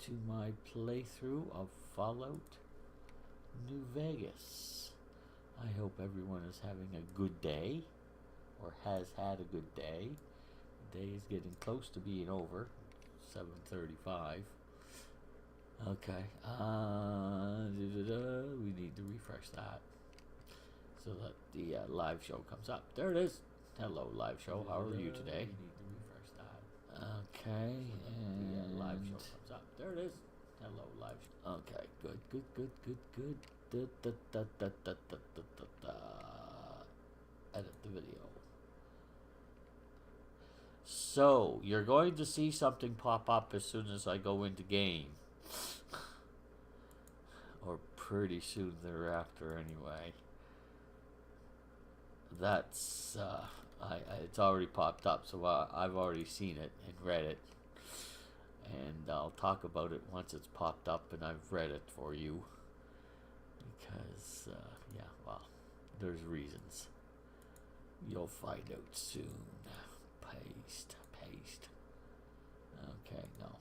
to my playthrough of Fallout New Vegas. I hope everyone is having a good day, or has had a good day. The day is getting close to being over, 7:35. Okay, we need to refresh that so that the live show comes up. There it is. Hello, live show. How are you today? We need to refresh that. Okay, and the live show comes up. There it is. Hello, live show. Okay, good. Edit the video. So, you're going to see something pop up as soon as I go into game. Or pretty soon thereafter, anyway. That's, it's already popped up, so I've already seen it and read it. And I'll talk about it once it's popped up and I've read it for you. Because, yeah, well, there's reasons. You'll find out soon. Paste. Okay, no.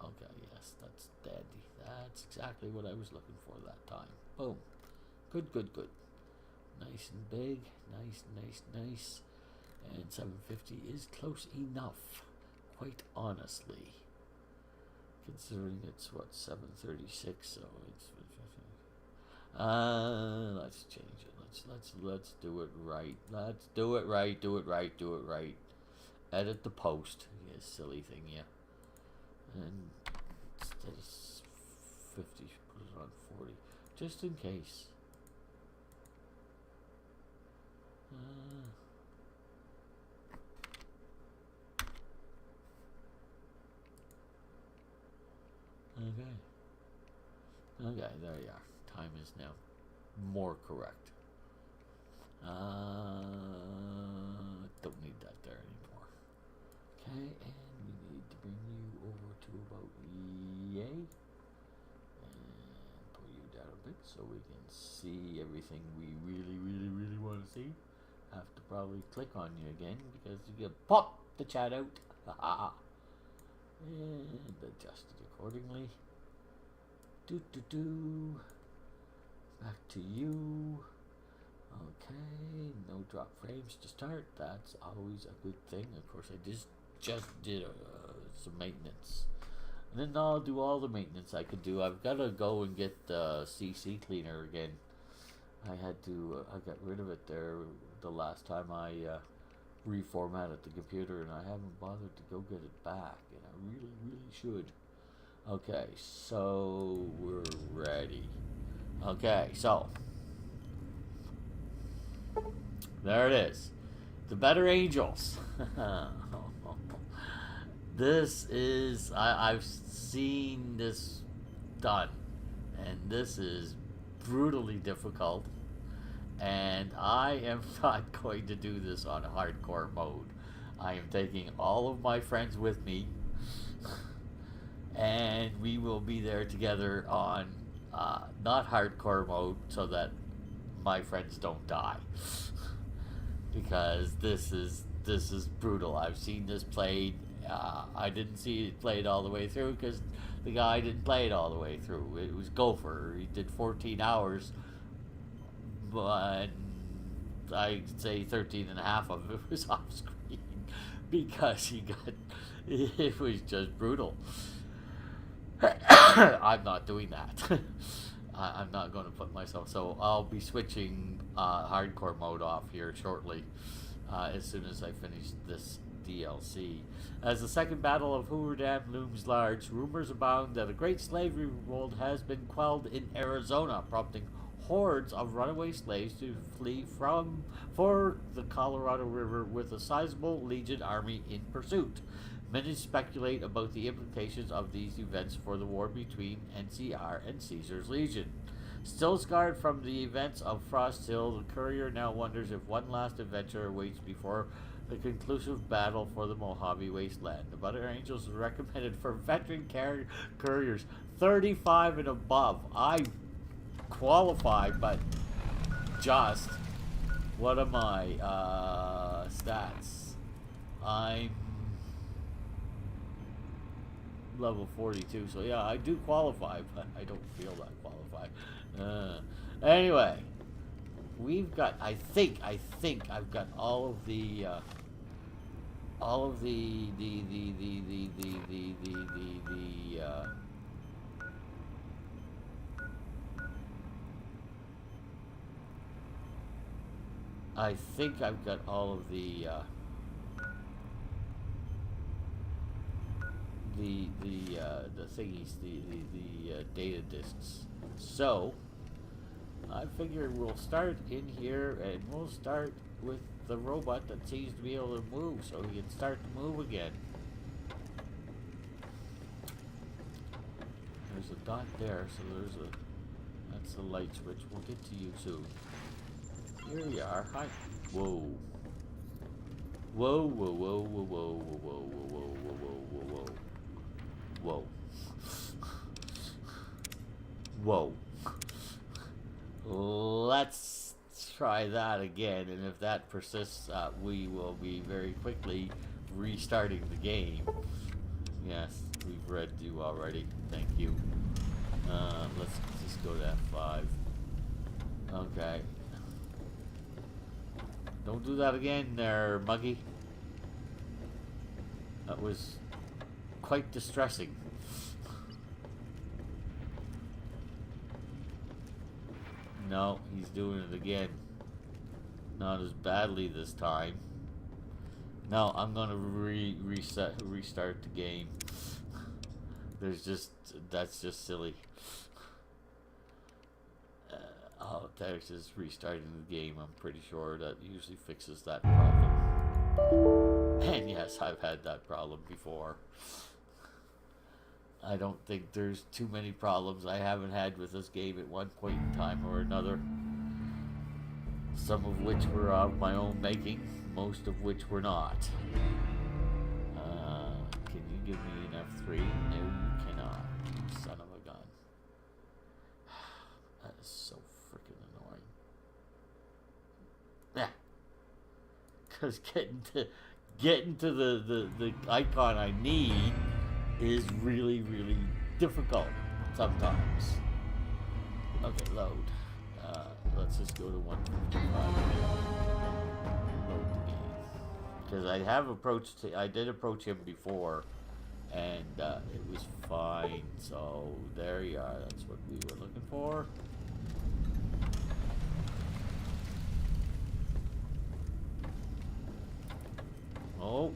Okay, yes, that's dandy. That's exactly what I was looking for that time. Boom. Good. Nice and big. Nice. And 750 is close enough, quite honestly. Considering it's, what, 736, so it's... let's change it. Let's do it right. Let's do it right. Edit the post. You silly thing, yeah. And instead of 50, put it on 40. Just in case. Okay, there you are. Time is now more correct. Don't need that there anymore. Okay, and we need to bring you over to about Icie. And pull you down a bit so we can see everything we really want to see. Have to probably click on you again because you get pop the chat out. And adjust it accordingly. Back to you. Okay, no drop frames to start. That's always a good thing. Of course, I just did some maintenance. And then I'll do all the maintenance I could do. I've got to go and get the CC cleaner again. I got rid of it there the last time I reformatted the computer, and I haven't bothered to go get it back, and I really should. Okay, so we're ready. Okay, so there it is. The Better Angels. This is, I've seen this done, and this is brutally difficult, and I am not going to do this on hardcore mode. I am taking all of my friends with me, and we will be there together on not hardcore mode so that my friends don't die. Because this is brutal. I've seen this played. I didn't see it played all the way through because the guy didn't play it all the way through. It was Gopher. He did 14 hours, but I'd say 13 and a half of it was off screen because it was just brutal. I'm not doing that. I'm not going to put myself, so I'll be switching hardcore mode off here shortly as soon as I finish this DLC. As the second battle of Hoover Dam looms large, rumors abound that a great slavery revolt has been quelled in Arizona, prompting hordes of runaway slaves to flee for the Colorado River with a sizable Legion army in pursuit. Many speculate about the implications of these events for the war between NCR and Caesar's Legion. Still scarred from the events of Frost Hill, the Courier now wonders if one last adventure awaits before the conclusive battle for the Mojave Wasteland. The Better Angels is recommended for veteran couriers 35 and above. I qualify, but just... What are my stats? I'm level 42. So yeah, I do qualify, but I don't feel that qualified. Anyway, we've got. I think I've got all of the I think I've got all of the thingies, the data disks. So I figured we'll start in here, and we'll start with the robot that seems to be able to move, so he can start to move again. There's a dot there, so that's the light switch. We'll get to you soon. Here we are. Hi. Whoa. Whoa, whoa, whoa, whoa, whoa, whoa, whoa, whoa, whoa, whoa, whoa, whoa. Whoa. Let's try that again, and if that persists, we will be very quickly restarting the game. Yes, we've read you already. Thank you. Let's just go to F5. Okay. Don't do that again there, Muggy. That was quite distressing. No, he's doing it again. Not as badly this time. No, I'm gonna restart the game. That's just silly. Oh, there's just restarting the game. I'm pretty sure that usually fixes that problem. And yes, I've had that problem before. I don't think there's too many problems I haven't had with this game at one point in time or another. Some of which were of my own making, most of which were not. Can you give me an F3? No, you cannot. You son of a gun. That is so freaking annoying. Yeah. Because getting to the icon I need is really, really difficult sometimes. Okay, load. Let's just go to 155 load the game. Because I did approach him before, and it was fine. So there you are. That's what we were looking for. Oh,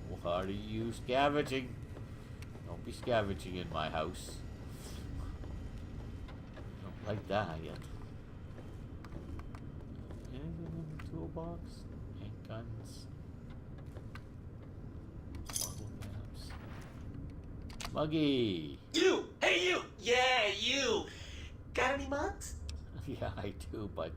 what are you scavenging? Don't be scavenging in my house. Don't like that yet. Anything in the toolbox? Ink guns. Bottle caps. Muggy! You! Hey you! Yeah, you! Got any mugs? Yeah, I do, but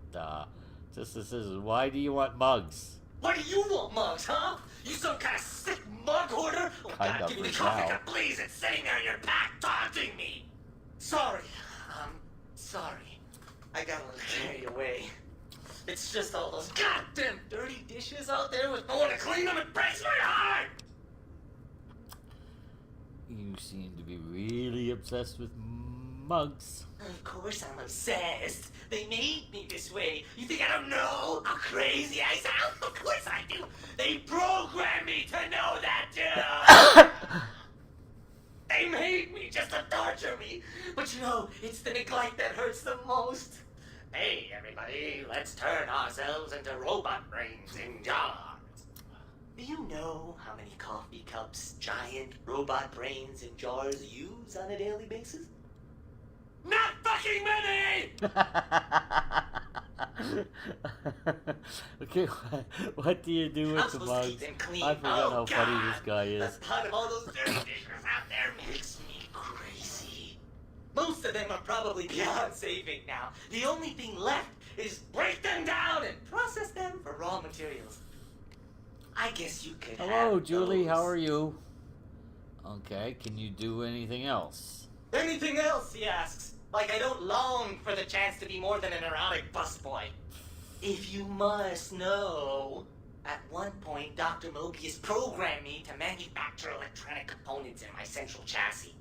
just this is, why do you want mugs? Why do you want mugs, huh? You some kind of sick mug hoarder? Oh Kind God, of give me the right coffee now. cup, please! It's sitting there in your pack, taunting me! Sorry. Sorry. I got a little carried away. It's just all those goddamn dirty dishes out there with no one to clean them. It breaks my heart! You seem to be really obsessed with mugs. Of course I'm obsessed. They made me this way. You think I don't know how crazy I sound? Of course I do. They programmed me to know that too. They made me just to torture me. But you know, it's the neglect that hurts the most. Hey, everybody, let's turn ourselves into robot brains in jars. Do you know how many coffee cups giant robot brains in jars use on a daily basis? Not fucking many! Okay, what do you do with I'm the supposed to mugs? keep them clean. I forgot how funny God. this guy is. The thought of all those dirty dishes out there makes me crazy. Most of them are probably beyond saving now. The only thing left is break them down and process them for raw materials. I guess you could Hello, have Julie, those. how are you? Okay, can you do anything else? Anything else, he asks. Like I don't long for the chance to be more than an erotic busboy. If you must know, At one point, Dr. Mobius programmed me to manufacture electronic components in my central chassis.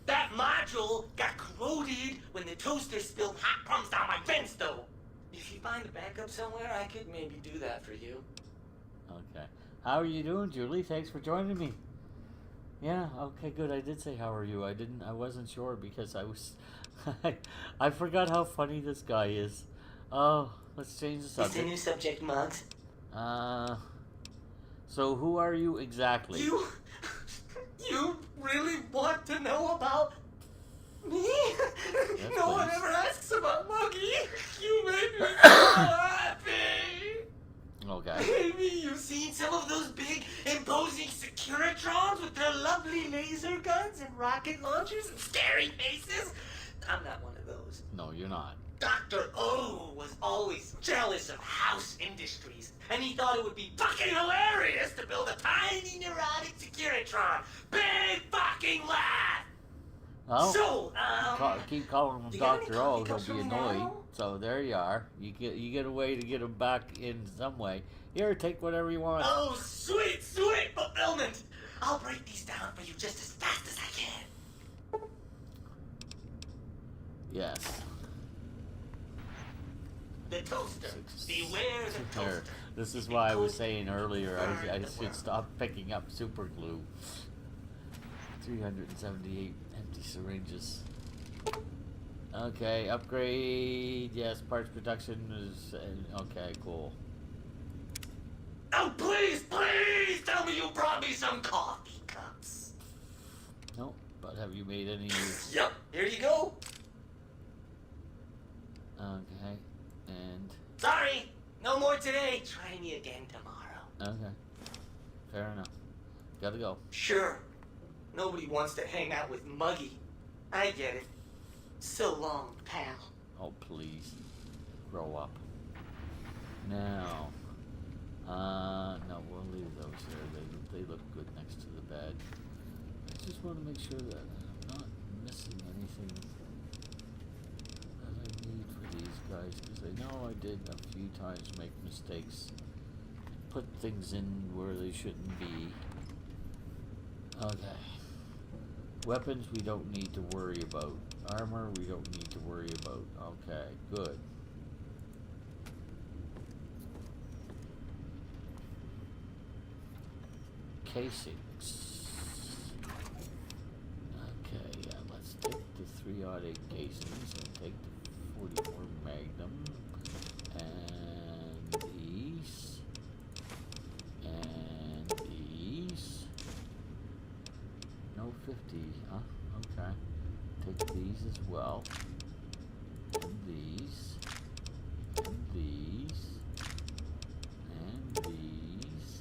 That module got corroded when the toaster spilled hot crumbs down my vents, though. If you find a backup somewhere, I could maybe do that for you. Okay. How are you doing, Julie? Thanks for joining me. Yeah, okay, good. I did say how are you. I wasn't sure because I was I forgot how funny this guy is. Oh, let's change the It's the subject. new subject, Muggs. So who are you exactly? You really want to know about me? Yes, No one please. ever asks about Muggy. You made me so happy. Okay. Maybe you've seen some of those big, imposing Securitrons with their lovely laser guns and rocket launchers and scary faces. I'm not one of those. No, you're not. Dr. O was always jealous of House Industries, and he thought it would be fucking hilarious to build a tiny neurotic Securitron. Big fucking laugh! Oh, So, keep calling him you got any Dr. O, coffee he'll cups be for me annoyed. now? So there you are. You get a way to get him back in some way. Here, take whatever you want. Oh, sweet, sweet fulfillment! I'll break these down for you just as fast as I can. Yes. The toaster. Beware the There. toaster. This is why I was saying earlier I should stop picking up super glue. 378 empty syringes. Okay, upgrade. Yes, parts production is okay. Cool. Oh, please, please tell me you brought me some coffee cups. No, but have you made any? Yep, here you go. Okay, and Sorry, no more today. Try me again tomorrow. okay, fair enough. Gotta go. Sure. Nobody wants to hang out with Muggy. I get it. So long, pal. Oh please, grow up. Now, no, we'll leave those here. They look good next to the bed. I just want to make sure that I'm not missing anything that I need for these guys, because I know I did a few times make mistakes, put things in where they shouldn't be. Okay. Weapons we don't need to worry about. Armor we don't need to worry about. Okay, good. Casings. Okay, yeah, let's take the 308 casings and take the 44 Magnum and these and these. No 50, huh? Okay. Take these as well. And these. And these. And these.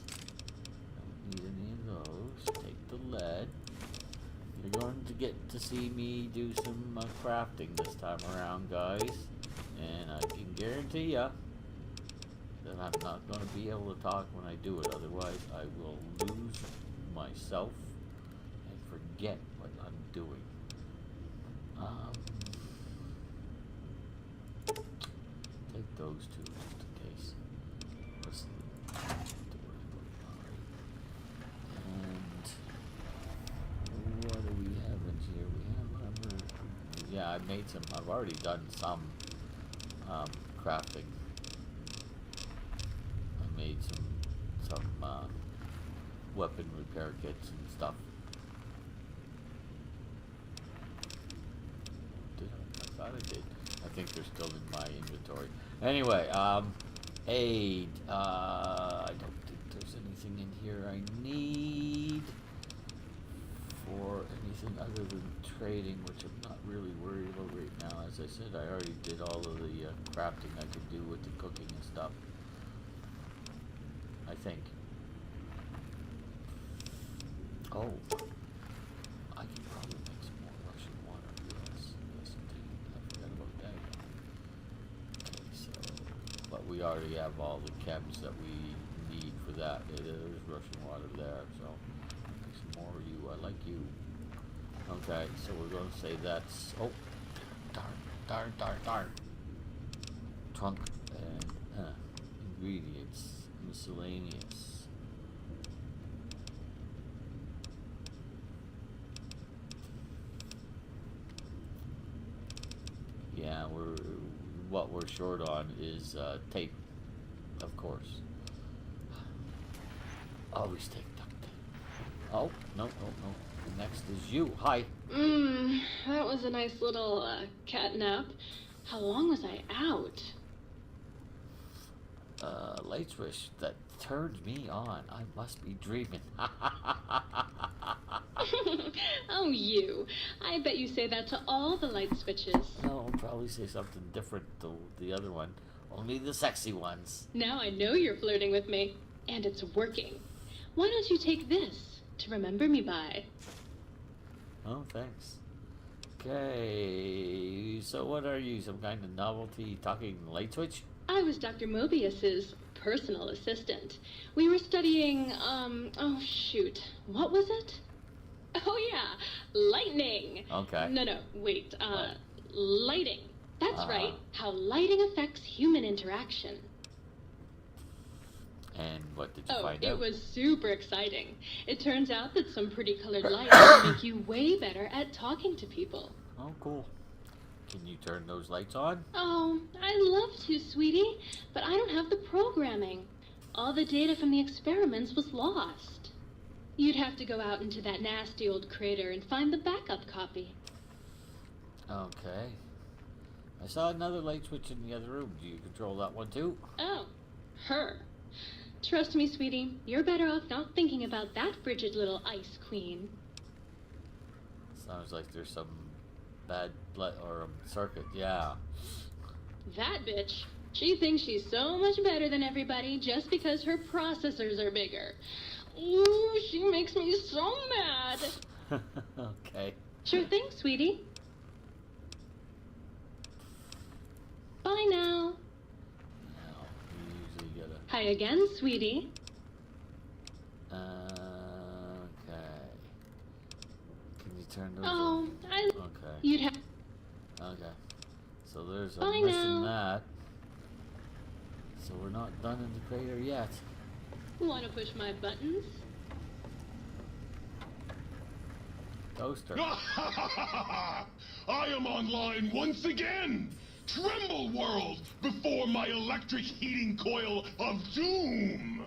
Don't need any of those. Take the lead. You're going to get to see me do some crafting this time around, guys. And I can guarantee ya that I'm not going to be able to talk when I do it. Otherwise, I will lose myself and forget what I'm doing. Take those two just in case. Let's and what do we have in here? We have armor. Yeah, I made some. I've already done some crafting. I made some weapon repair kits and stuff. I thought I did. I think they're still in my inventory. Anyway, aid. I don't think there's anything in here I need for anything other than trading, which I'm not really worried about right now. As I said, I already did all of the crafting I could do with the cooking and stuff. I think. Oh. I can probably make some more Russian water. Yes, indeed. I forgot about that. Okay, so, but we already have all the chems that we need for that. There's Russian water there, so make some more of you. I like you. Okay, so we're going to say that's, oh, darn. Trunk and ingredients. Miscellaneous. Yeah, what we're short on is tape, of course. Always take duct tape. Oh, no. Next is you. Hi. That was a nice little cat nap. How long was I out? Light switch that turned me on. I must be dreaming. Oh, you. I bet you say that to all the light switches. No, I'll probably say something different to the other one. Only the sexy ones. Now I know you're flirting with me. And it's working. Why don't you take this to remember me by? Oh, thanks. Okay, so what are you? Some kind of novelty talking light switch? I was Dr. Mobius's personal assistant. We were studying, oh shoot, what was it? Oh yeah, lightning. Okay. No, wait, lighting. That's Uh-huh. right, how lighting affects human interaction. And what did you Oh, find it out? was super exciting. It turns out that some pretty colored lights can make you way better at talking to people. Oh, cool. Can you turn those lights on? Oh, I'd love to, sweetie, but I don't have the programming. All the data from the experiments was lost. You'd have to go out into that nasty old crater and find the backup copy. Okay. I saw another light switch in the other room. Do you control that one too? Oh, her. Trust me, sweetie, you're better off not thinking about that frigid little ice queen. Sounds like there's some bad blood or circuit. Yeah. That bitch. She thinks she's so much better than everybody just because her processors are bigger. Ooh, she makes me so mad. Okay. Sure thing, sweetie. Bye now. Now, you usually get Hi again, sweetie. a... Okay. Can you turn those Oh, on? Okay. You'd have... Okay. So there's a Bye missing now. that. So we're not done in the crater yet. Want to push my buttons? Toaster. I am online once again! Tremble, world, before my electric heating coil of doom!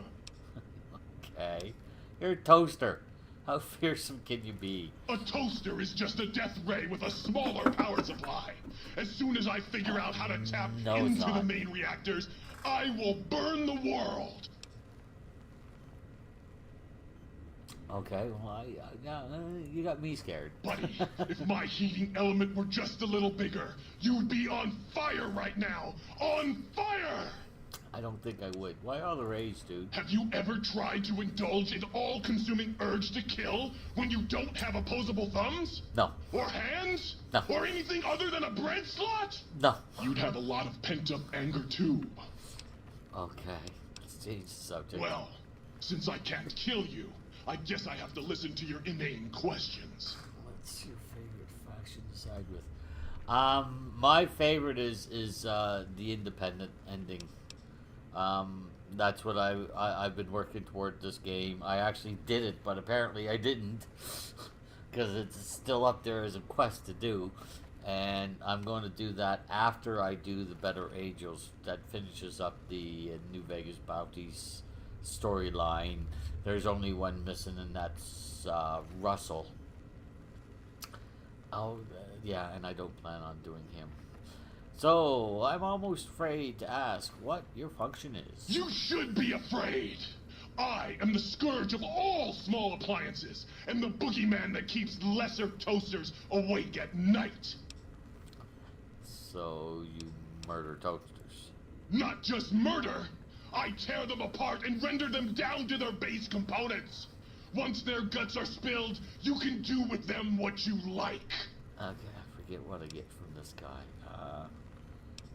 Okay. You're a toaster. How fearsome can you be? A toaster is just a death ray with a smaller power supply. As soon as I figure out how to tap No, it's into the not. main reactors, I will burn the world! Okay, well, you got me scared. Buddy, if my heating element were just a little bigger, you'd be on fire right now! On fire! I don't think I would. Why all the rage, dude? Have you ever tried to indulge in all-consuming urge to kill when you don't have opposable thumbs? No. Or hands? No. Or anything other than a bread slot? No. You'd have a lot of pent-up anger too. Okay. Let's change the subject. Well, since I can't kill you, I guess I have to listen to your inane questions. What's your favorite faction to side with? My favorite is the independent ending. That's what I've been working toward this game. I actually did it, but apparently I didn't, because it's still up there as a quest to do, and I'm going to do that after I do the Better Angels. That finishes up the New Vegas Bounties storyline. There's only one missing, and that's Russell. Oh, yeah, and I don't plan on doing him. So, I'm almost afraid to ask what your function is. You should be afraid! I am the scourge of all small appliances, and the boogeyman that keeps lesser toasters awake at night! So, you murder toasters. Not just murder! I tear them apart and render them down to their base components! Once their guts are spilled, you can do with them what you like! Okay, I forget what I get from this guy.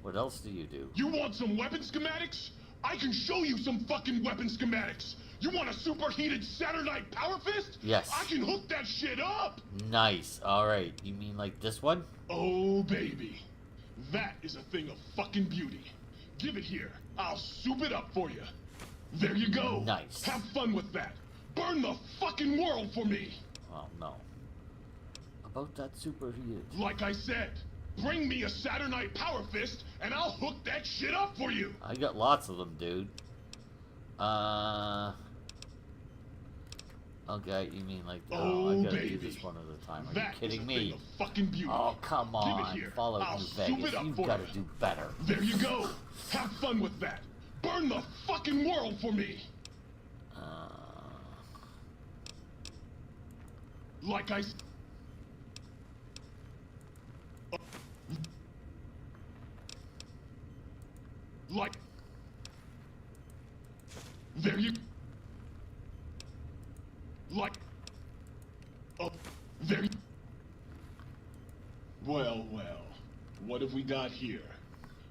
What else do you do? You want some weapon schematics? I can show you some fucking weapon schematics! You want a superheated Saturnite power fist? Yes. I can hook that shit up! Nice. Alright. You mean like this one? Oh, baby. That is a thing of fucking beauty. Give it here. I'll soup it up for you. There you go. Nice. Have fun with that. Burn the fucking world for me. Well, no. About that superheat. Like I said, bring me a Saturnite power fist and I'll hook that shit up for you. I got lots of them, dude. Okay, you mean like, Oh, I gotta baby. do this one at a time. Are That you kidding is a me? thing of fucking beauty. Oh, come Give it on. here. Follow I'll New soup Vegas. it up You've for got to you. do better. There you go. Have fun with that. Burn the fucking world for me. Like I... Like... There you... Like... Oh, there you... Well, well. What have we got here?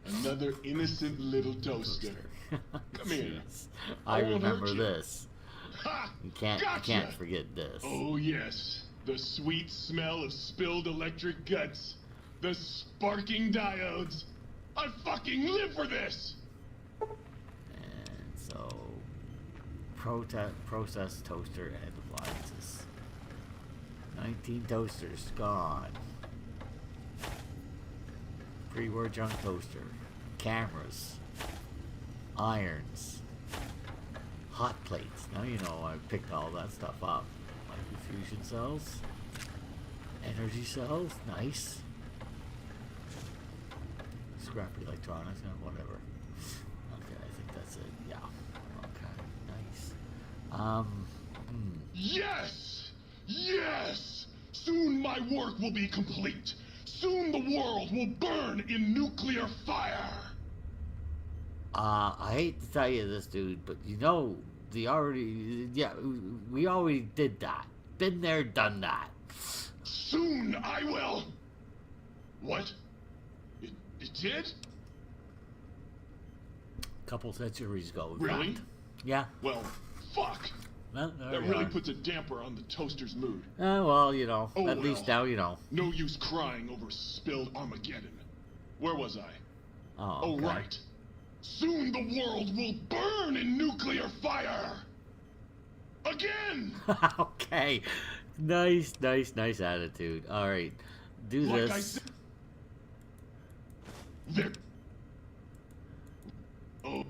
Another innocent little toaster. Come here. Jeez. I won't remember hurt you. this. Ha! You can't Gotcha! forget this. Oh yes, the sweet smell of spilled electric guts, the sparking diodes. I fucking live for this. And so, process toaster and appliances. 19 toasters gone. Pre-war junk toaster. Cameras. Irons. Hot plates. Now you know I picked all that stuff up. Microfusion cells. Energy cells. Nice. Scrappy electronics and whatever. Okay, I think that's it. Yeah. Okay. Nice. Yes! Yes! Soon my work will be complete. Soon the world will burn in nuclear fire. I hate to tell you this, dude, but you know, we already did that. Been there, done that. Soon I will. What? It did? Couple centuries ago. in Really? fact. Yeah. Well, fuck. Well, there That we really are. puts a damper on the toaster's mood. Well, you know, Oh, at least well. now you know. No use crying over spilled Armageddon. Where was I? Oh, okay. right. Soon the world will burn in nuclear fire. Again! Okay. Nice attitude. All right. Do Like I this. said. There. Oh.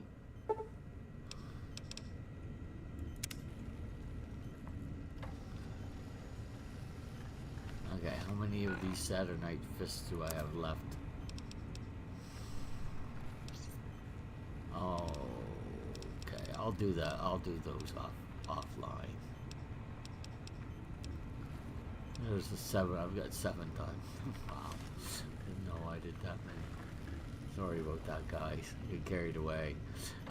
Okay, how many of these Saturnite fists do I have left? Oh, okay. I'll do that. I'll do those offline. There's a 7. I've got 7 done. Wow. Didn't know I did that many. Sorry about that, guys. I get carried away.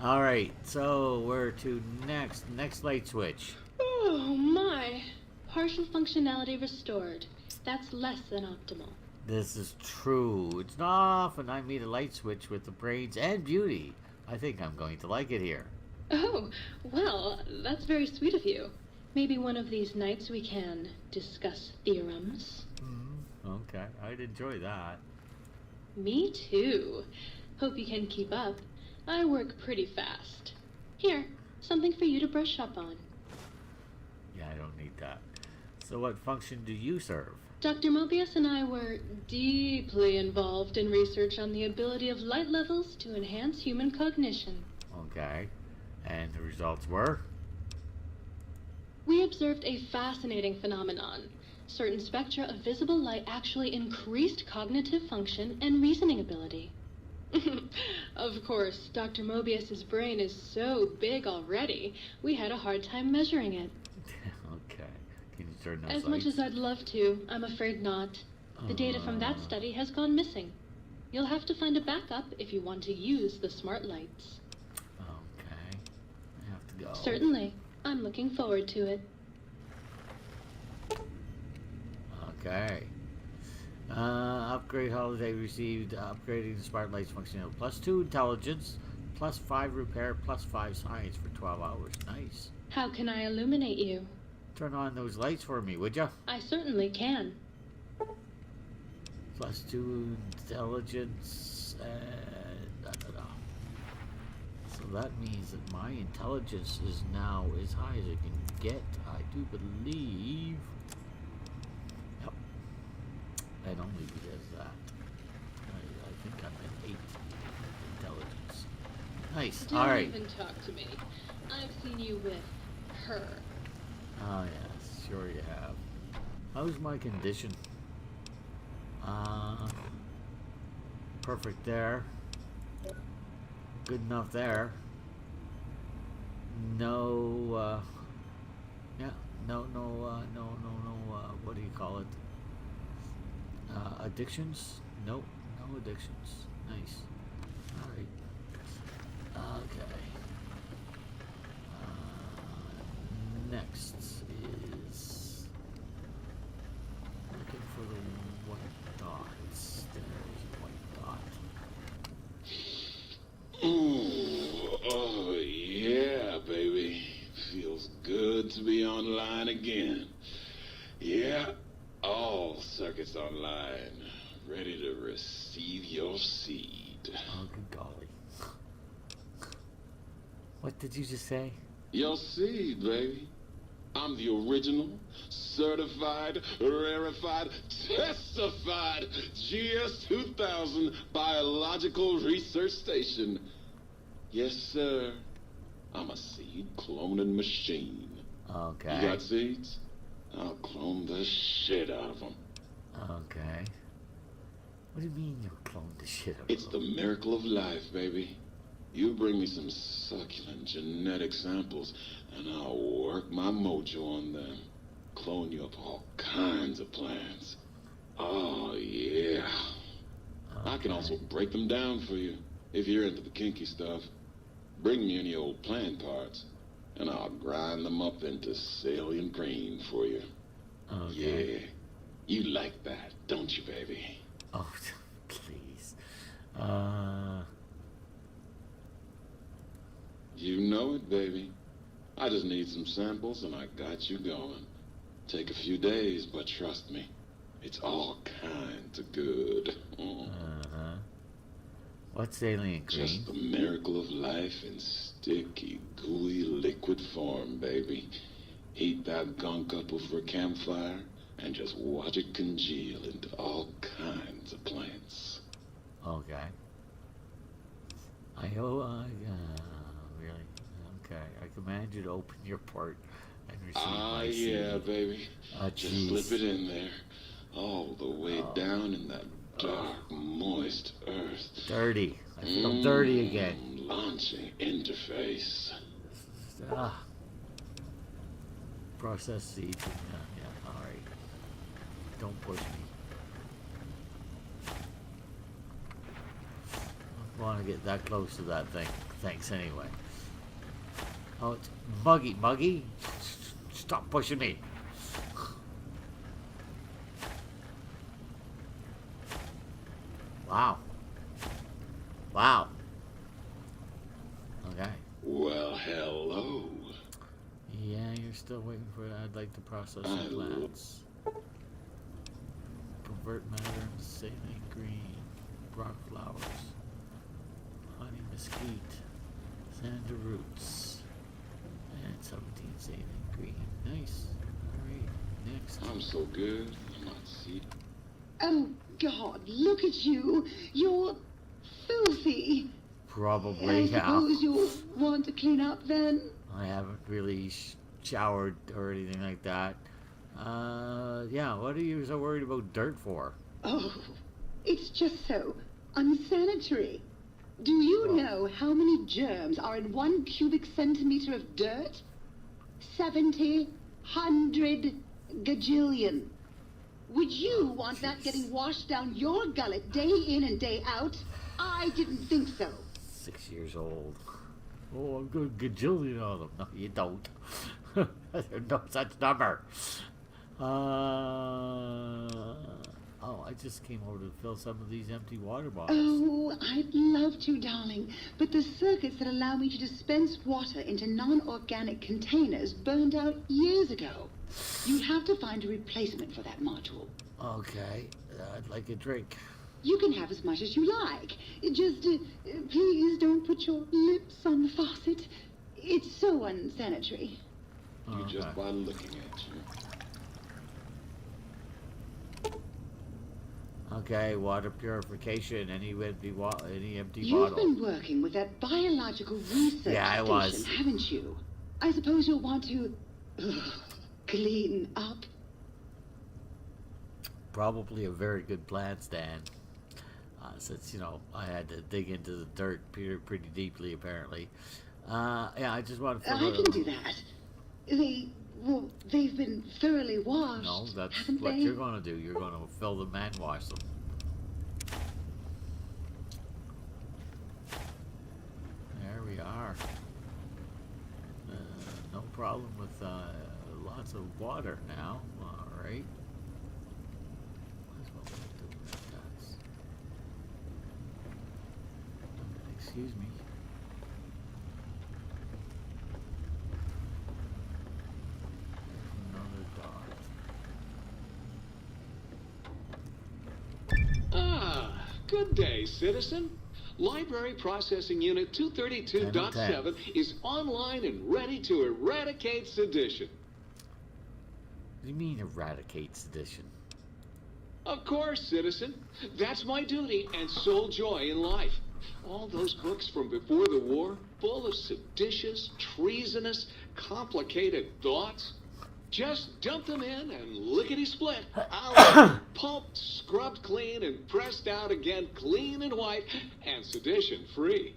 Alright, so where to next? Next light switch. Oh my. Partial functionality restored. That's less than optimal. This is true. It's not often I meet a light switch with the brains and beauty. I think I'm going to like it here. Oh, well, that's very sweet of you. Maybe one of these nights we can discuss theorems. Okay, I'd enjoy that. Me too. Hope you can keep up. I work pretty fast. Here, something for you to brush up on. Yeah, I don't need that. So what function do you serve? Dr. Mobius and I were deeply involved in research on the ability of light levels to enhance human cognition. Okay. And the results were? We observed a fascinating phenomenon. Certain spectra of visible light actually increased cognitive function and reasoning ability. Of course, Dr. Mobius's brain is so big already, we had a hard time measuring it. Okay. Can you turn those As lights? much as I'd love to, I'm afraid not. The data from that study has gone missing. You'll have to find a backup if you want to use the smart lights. Okay. I have to go. Certainly. I'm looking forward to it. Okay. Upgrade holiday received. Upgrading the smart lights functionality. +2 intelligence, +5 repair, +5 science for 12 hours. Nice. How can I illuminate you? Turn on those lights for me, would ya? I certainly can. +2 intelligence and so that means that my intelligence is now as high as it can get, I do believe. Yep. And only because of that. I think I'm at 8 intelligence. Nice. Don't Alright. even talk to me. I've seen you with her. Oh yes, sure you have. How's my condition? Perfect there. Good enough there. No, yeah, no, what do you call it? Addictions? Nope, no addictions. Nice. Alright. Okay. Next is looking for the white dots. There's a white dot. Ooh, oh yeah, baby. Feels good to be online again. Yeah, all circuits online. Ready to receive your seed. Oh, good golly. What did you just say? Your seed, baby. I'm the original, certified, rarefied, testified GS-2000 biological research station. Yes, sir. I'm a seed cloning machine. Okay. You got seeds? I'll clone the shit out of them. Okay. What do you mean you'll clone the shit out It's of the them? miracle of life, baby. You bring me some succulent genetic samples, and I'll work my mojo on them. Clone you up all kinds of plants. Oh, yeah. I can also break them down for you, if you're into the kinky stuff. Bring me any old plant parts, and I'll grind them up into salient cream for you. Okay. Yeah. You like that, don't you, baby? Oh, please. You know it, baby. I just need some samples and I got you going. Take a few days, but trust me, it's all kinds of good. Uh-huh. What's alien cream? Just the miracle of life in sticky, gooey liquid form, baby. Heat that gunk up over a campfire and just watch it congeal into all kinds of plants. Okay. Really? Okay. I command you to open your port and receive my seed. Yeah, baby. Just jeez. slip it in there. All the way down in that dark, moist earth. Dirty. I feel dirty again. Launching interface. Process seed. Yeah, alright. Don't push me. I want to get that close to that thing. Thanks anyway. Oh, it's Muggy. Muggy? Stop pushing me. Wow. Wow. Okay. Well, hello. Yeah, you're still waiting for it. I'd like to process some plants. Convert matter into saline green. Rock flowers. Honey mesquite. Sander roots. And 17 saline green. Nice. Alright, next. I'm so good. I'm not see. Oh, God, look at you. You're filthy. Probably, I yeah. suppose you'll want to clean up then? I haven't really showered or anything like that. Yeah, what are you so worried about dirt for? Oh, it's just so unsanitary. Do you know how many germs are in 1 cubic centimeter of dirt? 70, 100, gajillion. Would you want that getting washed down your gullet day in and day out? I didn't think so. 6 years old. Oh, I've got a gajillion of them. No, you don't. There's no such number. Oh, I just came over to fill some of these empty water bottles. Oh, I'd love to, darling. But the circuits that allow me to dispense water into non-organic containers burned out years ago. You'd have to find a replacement for that module. Okay, I'd like a drink. You can have as much as you like. Just, please don't put your lips on the faucet. It's so unsanitary. You just by looking at you. Okay, water purification. Any empty You've bottle. been working with that biological research Yeah, I station, was. haven't you? I suppose you'll want to clean up. Probably a very good plan, Stan. Since, you know, I had to dig into the dirt pretty deeply, apparently. Yeah, I just want to... I can do that. They've been thoroughly washed. No, that's haven't what they? you're going to do. You're going to fill them and wash them. There we are. No problem with lots of water now. All right. Might as well do that, guys. Excuse me. Ah, good day, citizen. Library Processing Unit 232.7 is online and ready to eradicate sedition. What do you mean eradicate sedition? Of course, citizen. That's my duty and sole joy in life. All those books from before the war, full of seditious, treasonous, complicated thoughts. Just dump them in and lickety-split. Pulped, scrubbed clean, and pressed out again clean and white and sedition-free.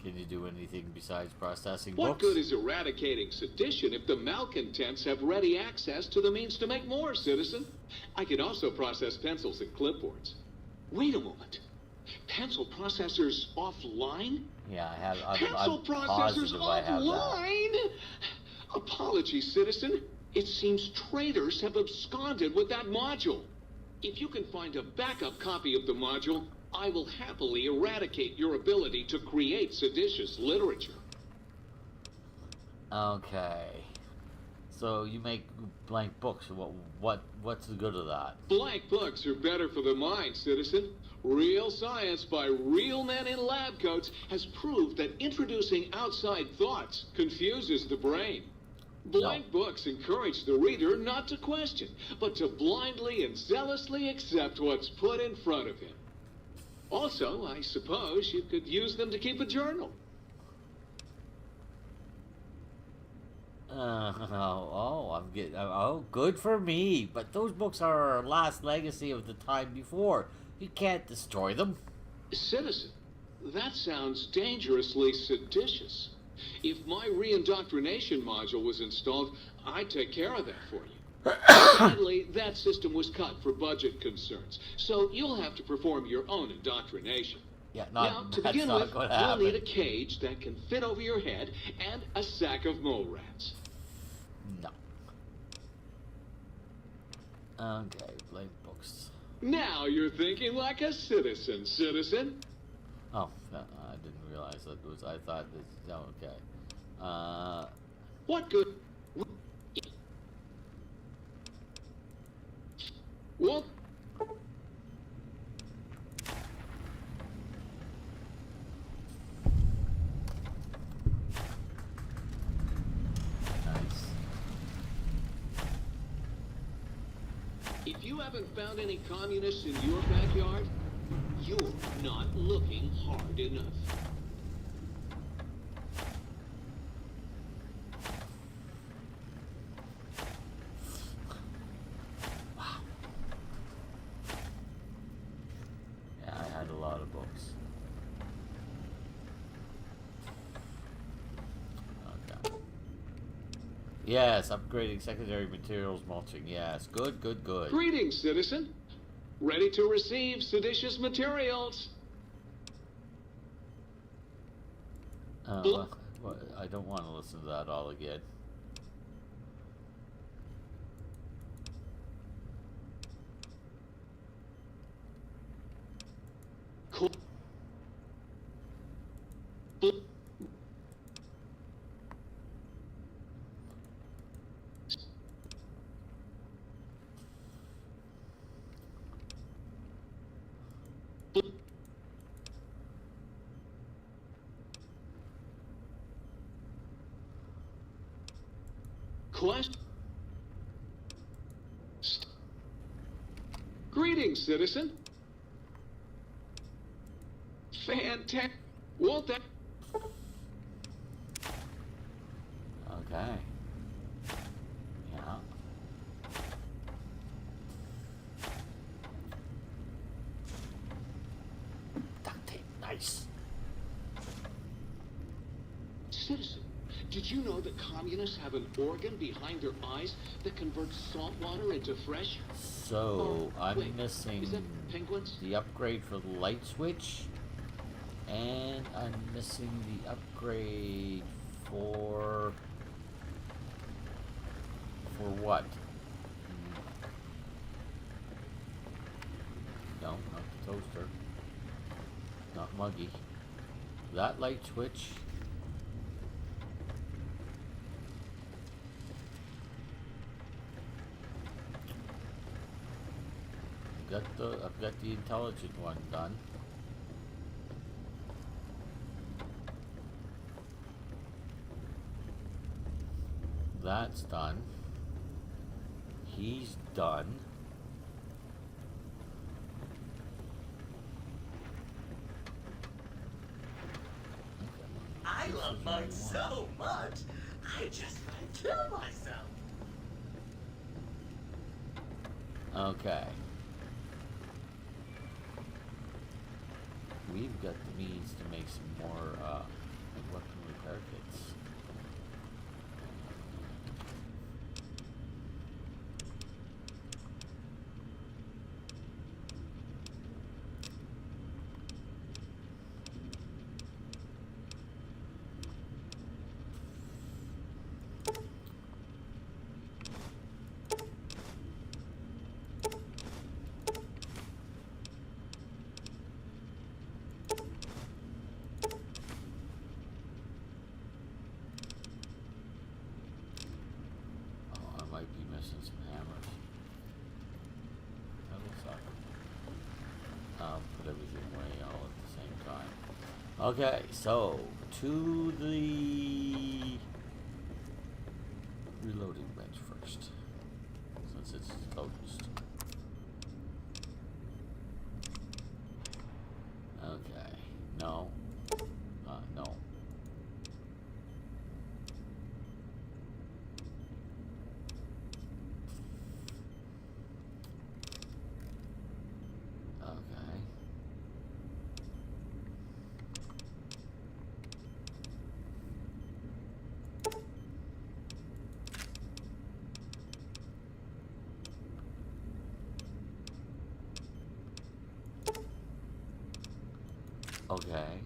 Can you do anything besides processing What books? good is eradicating sedition if the malcontents have ready access to the means to make more, citizen? I can also process pencils and clipboards. Wait a moment. Pencil processors offline? Yeah, I have. Pencil I'm processors positive I have that. offline? Apologies, citizen. It seems traitors have absconded with that module. If you can find a backup copy of the module, I will happily eradicate your ability to create seditious literature. Okay. So you make blank books. What's the good of that? Blank books are better for the mind, citizen. Real science by real men in lab coats has proved that introducing outside thoughts confuses the brain. Blank books encourage the reader not to question, but to blindly and zealously accept what's put in front of him. Also, I suppose you could use them to keep a journal. Good for me. But those books are our last legacy of the time before. You can't destroy them. Citizen, that sounds dangerously seditious. If my re-indoctrination module was installed, I'd take care of that for you. Sadly, that system was cut for budget concerns, so you'll have to perform your own indoctrination. Yeah, Now, to begin not with, gonna you'll happen. need a cage that can fit over your head and a sack of mole rats. No. Okay, blank books. Now you're thinking like a citizen, citizen. Oh, I didn't realize that was. I thought this. Oh, okay. What good? What? Nice. If you haven't found any communists in your backyard, you're not looking hard enough. Yeah, I had a lot of books. Okay. Yes, upgrading secondary materials mulching. Yes, good. Greetings, citizen. Ready to receive seditious materials. Well, I don't want to listen to that all again. Cool. Question. Greetings, citizen. Fantastic. Won't that? Okay. Yeah. Duct tape. Nice. Citizen, did you know that communists have an organ behind their eyes that converts salt water into fresh? So, I'm Wait, missing is that penguins? the upgrade for the light switch. And I'm missing the upgrade for what? No, not the toaster. Not Muggy. That light switch. I've got the intelligent one done. That's done. He's done. I love mine so much, I just might kill myself. Okay. We've got the means to make some more weapon repair kits. Okay, so to the reloading bench first, since it's closed. Okay, no, no. Okay. Okay.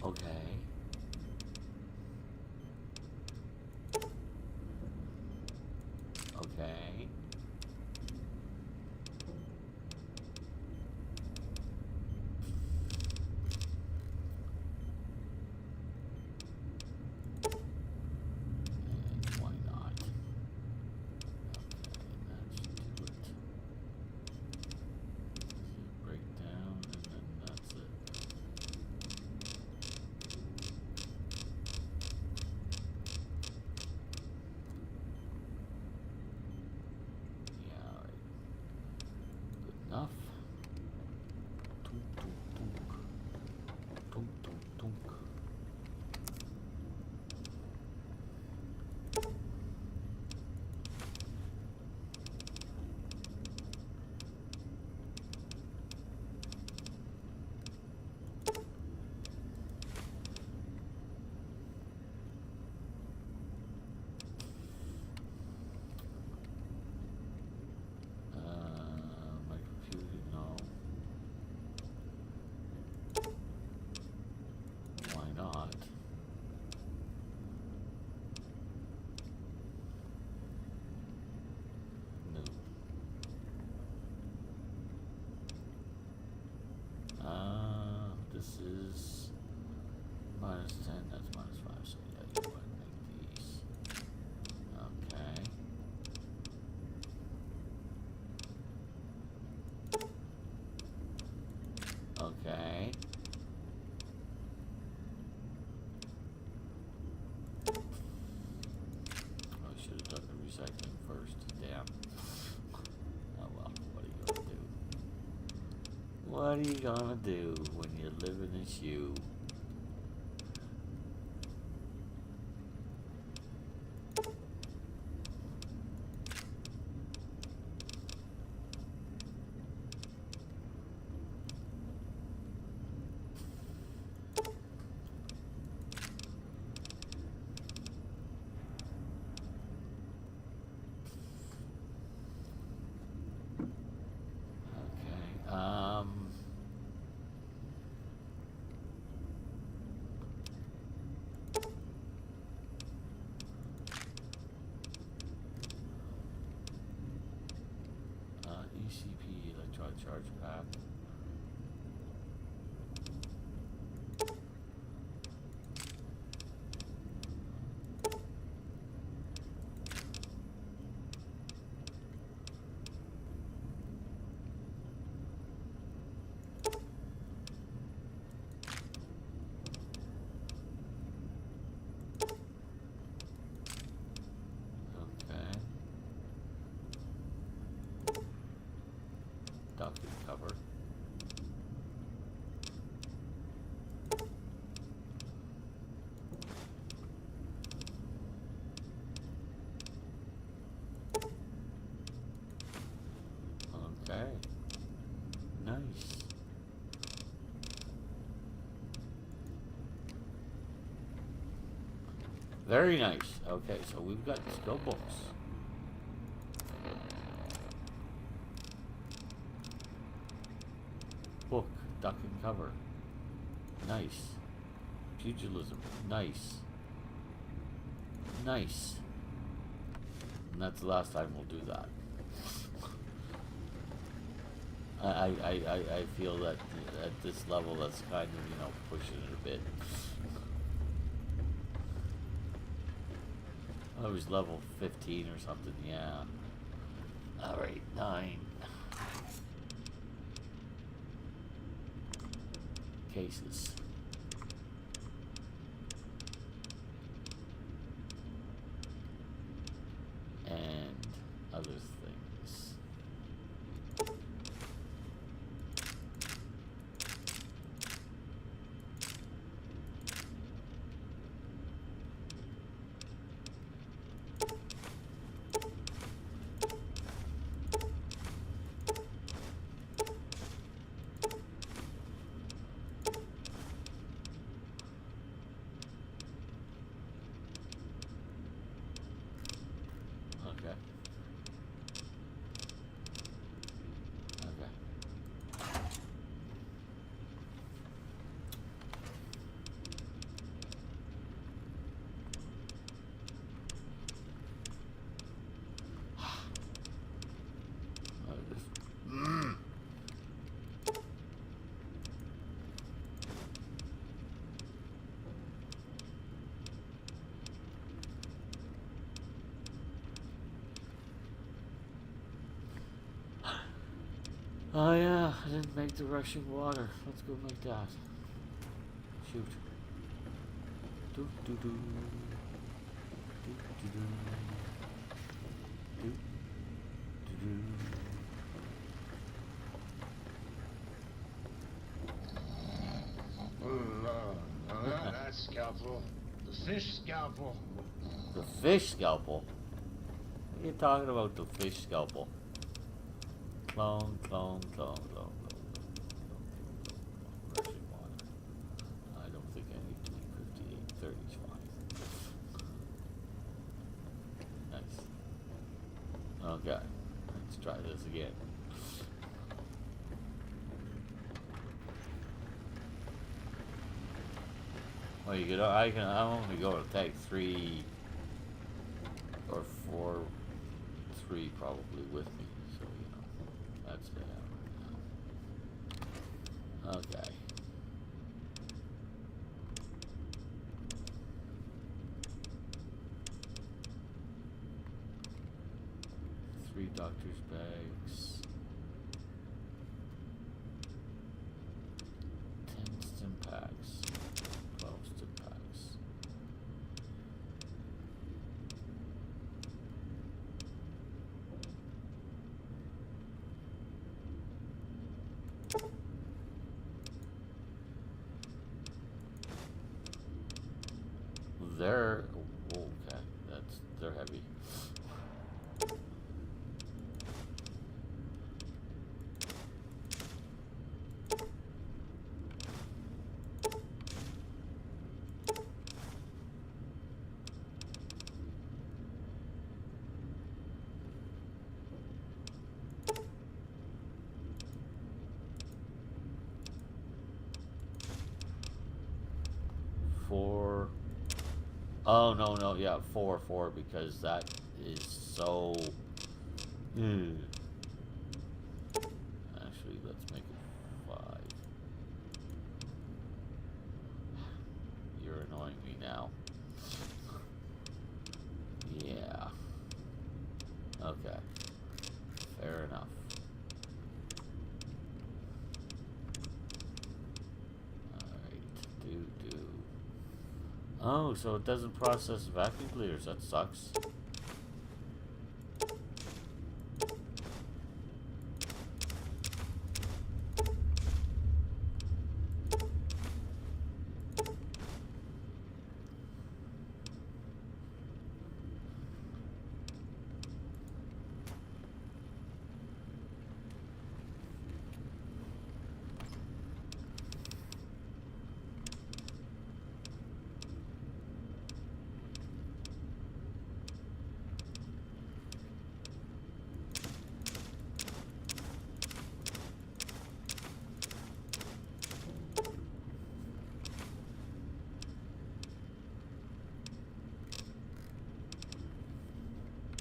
Okay. Okay. And why not? Okay, that's What are you gonna do when you live in a shoe? Okay, ECP, electronic charge pack. Okay. Document cover. Okay. Nice. Very nice. Okay, so we've got skill books. Book, duck and cover. Nice. Pugilism. Nice. Nice. And that's the last time we'll do that. I feel that at this level that's kind of, you know, pushing it a bit. I was level 15 or something, yeah. Alright, 9. Cases. And other things. Okay. Okay. Oh yeah, I didn't make the rushing water. Let's go make that. Shoot. Do do do. Do do do. Do do do. That scalpel. The fish scalpel. The fish scalpel? What are you talking about, the fish scalpel? Clone, clone, clone, clone, clone. Rushing water. I don't think I need to be 58, 30 is fine. Nice. Okay, let's try this again. Well, you could, I'm only going to take 3 or 4, 3 probably with me, so you know, that's bad right now. Okay. Three doctor's bags. 10 stim packs. 12 stim packs. they're okay. They're heavy. Four. Oh no, yeah, four because that is so. Hmm. Actually, let's make it 5. You're annoying me now. Yeah. Okay. Fair enough. Alright. Do. Oh, so it doesn't process vacuum cleaners. That sucks.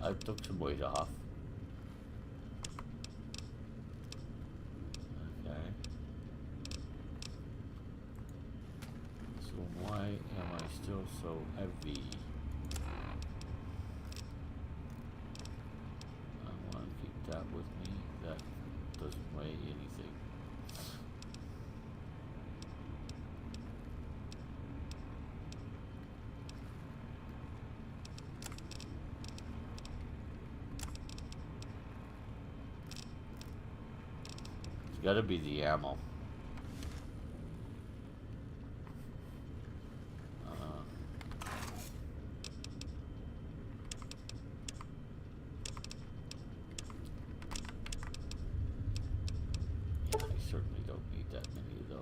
I took some weight off. Okay. So why am I still so heavy? I want to keep that with me. That doesn't weigh anything. It's got to be the ammo. Yeah, I certainly don't need that many of those.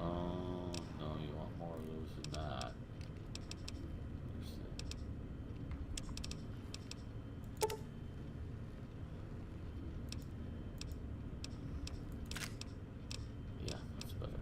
Oh, no, you want more of those than that. Where's yeah, that's better.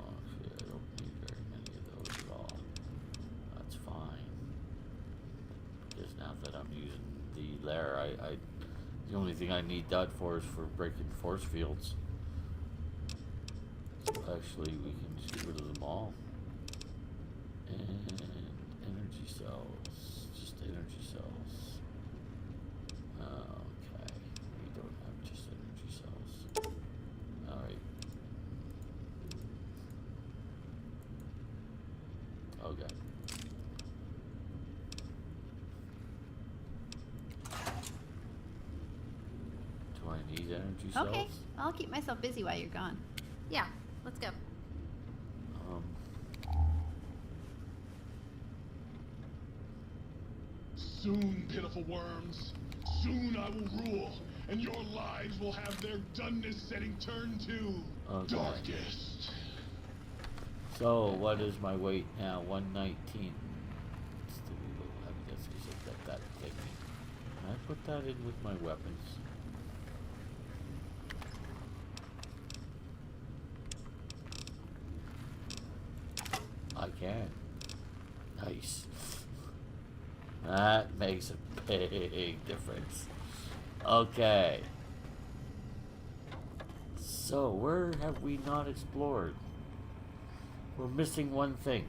Oh, actually, I don't need very many of those at all. That's fine. Because now that I'm using the lair, the only thing I need that for is for breaking force fields. So actually, we can just get rid of them all. And energy cells, just energy cells. Okay, we don't have just energy cells. All right. Okay. Do I need energy cells? Okay, I'll keep myself busy while you're gone. Yeah, let's go. Soon, pitiful worms. Soon I will rule, and your lives will have their doneness setting turned to darkest. So, what is my weight now? 119. Still a little heavy. Let's just let that take me. Can I put that in with my weapons? I can. Nice. That makes a big difference. Okay. So, where have we not explored? We're missing one thing.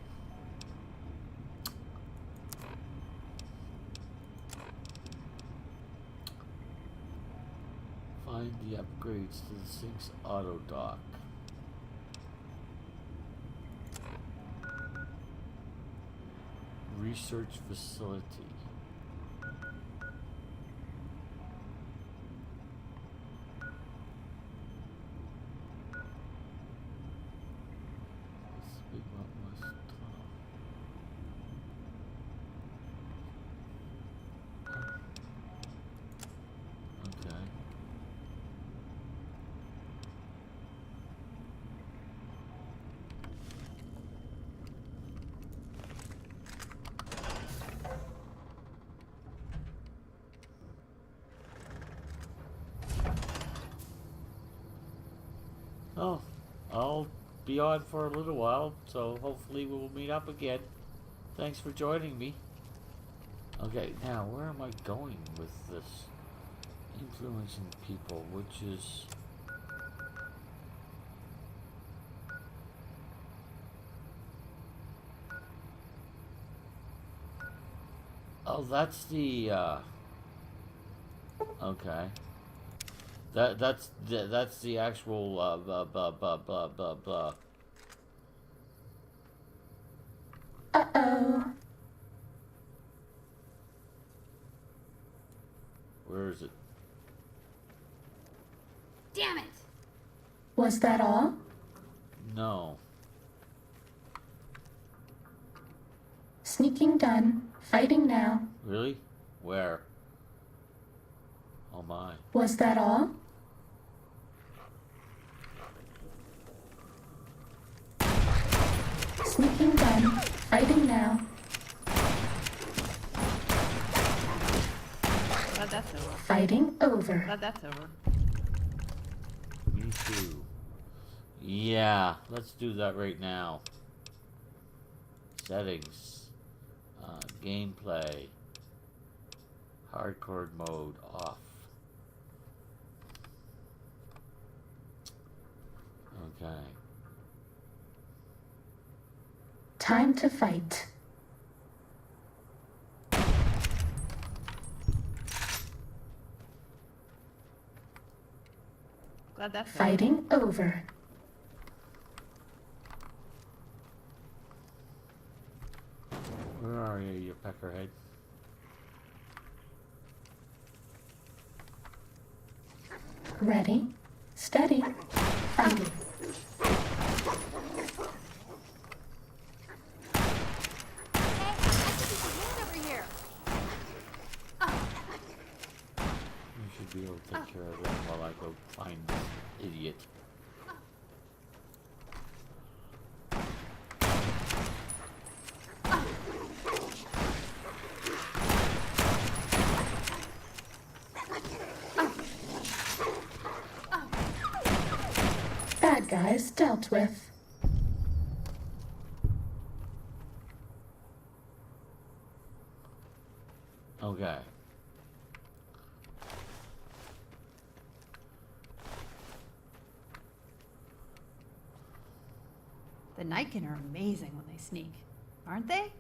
Find the upgrades to the Sink's auto dock. Research facility. Big Mountain West Tunnel. Okay. Oh, I'll be on for a little while, so hopefully we'll meet up again. Thanks for joining me. Okay, now where am I going with this? Influencing people, which is... Oh, that's the, okay. That's the actual, blah, blah, blah, blah, blah, blah. Uh-oh. Where is it? Damn it! Was that all? No. Sneaking done. Fighting now. Really? Where? Oh my. Was that all? Sneaking done. Fighting now. Glad that's over. Fighting over. Glad that's over. Me too. Yeah, let's do that right now. Settings. Gameplay. Hardcore mode off. Okay. Time to fight. Glad that's over. Fighting over. Where are you, you peckerhead? Ready. Steady. Fighting. Hey, I think you should hand over here. You should be able to take care of them while I go find this idiot. Bad guys dealt with. Okay. The Nightkin are amazing when they sneak, aren't they?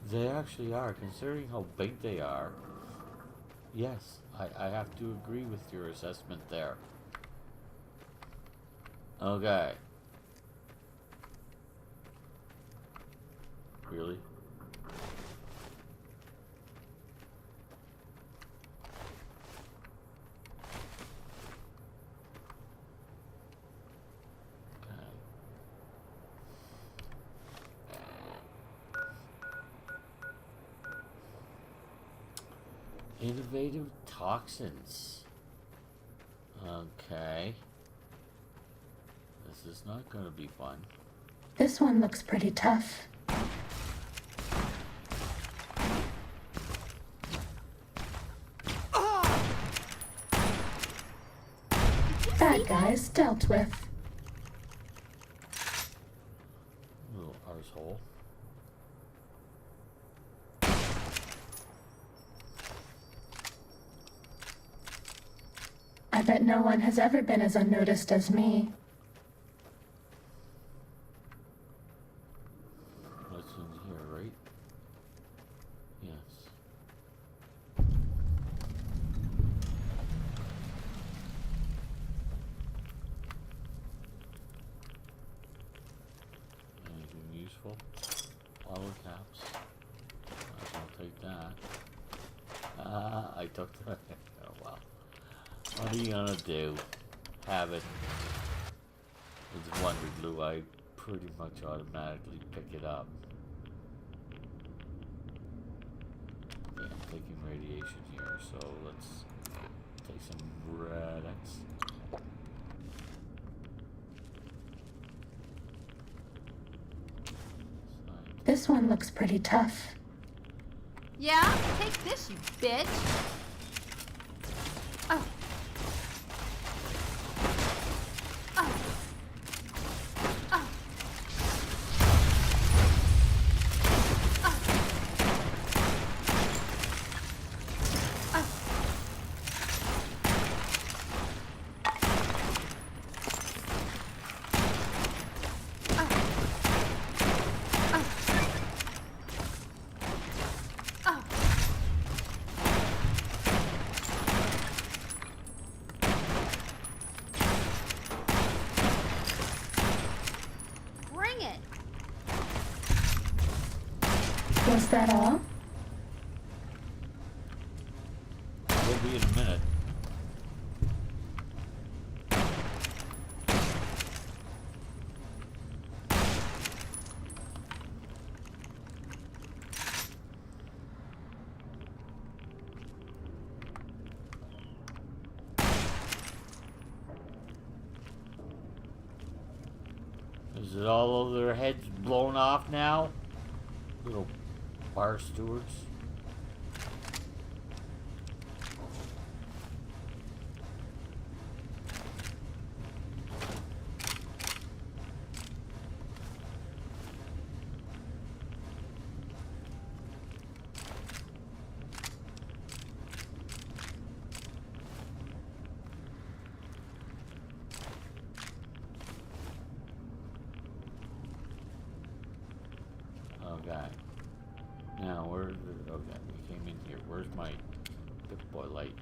They actually are, considering how big they are. Yes, I have to agree with your assessment there. Okay. Really? Innovative toxins. Okay. This is not going to be fun. This one looks pretty tough. Bad guys dealt with. Little arsehole. I bet no one has ever been as unnoticed as me. What's in here, right? Yes. Anything useful? Bottle caps. I'll take that. I took that. Oh well. What are you gonna do? Have it. It's Wonder Glue. I pretty much automatically pick it up. Yeah, I'm taking radiation here, so let's take some Radix. This one looks pretty tough. Yeah? Take this, you bitch. Oh. Oh. Oh. Oh. Oh. Bring it. Was that all? We'll be in a minute. Is it all of their heads blown off now? Little bar stewards. Okay. Now, where's the... Okay, we came in here. Where's my big boy light?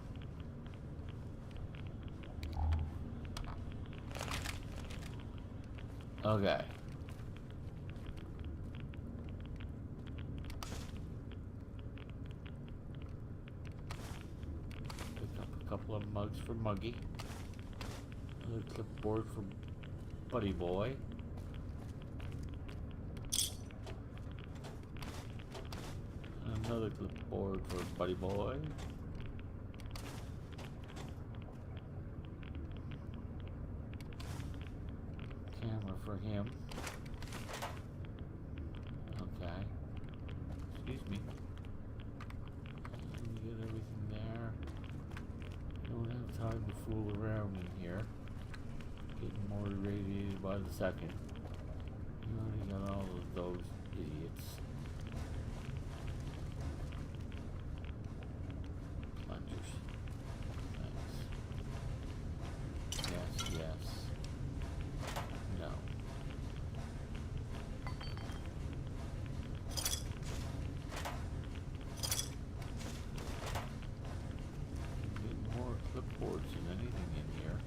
Okay. Picked up a couple of mugs for Muggy. Another clipboard for Buddy Boy. Another clipboard for Buddy Boy. Camera for him. Okay. Excuse me. Get everything there. Don't have time to fool around in here. Getting more irradiated by the second. You already got all of those idiots. Plungers. Thanks. Yes, yes. No. Get more clipboards than anything in here.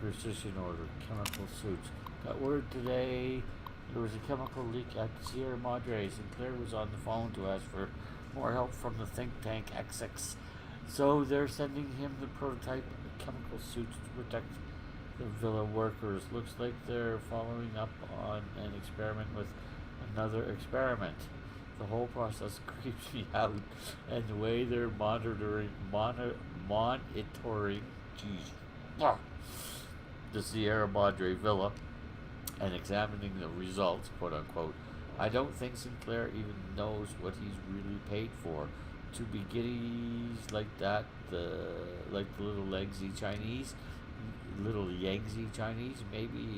Precision order. Chemical suits. Got word today there was a chemical leak at Sierra Madre. Sinclair was on the phone to ask for more help from the think tank XX. So they're sending him the prototype chemical suits to protect the villa workers. Looks like they're following up on an experiment with another experiment. The whole process creeps me out, and the way they're monitoring, geez, the Sierra Madre villa and examining the results, quote unquote. I don't think Sinclair even knows what he's really paid for. To be giddies like that, like the little Yangtze Chinese, maybe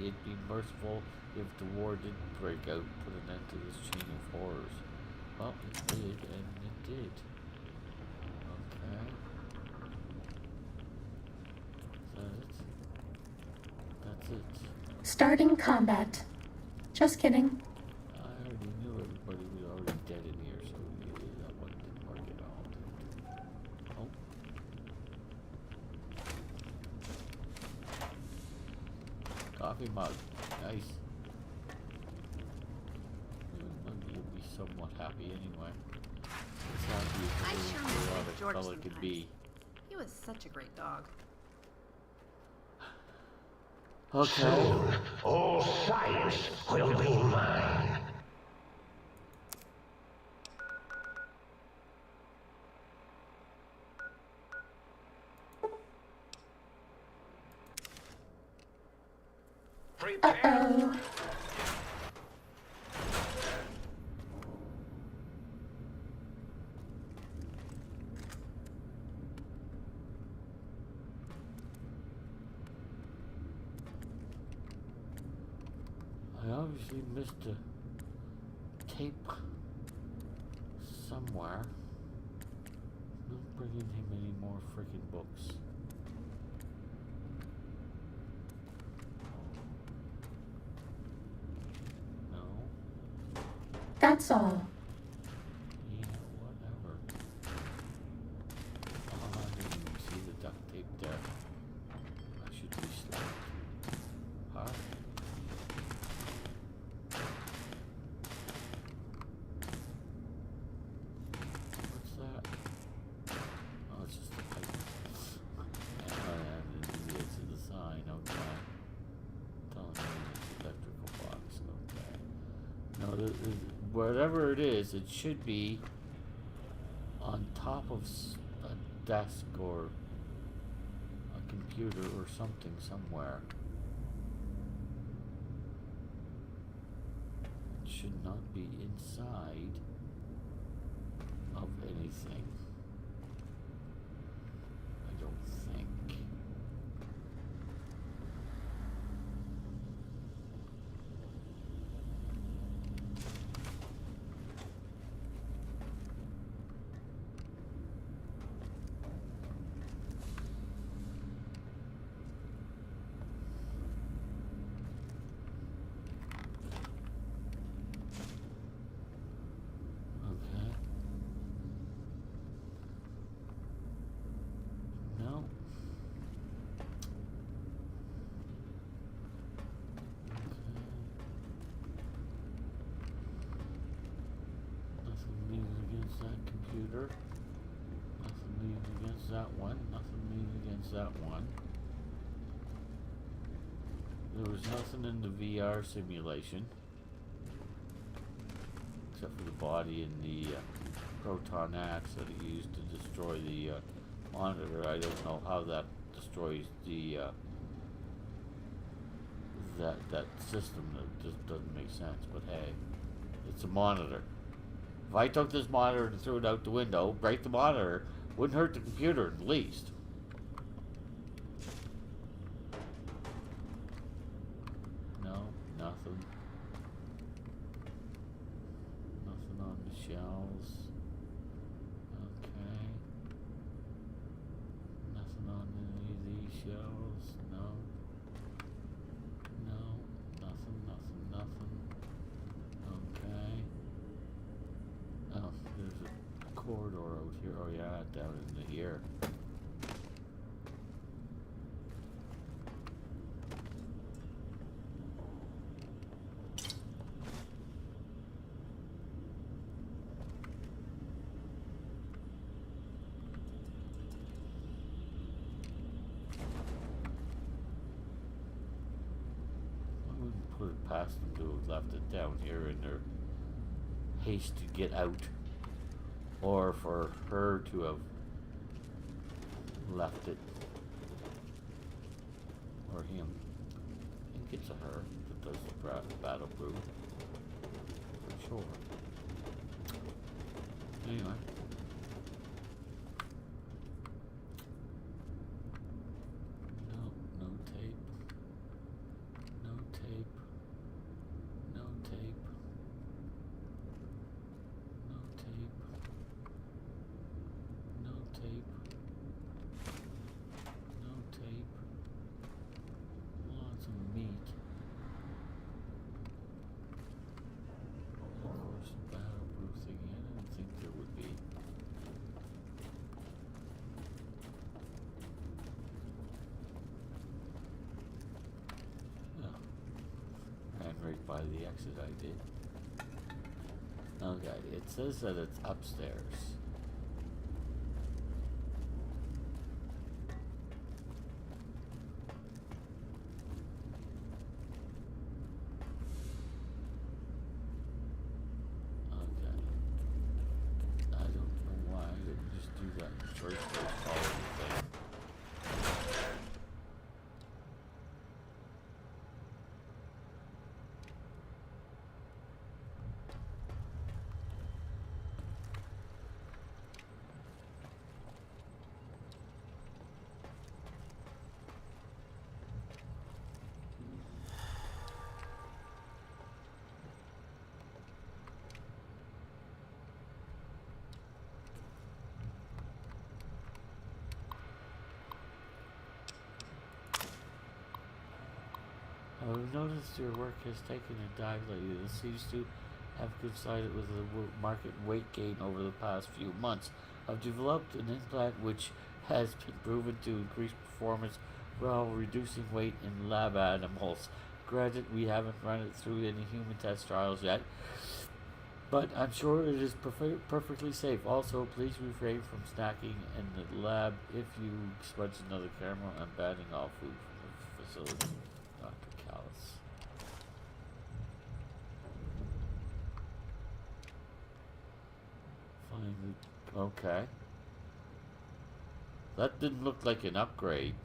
it'd be merciful if the war didn't break out, put an end to this chain of horrors. Well, it did, and it did. Okay. Is that it? That's it. Starting combat. Just kidding. I already knew everybody was already dead in here, so that one didn't work at all. Oh. Coffee mug. Nice. You'll be somewhat happy anyway. It's happy I as sure a miss lot of George color could sometimes. be. He was such a great dog. Okay. All science will be mine. Uh-oh. I obviously missed a tape somewhere. Not bringing him any more freaking books. No. That's all. Yeah, whatever. Oh, I didn't even see the duct tape there. I should be slapped. Huh? What's that? Oh, it's just a pipe. And I didn't see it to the sign, okay. Telling me it's electrical box, okay. No, whatever it is, it should be on top of a desk or a computer or something somewhere. It should not be inside of anything. I don't think. Okay. No. Nothing leaning against that computer. Nothing leaning against that one. Nothing leaning against that one. There was nothing in the VR simulation. Except for the body and the proton axe that he used to destroy the monitor. I don't know how that destroys the that system. That just doesn't make sense. But hey, it's a monitor. If I took this monitor and threw it out the window, break the monitor, wouldn't hurt the computer at least. No, nothing. Nothing on the shelves. Okay. Nothing on any of these shelves. No. No. Nothing. Okay. Oh, there's a corridor out here. Oh yeah, down into here. left it down here in their haste to get out, or for her to have left it, or him. I think it's a her that does the battle brew, for sure. Anyway. No tape. No tape. No tape. No tape. No tape. No tape. Lots of meat. Of course, battle proof thingy. I didn't think there would be. Ran right by the exit I did. Okay, it says that it's upstairs. Okay. I don't know why I didn't just do that in the first place, follow the thing. I've noticed your work has taken a dive lately. This seems to have coincided with the market weight gain over the past few months. I've developed an implant which has been proven to increase performance while reducing weight in lab animals. Granted, we haven't run it through any human test trials yet, but I'm sure it is perfectly safe. Also, please refrain from snacking in the lab. If you smudge another camera, I'm banning all food from the facility. Dr. Callis. Finally, okay. That didn't look like an upgrade.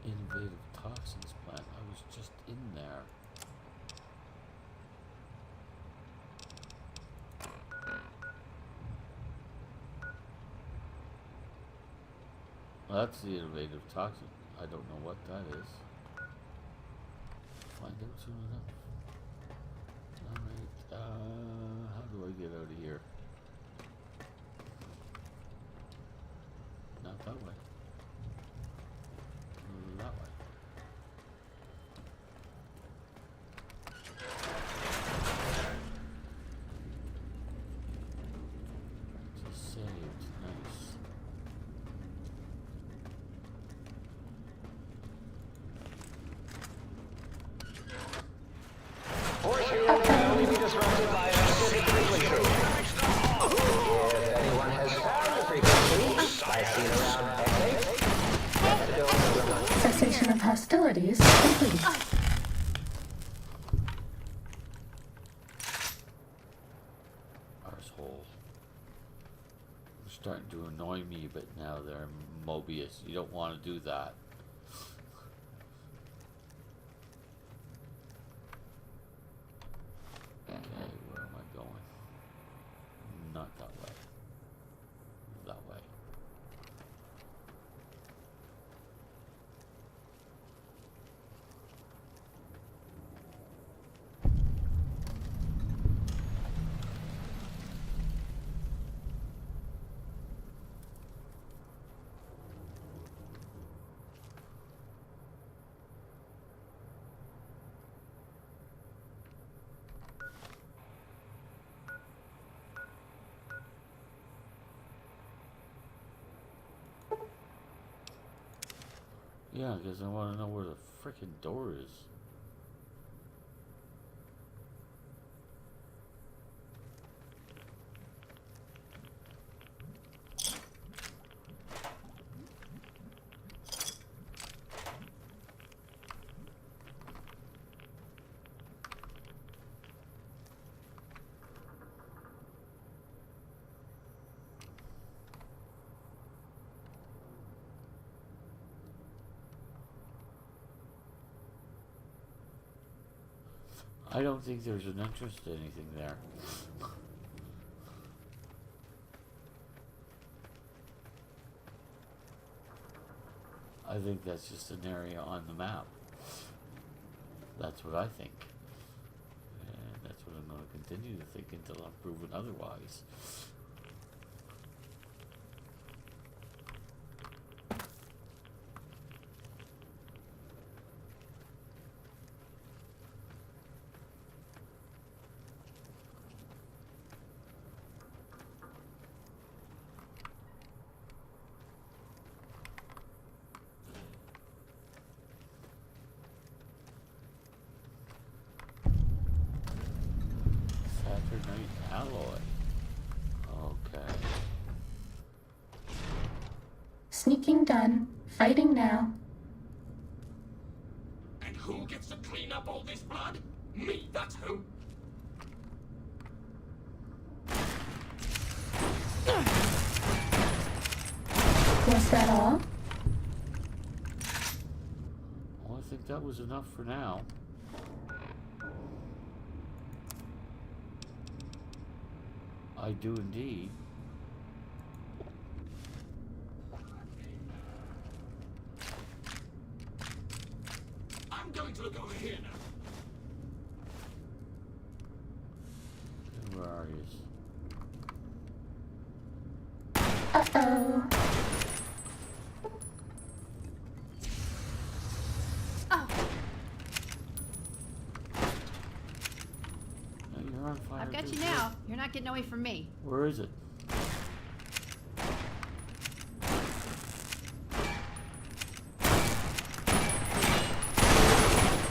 Innovative toxins plant. I was just in there. Well, that's the innovative toxin. I don't know what that is. Find out soon enough. Alright, how do I get out of here? Not that way. That way. Just saved. Nice. Force field can only be disrupted by a specific frequency. If anyone has found the frequency, by seeing around X8, Cessation of hostilities complete. Arsehole. They're starting to annoy me a bit now. They're Mobius. You don't want to do that. Okay, where am I going? Not that way. That way. Yeah, because I want to know where the frickin' door is. I don't think there's an entrance to anything there. I think that's just an area on the map. That's what I think. And that's what I'm going to continue to think until I'm proven otherwise. Saturnite alloy. Okay. Sneaking done. Fighting now. And who gets to clean up all this blood? Me, that's who. Was that all? Well, I think that was enough for now. I do indeed. I'm going to look over here now. Where are you? Uh-oh. Oh, No, you're on fire. I've got too, you kid. now. You're not getting away from me. Where is it?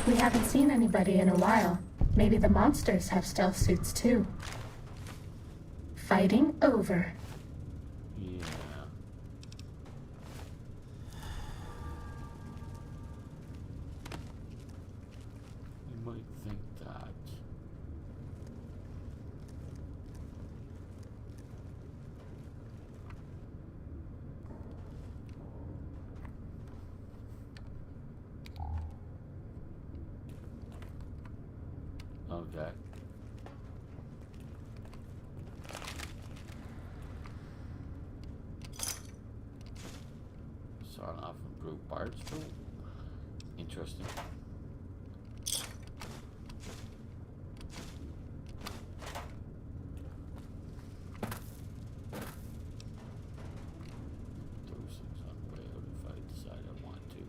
We haven't seen anybody in a while. Maybe the monsters have stealth suits too. Fighting over. Yeah. You might think that. Okay. Start off improved parts tool. Interesting. Those things on the way out if I decide I want to.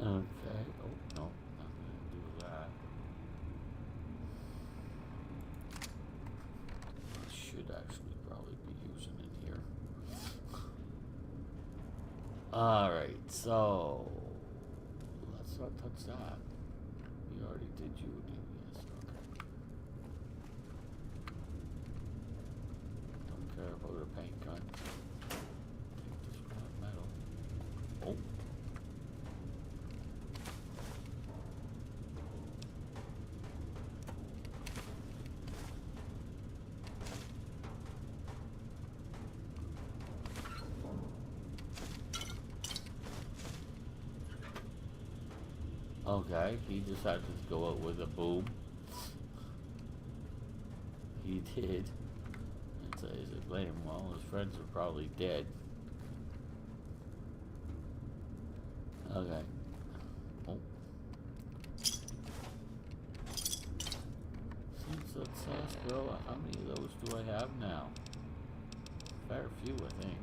Okay. Oh, no. Not gonna do that. I should actually probably be using it here. Alright, so let's not touch that. We already did you again, yes, okay. Don't care about a paint gun. Take the scrap metal. Oh. Okay, he decided to go out with a boom. He did. And so he's a blame. Well, his friends are probably dead. Okay. Oh. Since that sass girl, how many of those do I have now? Fair few, I think.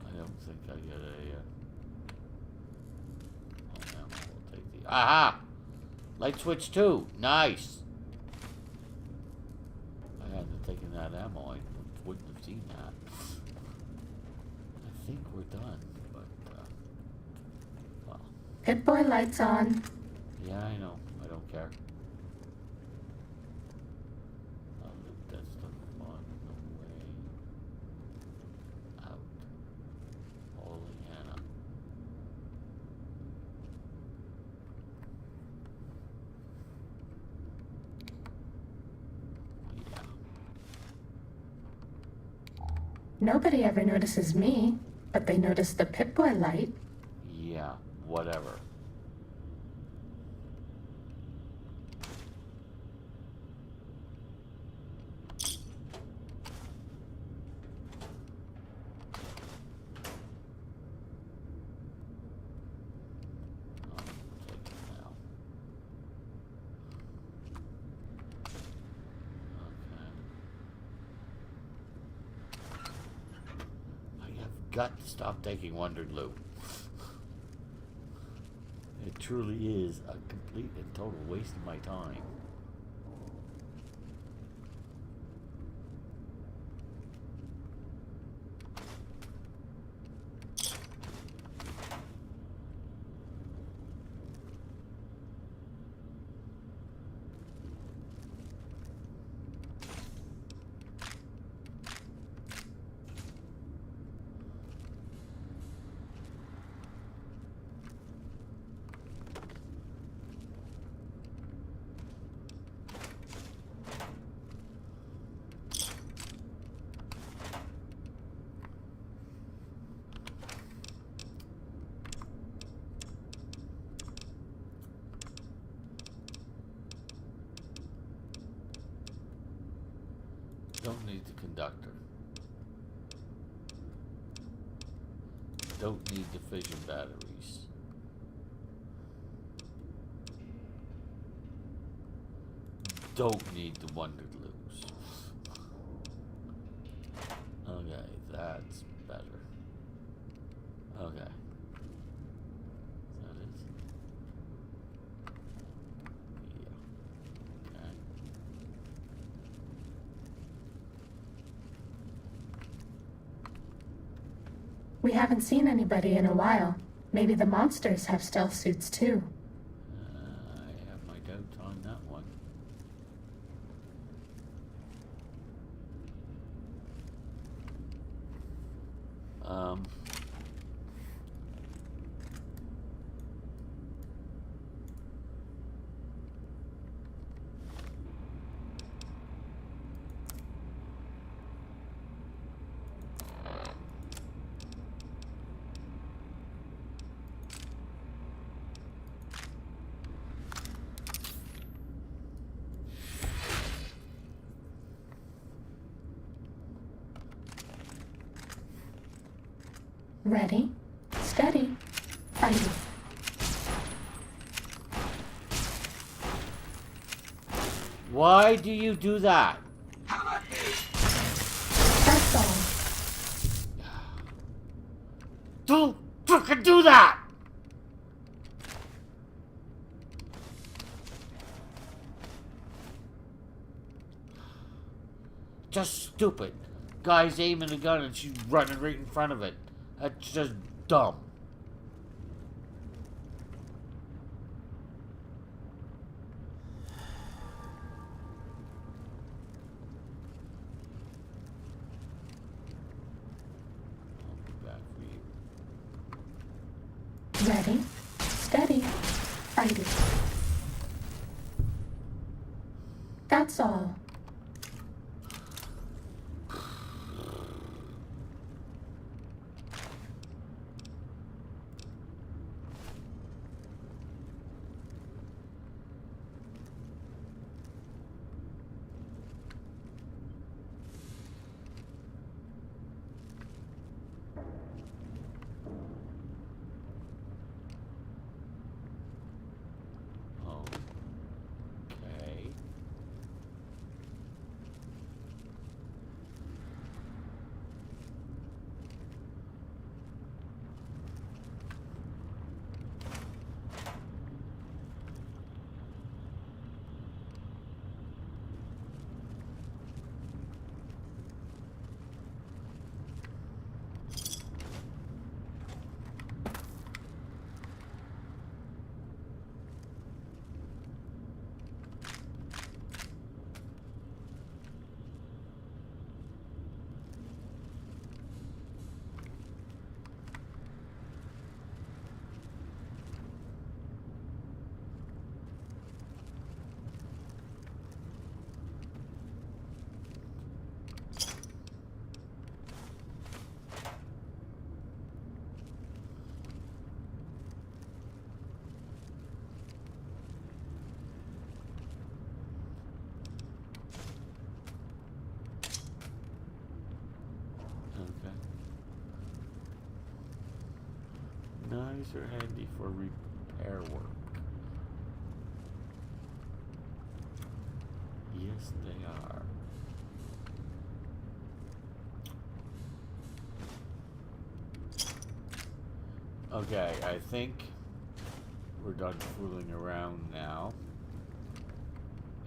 I don't think I get a. Oh, yeah, we'll take the. Aha! Light switch 2. Nice! I hadn't taken that ammo. I wouldn't have seen that. I think we're done, but. Well. Pip-Boy lights on. Yeah, I know. I don't care. That's the fun way out. Holy Hannah. Yeah. Nobody ever notices me, but they notice the Pip-Boy light. Yeah, whatever. Got to stop taking Wondered Loot. It truly is a complete and total waste of my time. Don't need the conductor. Don't need the fission batteries. Don't need the Wondered Loops. Okay, that's better. Okay. That is. Yeah. Okay. We haven't seen anybody in a while. Maybe the monsters have stealth suits too. I have my doubts on that one. Ready, steady, fighting. Why do you do that? That's all. Don't fucking do that! just stupid. Guy's aiming a gun and she's running right in front of it. That's just dumb. I'll be back for you. Ready, steady, fighting. That's all. Okay. Okay. Knives are handy for repair work. Yes, they are. Okay, I think we're done fooling around now.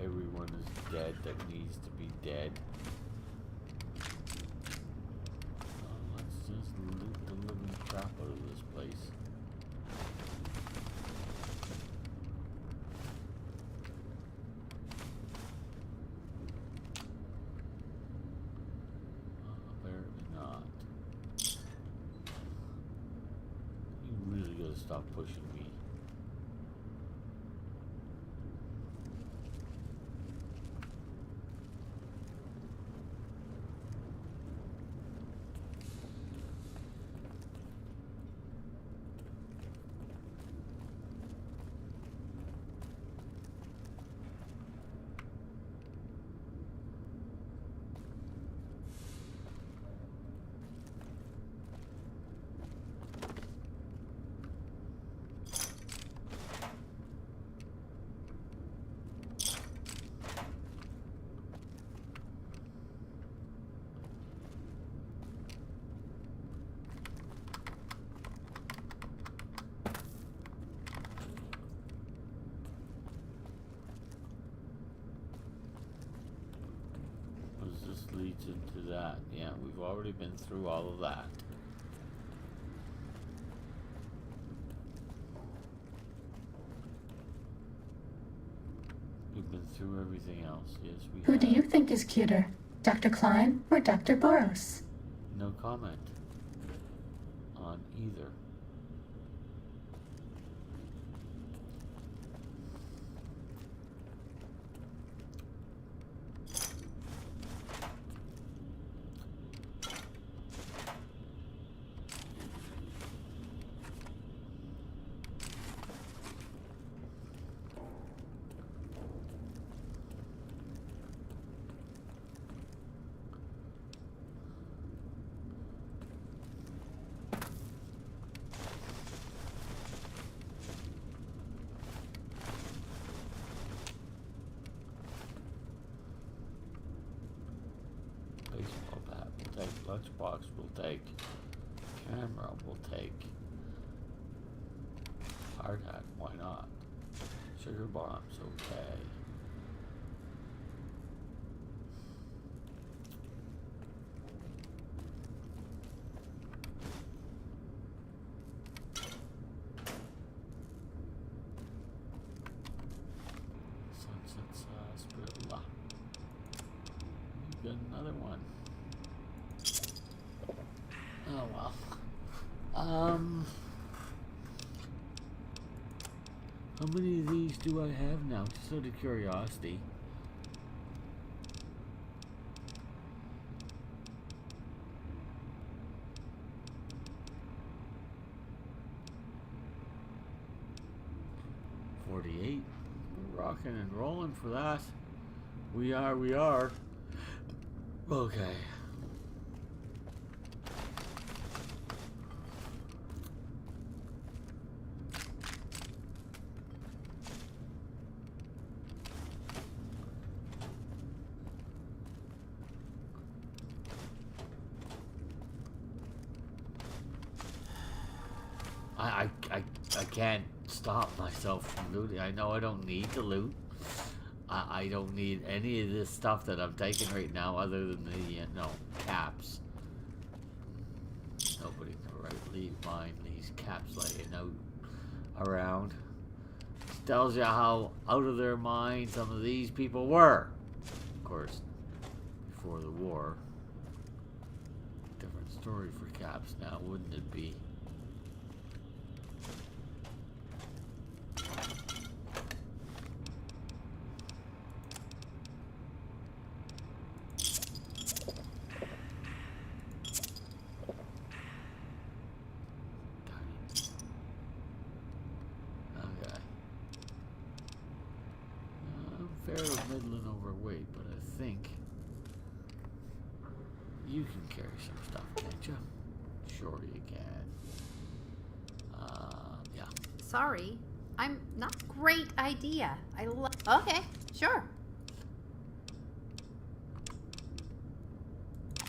Everyone is dead that needs to be dead. Let's just loot the living crap out of this place. Apparently not. You really gotta stop pushing me. This leads into that. Yeah, we've already been through all of that. We've been through everything else. Yes, we Who have. do you think is cuter, Dr. Klein or Dr. Boros? No comment on either. Baseball bat will take. Lunchbox will take. Camera will take. Hard hat, why not? Sugar bombs, okay. How many of these do I have now? Just out of curiosity. $48. We're rocking and rolling for that. We are. Okay. I can't stop myself from looting. I know I don't need to loot. I don't need any of this stuff that I'm taking right now other than the, caps. Nobody can leave mine. These caps laying out around. This tells you how out of their mind some of these people were. Of course, before the war. Different story for caps now, wouldn't it be? Middling overweight, but I think you can carry some stuff, can't you? Sure you can. Yeah. Sorry, I'm not a great idea. Okay, sure.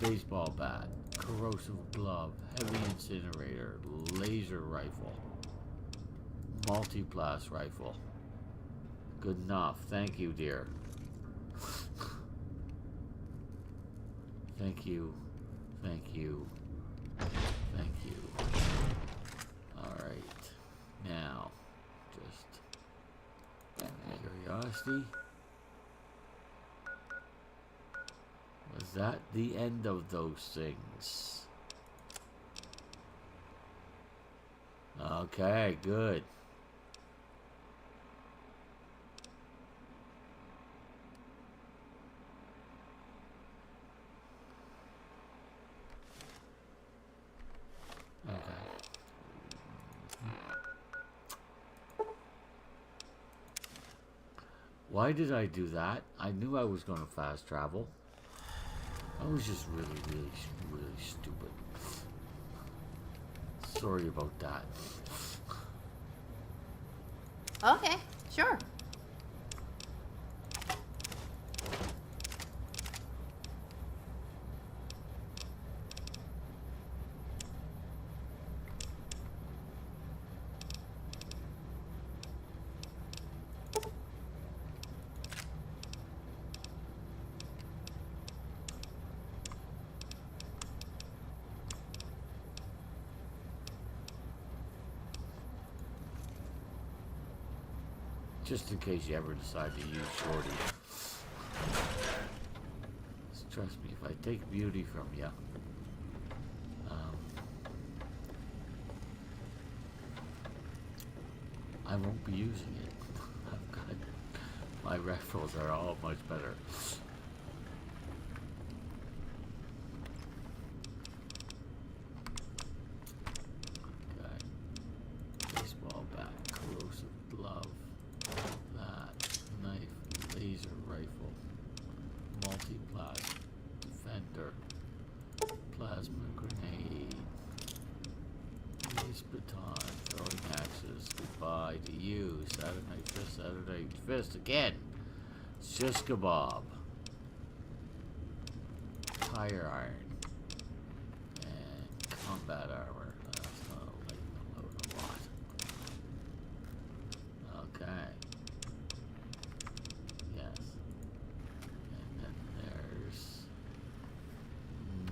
Baseball bat, corrosive glove, heavy incinerator, laser rifle, multi-blast rifle. Good enough. Thank you, dear. Thank you. Thank you. Thank you. Alright. Now, just curiosity. Was that the end of those things? Okay, good. Why did I do that? I knew I was going to fast travel. I was just really stupid. Sorry about that. Okay, sure. Just in case you ever decide to use Shorty. Trust me, if I take beauty from you, I won't be using it. I've got my rifles are all much better. Okay. Baseball bat, corrosive glove. Laser rifle, multi-blast, defender, plasma grenade, lace baton, throwing axes, goodbye to you, Saturday fist again, it's just kebab, tire iron, and combat armor, that's not a load of lot. Okay.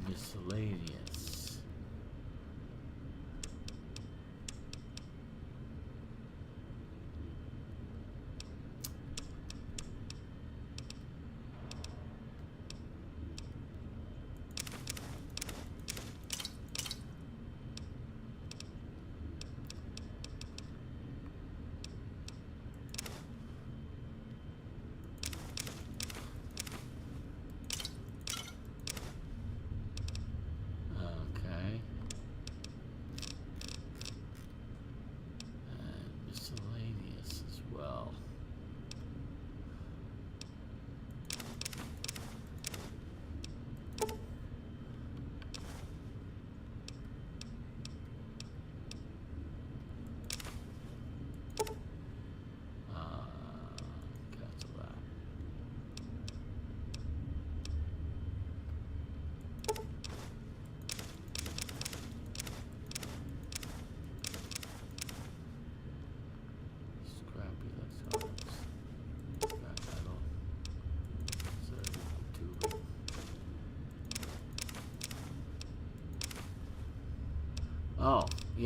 Miscellaneous.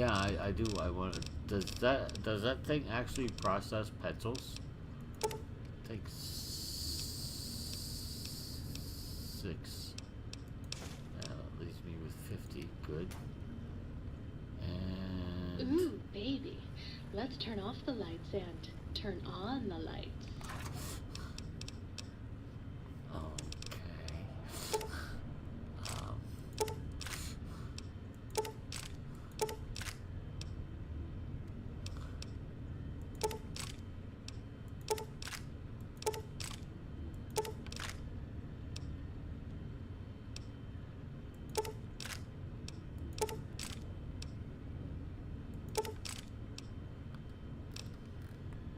Yeah, I do. I want to. Does that thing actually process pencils? Takes 6. That leaves me with 50. Good. And Ooh, baby. Let's turn off the lights and turn on the lights. okay. Um,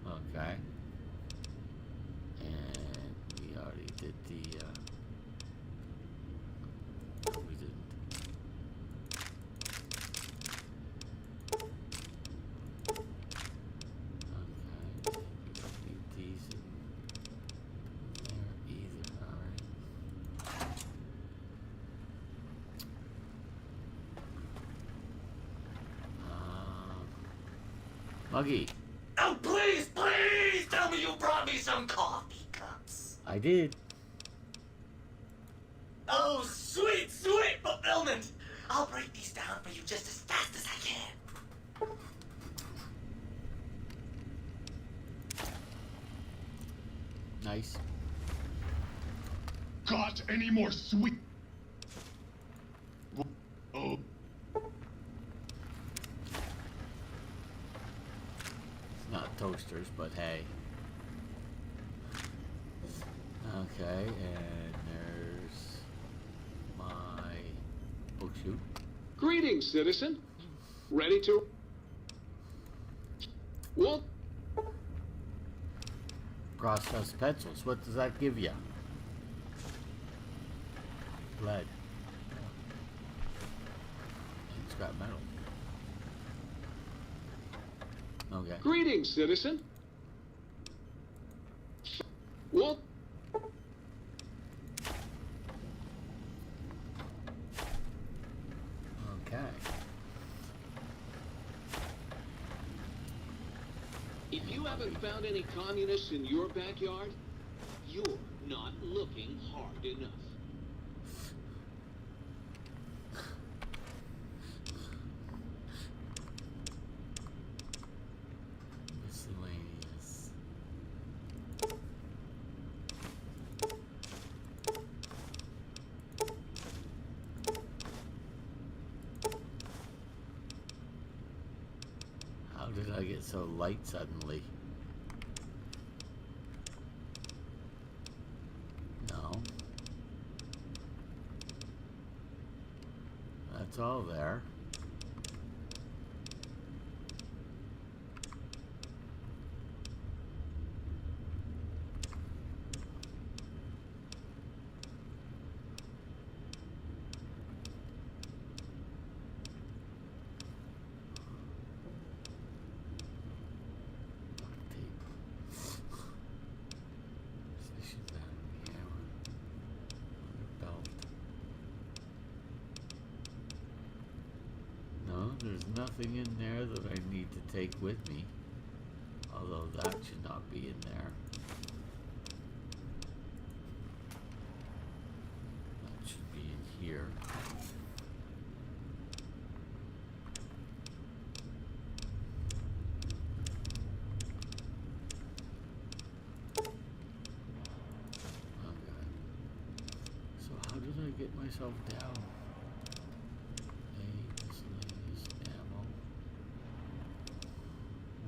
okay. And we already did the. No, we didn't. Okay. Leave these in there either. Alright. Muggy, Oh, please, please tell me you brought me some coffee cups. I did. Oh, sweet, sweet fulfillment. I'll break these down for you just as fast as I can. Nice. Got any more sweet? Oh, It's not toasters, but hey. Okay, and there's my book chute. Greetings, citizen. Ready to... Well, Processed pencils. What does that give you? Lead. And scrap metal. Okay. greetings, citizen. Well, Okay. if you haven't found any communists in your backyard, you're not looking hard enough. Miscellaneous. How did I get so light suddenly? No. That's all there. Station battery, hammer, belt. No, there's nothing in there that I need to take with me. Although that should not be in there. That should be in here. Okay. So how did I get myself down? A miscellaneous ammo.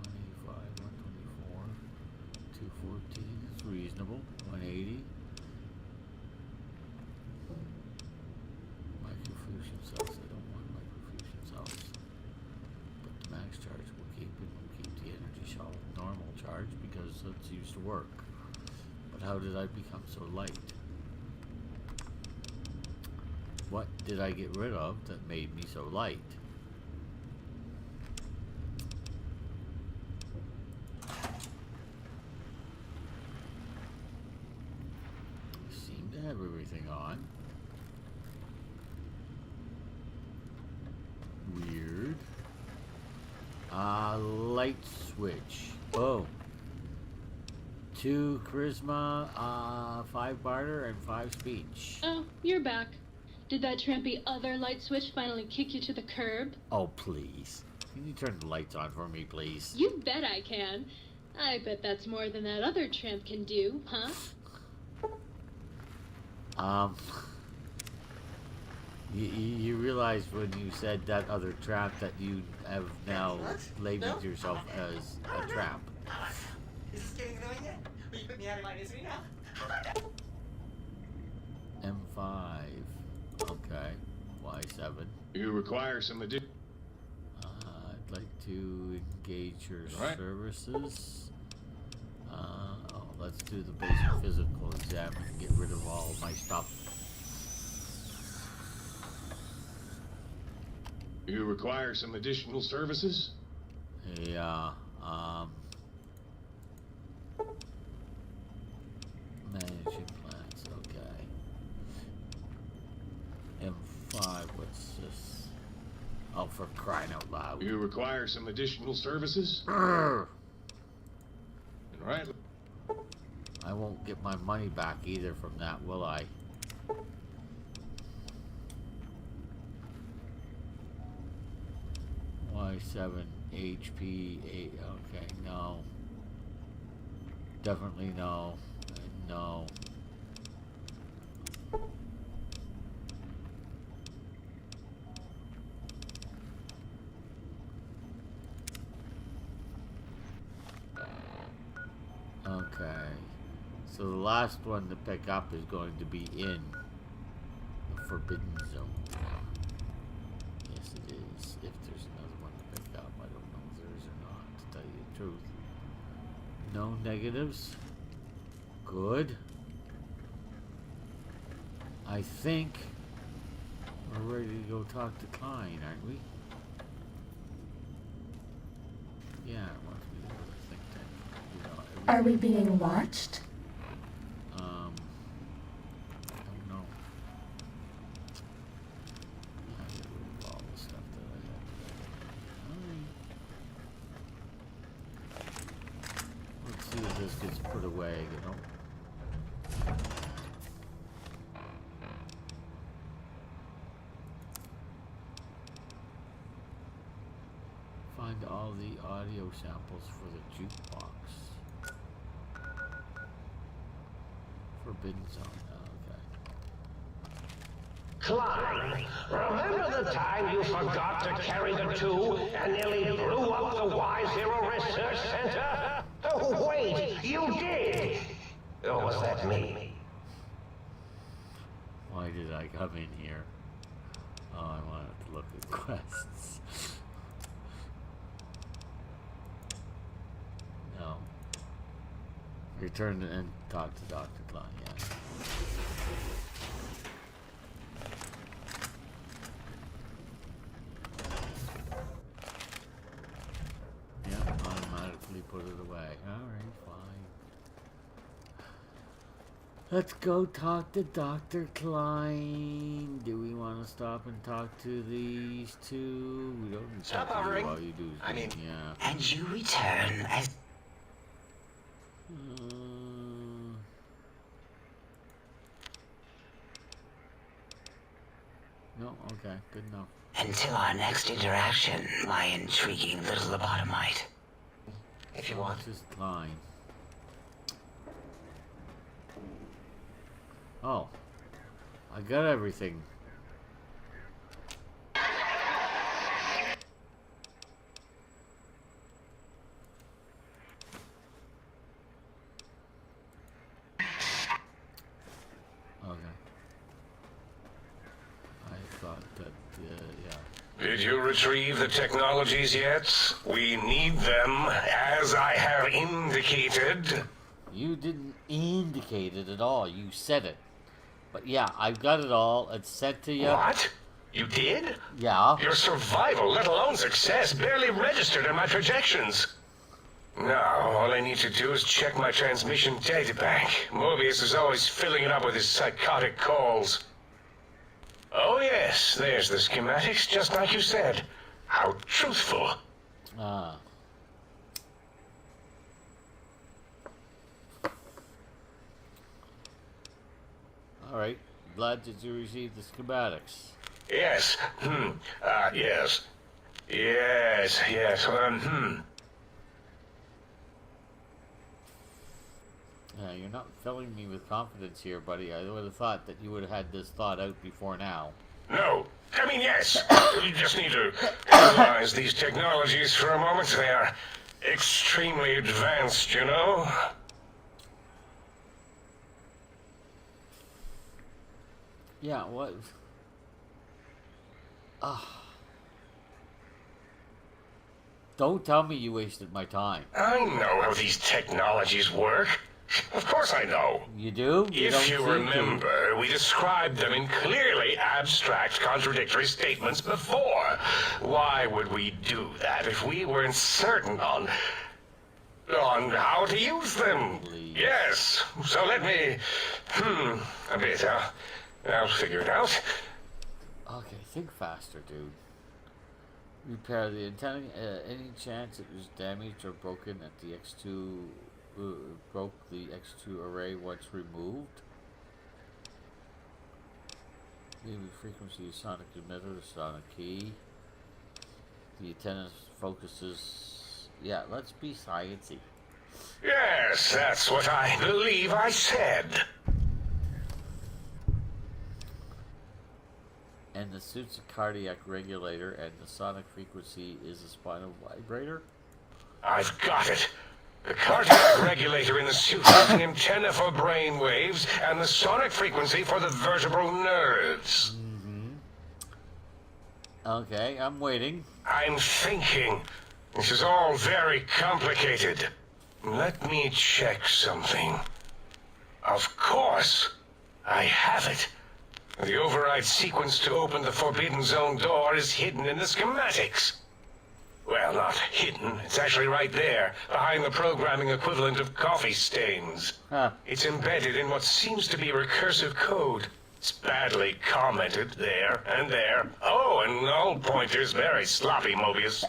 185, 124, 214 is reasonable. 180. Microfusion cells. I don't want microfusion cells. But the max charge will keep it. We'll keep the energy shell normal charge because it's used to work. But how did I become so light? What did I get rid of that made me so light? Seem to have everything on. Weird. Light switch. Boom. 2 charisma, 5 barter, and 5 speech. Oh, you're back. Did that trampy other light switch finally kick you to the curb? Oh, please. Can you turn the lights on for me, please? You bet I can. I bet that's more than that other tramp can do, huh? You realize when you said that other tramp that you have now labeled yourself as a tramp. Is this getting annoying yet? Will you put me out of my misery now? M5. Okay. Y7. You require some additional... I'd like to engage your services. Let's do the basic physical exam and get rid of all my stuff. You require some additional services? Yeah, managing plans, okay. M5, what's this? Oh, for crying out loud. You require some additional services? Urgh. Right. I won't get my money back either from that, will I? Y7, HP, 8, okay, no. Definitely no. No. Okay. So the last one to pick up is going to be in the Forbidden Zone. Yes, it is. If there's another one to pick up, I don't know if there is or not, to tell you the truth. No negatives. Good. I think we're ready to go talk to Klein, aren't we? Yeah, it wants me to go to the think tank. You know, Are we being watched? I don't know. I get rid of all the stuff that I have. Alright. Let's see if this gets put away, you know. Find all the audio samples for the jukebox. Forbidden Zone, okay. Klein, remember the time you forgot to carry the tube and nearly blew up the Y0 Research Center? Oh, wait, you did! Or was that me? Why did I come in here? Oh, I wanted to look at quests. No. Return and talk to Dr. Klein, yeah. Yeah, automatically put it away. Alright, fine. Let's go talk to Dr. Klein. Do we want to stop and talk to these two? We don't need to Stop talk to you hovering. while you do. Yeah. And you return as... No, okay, good enough. Until our next interaction, my intriguing little lobotomite. If you want. Just Klein. Oh, I got everything. Okay. I thought that, yeah. Did you retrieve the technologies yet? We need them, as I have indicated. You didn't indicate it at all. You said it. But yeah, I've got it all. It's sent to you. What? You did? Yeah. Your survival, let alone success, barely registered in my projections. Now, all I need to do is check my transmission databank. Mobius is always filling it up with his psychotic calls. Oh yes, there's the schematics, just like you said. How truthful. Ah. Alright. Glad that you received the schematics. Yes. Yes. Yes. You're not filling me with confidence here, buddy. I would have thought that you would have had this thought out before now. No. I mean, yes. You just need to analyze these technologies for a moment. They are extremely advanced, you know? Yeah, what? Don't tell me you wasted my time. I know how these technologies work. Of course I know. You do? If you remember, we described them in clearly abstract, contradictory statements before. Why would we do that if we weren't certain on how to use them? Please. Yes. So let me, a bit. I'll figure it out. Okay, think faster, dude. Repair the antenna. Any chance it was damaged or broken at the X2? Broke the X2 array once removed. Maybe frequency, sonic emitter, sonic key. The antenna focuses. Yeah, let's be sciencey. Yes, that's what I believe I said. And the suit's a cardiac regulator, and the sonic frequency is a spinal vibrator? I've got it. The cardiac regulator in the suit has an antenna for brain waves and the sonic frequency for the vertebral nerves. Okay, I'm waiting. I'm thinking. This is all very complicated. Let me check something. Of course, I have it. The override sequence to open the Forbidden Zone door is hidden in the schematics. Well, not hidden. It's actually right there, behind the programming equivalent of coffee stains. Huh. It's embedded in what seems to be recursive code. It's badly commented there and there. Oh, and null pointers very sloppy, Mobius.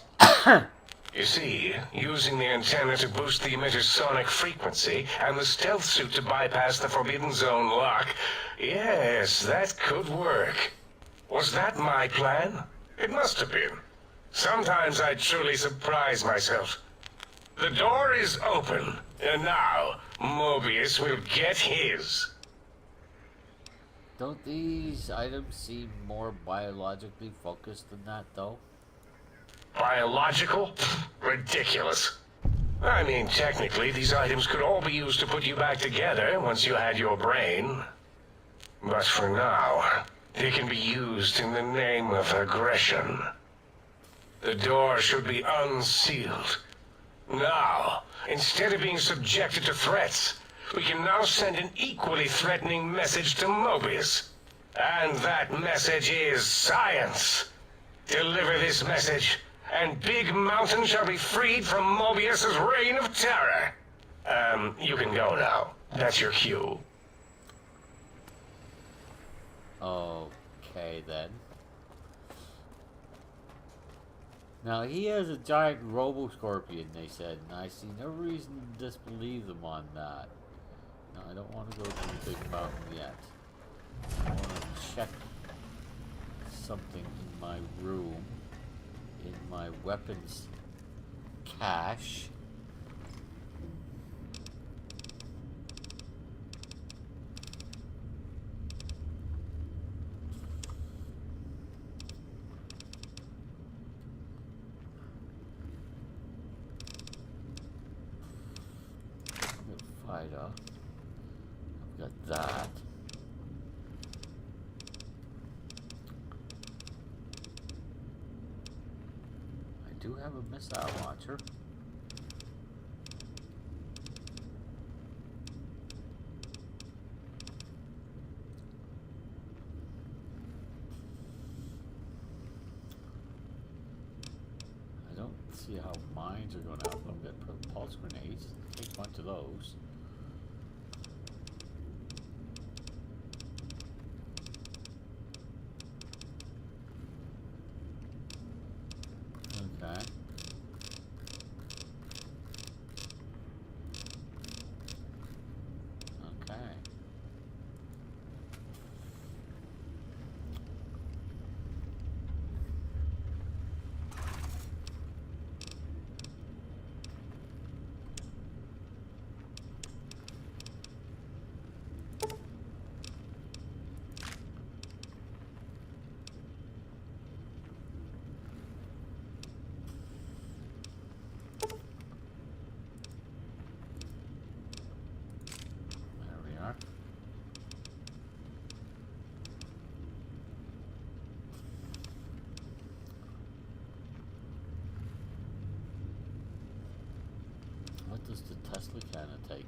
You see, using the antenna to boost the emitter's sonic frequency and the stealth suit to bypass the Forbidden Zone lock, yes, that could work. Was that my plan? It must have been. Sometimes I truly surprise myself. The door is open, and now Mobius will get his. Don't these items seem more biologically focused than that, though? Biological? Ridiculous. I mean, technically, these items could all be used to put you back together once you had your brain. But for now, they can be used in the name of aggression. The door should be unsealed. Now, instead of being subjected to threats, we can now send an equally threatening message to Mobius. And that message is science. Deliver this message, and Big Mountain shall be freed from Mobius's reign of terror. You can go now. That's your cue. Okay, then. Now, he has a giant robo-scorpion, they said, and I see no reason to disbelieve them on that. No, I don't want to go to the Big Mountain yet. I want to check something in my room, in my weapons cache. Fighter. I've got that. I do have a missile launcher. I don't see how mines are going to help. I'm going to put pulse grenades. Take a bunch of those. Okay. does the Tesla cannon take?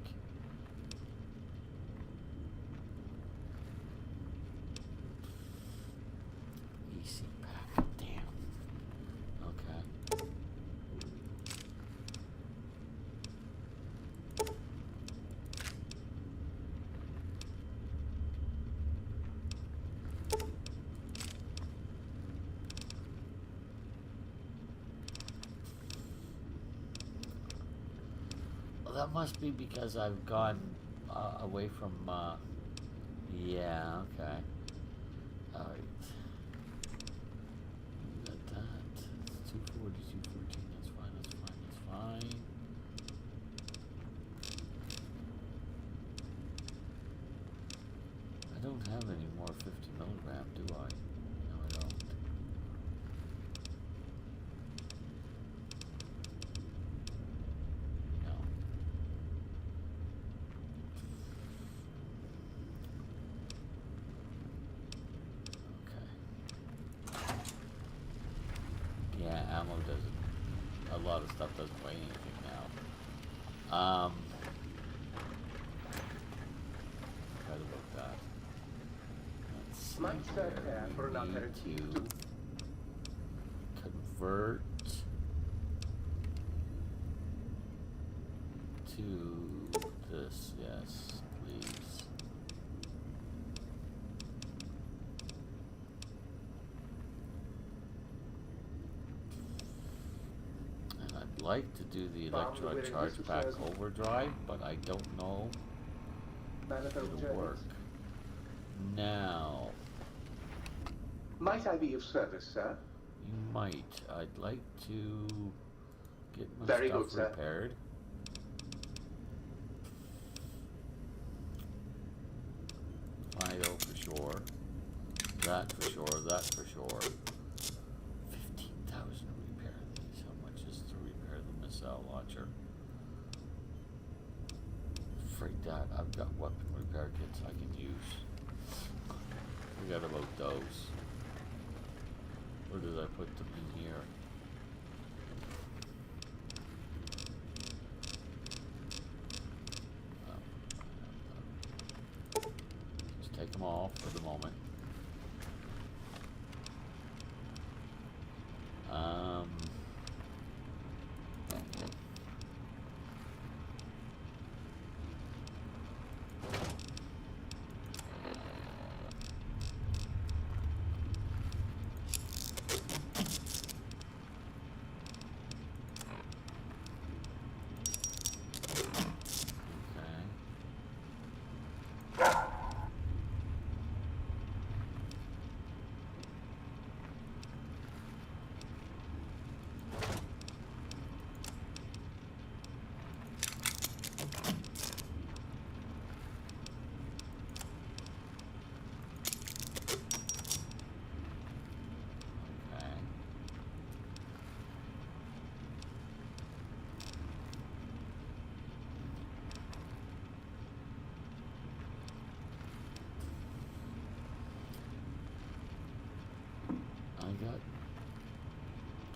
Icie pack. Damn. Okay. Well, that must be because I've gone away from, yeah, okay. Alright. Got that. 240, 214, that's fine, that's fine, that's fine. I don't have any more 50 milligram, do I? No, I don't. No. Okay. Yeah, ammo doesn't. A lot of stuff doesn't weigh anything now. Forgot about that. Let's see here. We need to convert to this. Yes, please. And I'd like to do the electron charge pack overdrive, but I don't know if it'll work. Now, Might I be of service, sir? you might. I'd like to get my Very stuff good, sir. repaired. Fido for sure. That for sure. That for sure. 15,000 repair these. How much is to repair the missile launcher? Freak that. I've got weapon repair kits I can use. Forget about those. Where did I put them in here? Just take them all for the moment.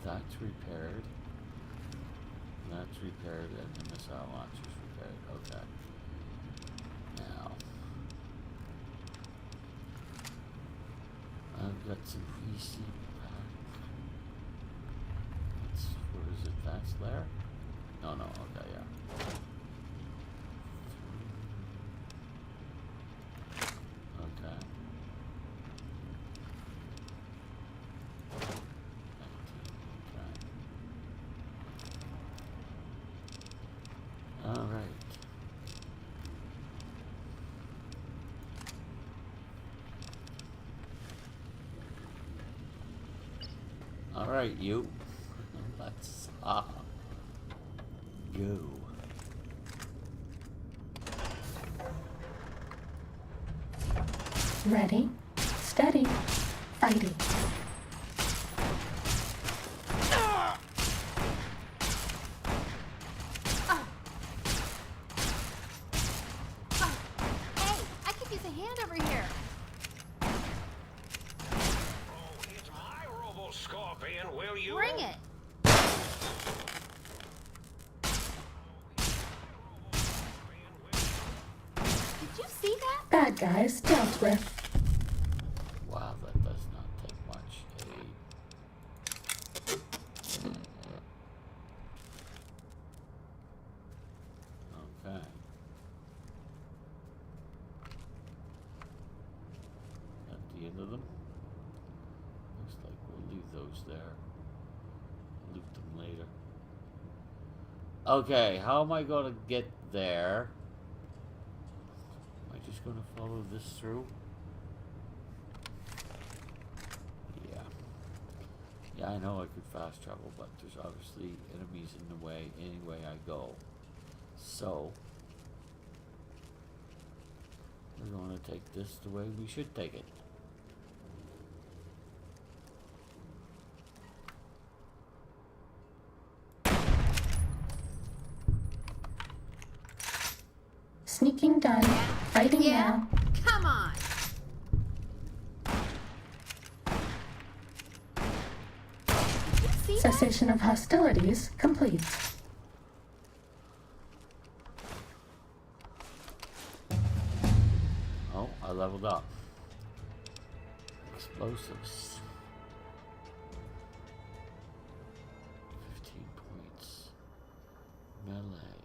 That's repaired. That's repaired, and the missile launcher's repaired. Okay. Now, I've got some Icie back. Where is it? That's there? No, no. Okay, yeah. Okay. All right, you. Let's go. Ready, steady, fighting. Hey, I could use a hand over here. It's my Robo-Scorpion, will you? Bring it. bad guys dealt with. Wow, that does not take much. Okay. At the end of them. Looks like we'll leave those there. Loot them later. Okay, how am I going to get there? Am I just going to follow this through? Yeah. Yeah, I know I could fast travel, but there's obviously enemies in the way any way I go. So, we're going to take this the way we should take it. Sneaking done. Fighting Yeah? now. Come on. Did you see that? Cessation of hostilities complete. Oh, I leveled up. Explosives. 15 points. Melee.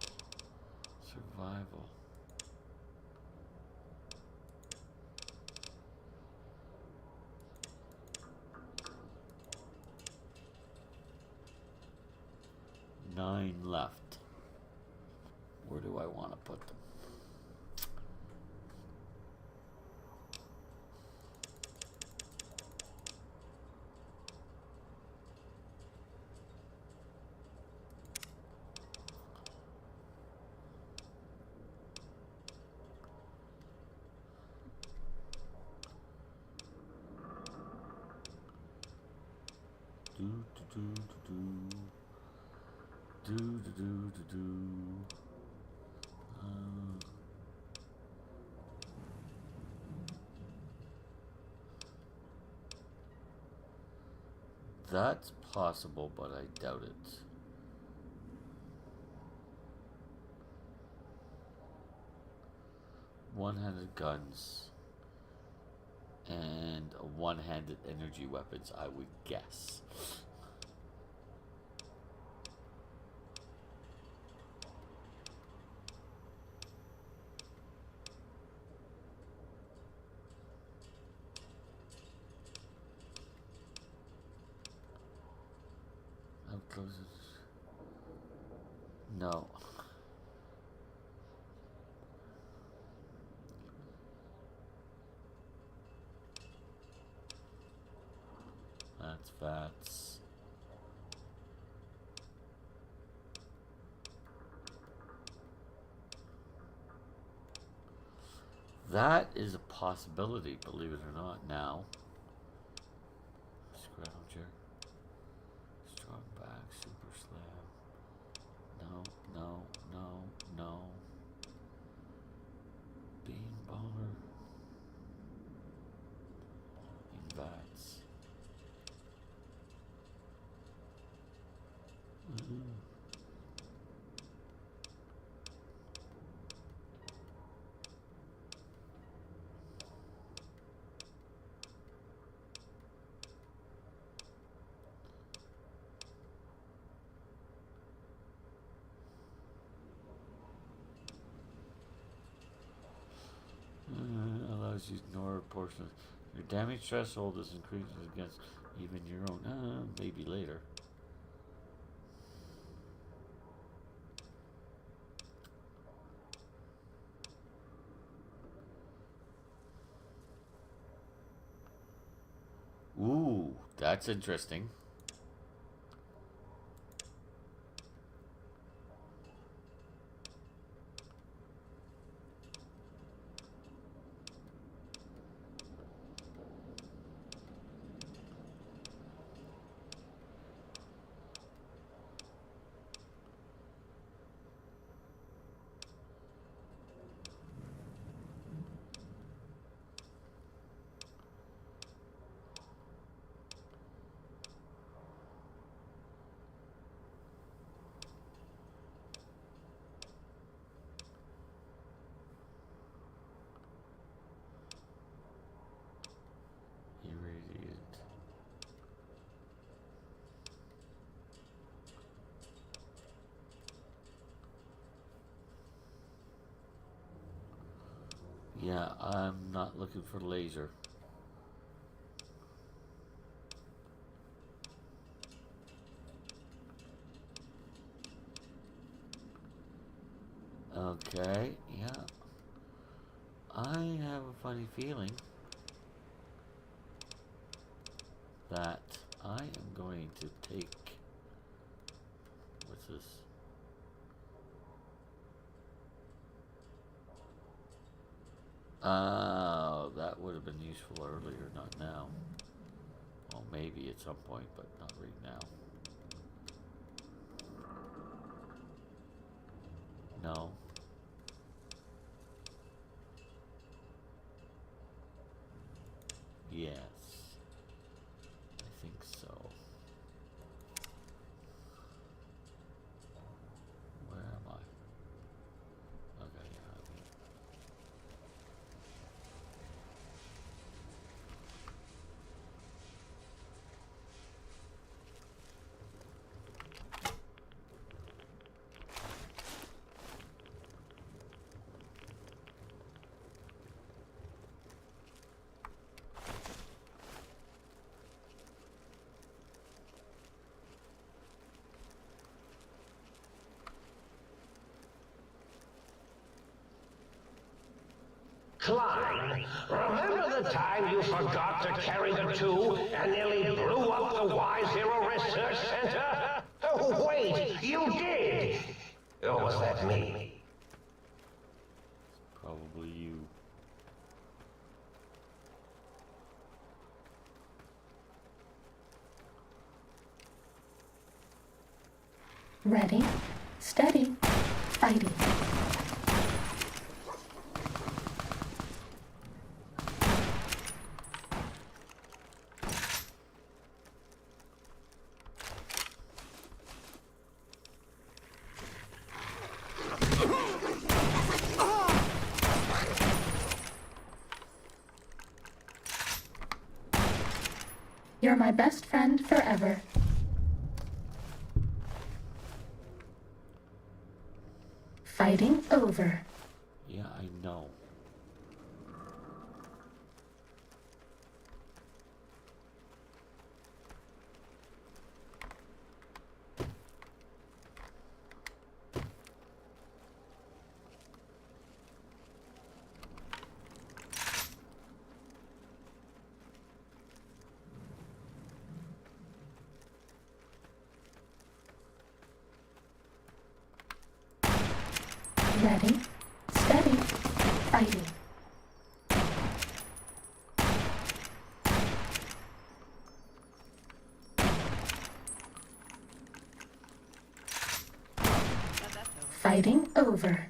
Survival. Nine left. Where do I want to put them? Do do do do do do do do do do. That's possible, but I doubt it. One-handed guns and one-handed energy weapons, I would guess. How close is it? No. That's fats. That is a possibility, believe it or not, now. Scrounger. Strong back, super slam. No, no, no, no. Bean bomber. Invats. Allows you to ignore a portion of your damage threshold is increased against even your own. Maybe later. Ooh, that's interesting. Yeah, I'm not looking for laser. Okay, yeah. I have a funny feeling that I am going to take... What's this? That would have been useful earlier, not now. Well, maybe at some point, but not right now. No. Yes. I think so. Where am I? Okay, yeah, I'm here. Klein, remember the time you forgot to carry the two and nearly blew up the Y0 Research Center? Oh, wait, you did! Or was that me? Probably you. Ready, steady, fighting. You're my best friend forever. Fighting over. Yeah, I know. Ready, steady, fighting. Fighting over.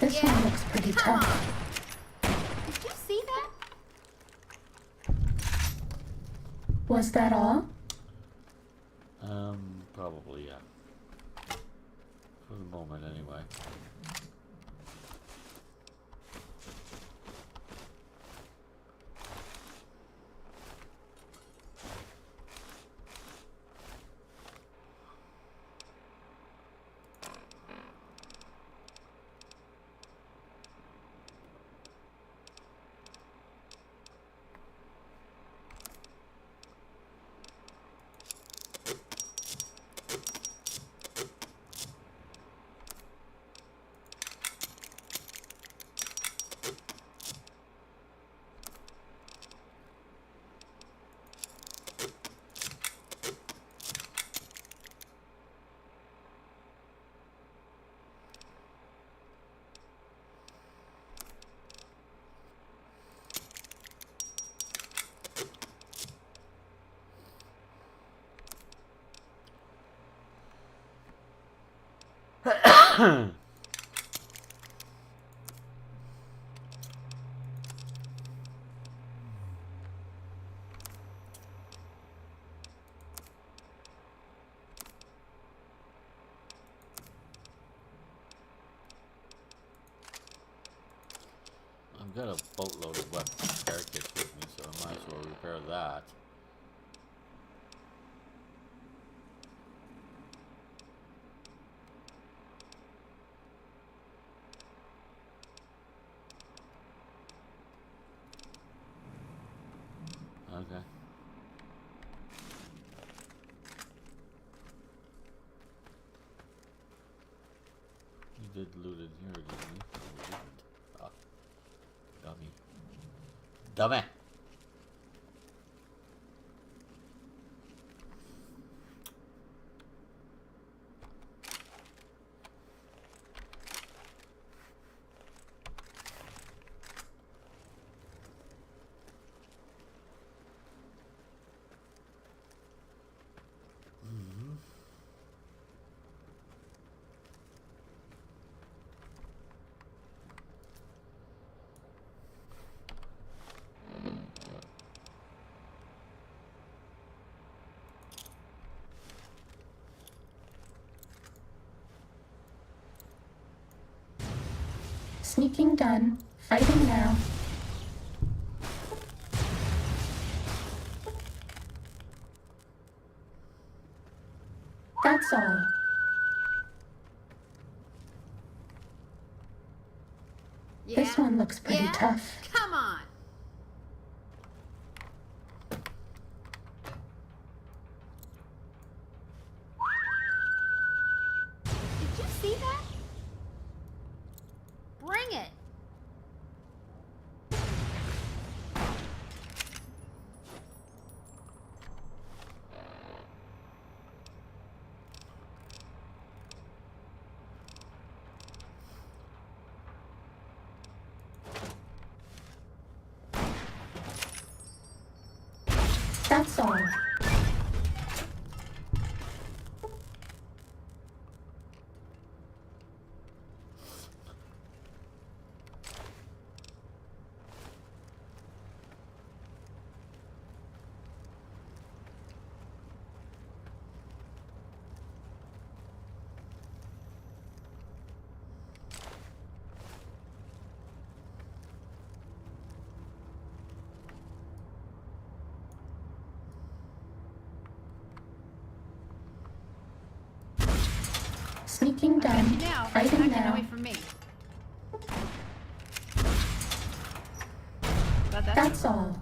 This one looks pretty Come tough. on. Did you see that? Was that all? Probably, yeah. For the moment, anyway. I've got a boatload of weapon repair kits with me, so I might as well repair that. Okay. You did loot in here, didn't you? No, you didn't. Ah, dummy. Dummy! Sneaking done. Fighting now. That's all. Yeah? This one looks pretty Yeah? tough. Come on. Did you see that? Bring it. That's all. Sneaking done. Now, Fighting not now. getting away from me. But That's all.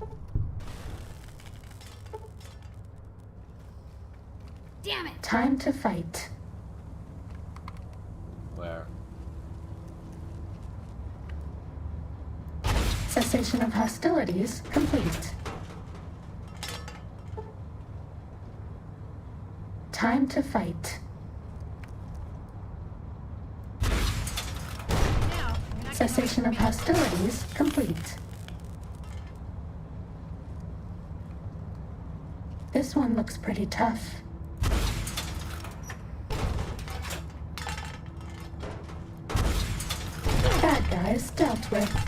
Damn it. Time to fight. Where? Cessation of hostilities complete. Time to fight. Now, you're not Cessation of hostilities complete. This one looks pretty tough. Bad guys dealt with.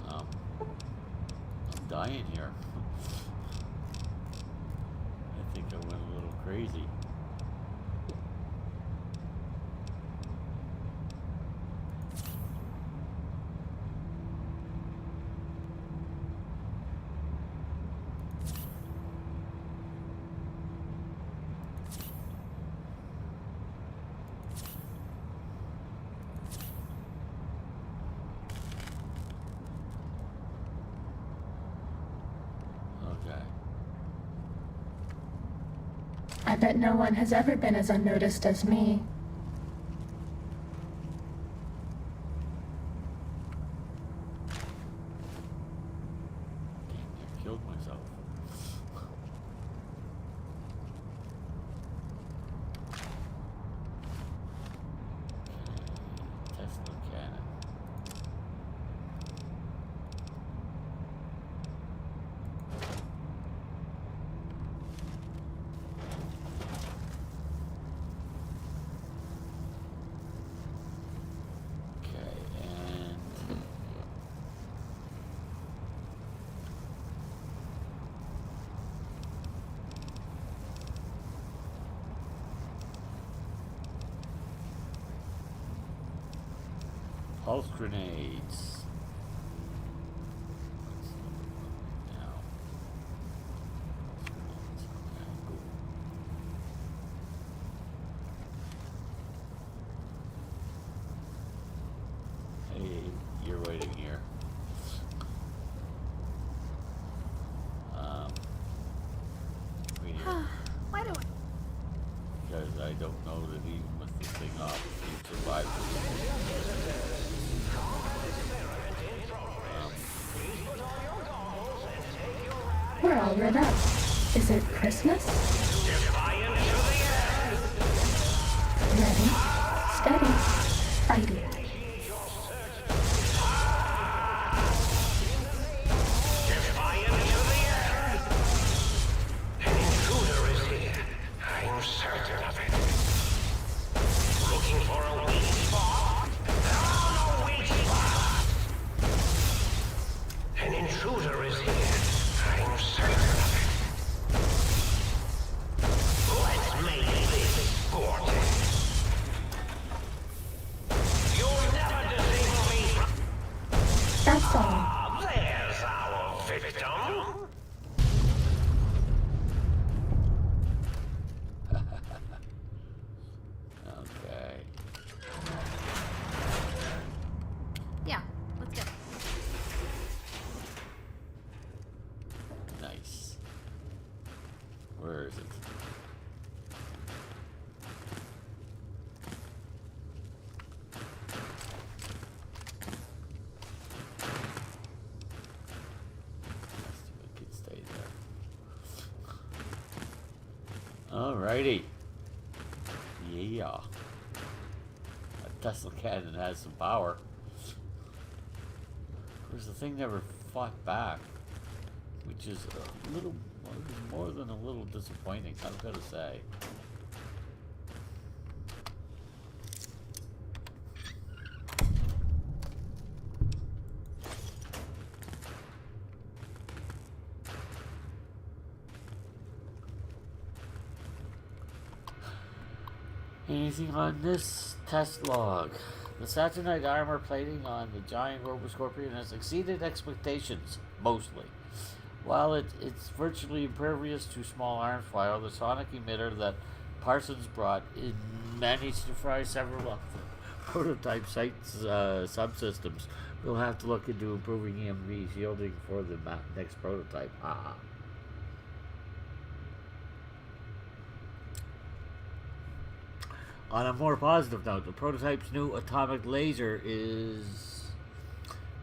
I'm dying here. I think I went a little crazy. Okay. I bet no one has ever been as unnoticed as me. Damn, I killed myself. Tesla cannon. Pulse grenades. Now. Hey, you're waiting here. Why do I? Because I don't know that even with this thing off, you survive. We're all lit up. Is it Christmas? Ready, steady, fighting. I'm certain of it. Looking for a weak spot? No weak spot! An intruder is here. I'm certain of it. Let's make this sporting. You'll never disable me from... That's all. There's our victim. Okay. Yeah, let's go. Nice. Where is it? We could stay there. Alrighty. Yeah. That Tesla cannon has some power. Of course, the thing never fought back, which is a little more than a little disappointing, I've got to say. Anything on this test log? The Saturnite armor plating on the giant Roboscorpion has exceeded expectations, mostly. While it's virtually impervious to small arms fire, the sonic emitter that Parsons brought in managed to fry several of the prototype site's subsystems. We'll have to look into improving EMV shielding for the next prototype. On a more positive note, the prototype's new atomic laser is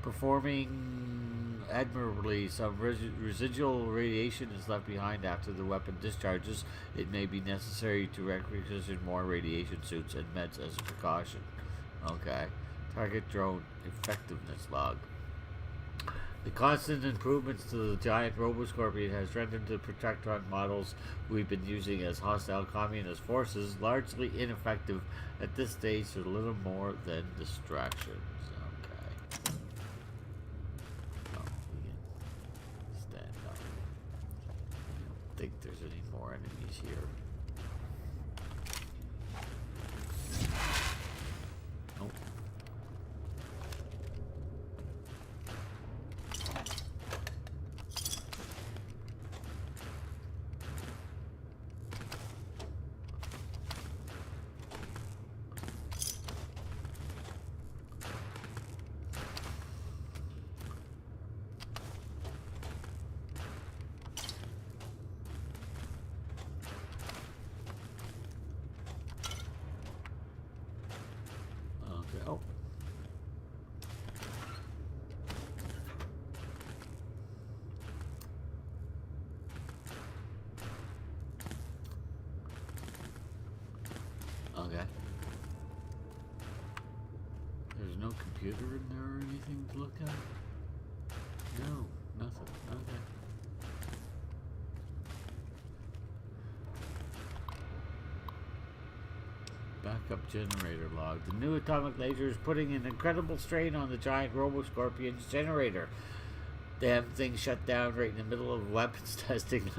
performing admirably. Some residual radiation is left behind after the weapon discharges. It may be necessary to requisition more radiation suits and meds as a precaution. Okay. Target drone effectiveness log. The constant improvements to the giant Roboscorpion has rendered the Protectron models we've been using as hostile communist forces largely ineffective at this stage, so little more than distractions. Okay. Oh, we can stand up. I don't think there's any more enemies here. Nope. Okay. Oh. Okay. There's no computer in there or anything to look at? No, nothing. Okay. Backup generator log. The new atomic laser is putting an incredible strain on the giant Roboscorpion's generator. Damn thing shut down right in the middle of weapons testing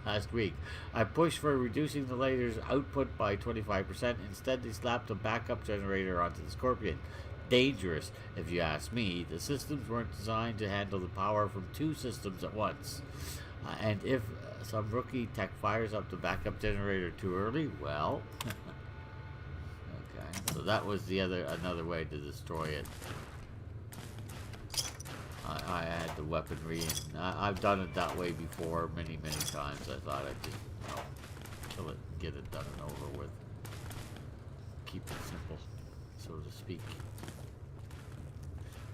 last week. I pushed for reducing the laser's output by 25%. Instead, they slapped a backup generator onto the Scorpion. dangerous, if you ask me. The systems weren't designed to handle the power from two systems at once. And if some rookie tech fires up the backup generator too early, well... Okay, so that was another way to destroy it. I had the weaponry, and I've done it that way before many times. I thought I'd just, kill it, get it done and over with. Keep it simple, so to speak.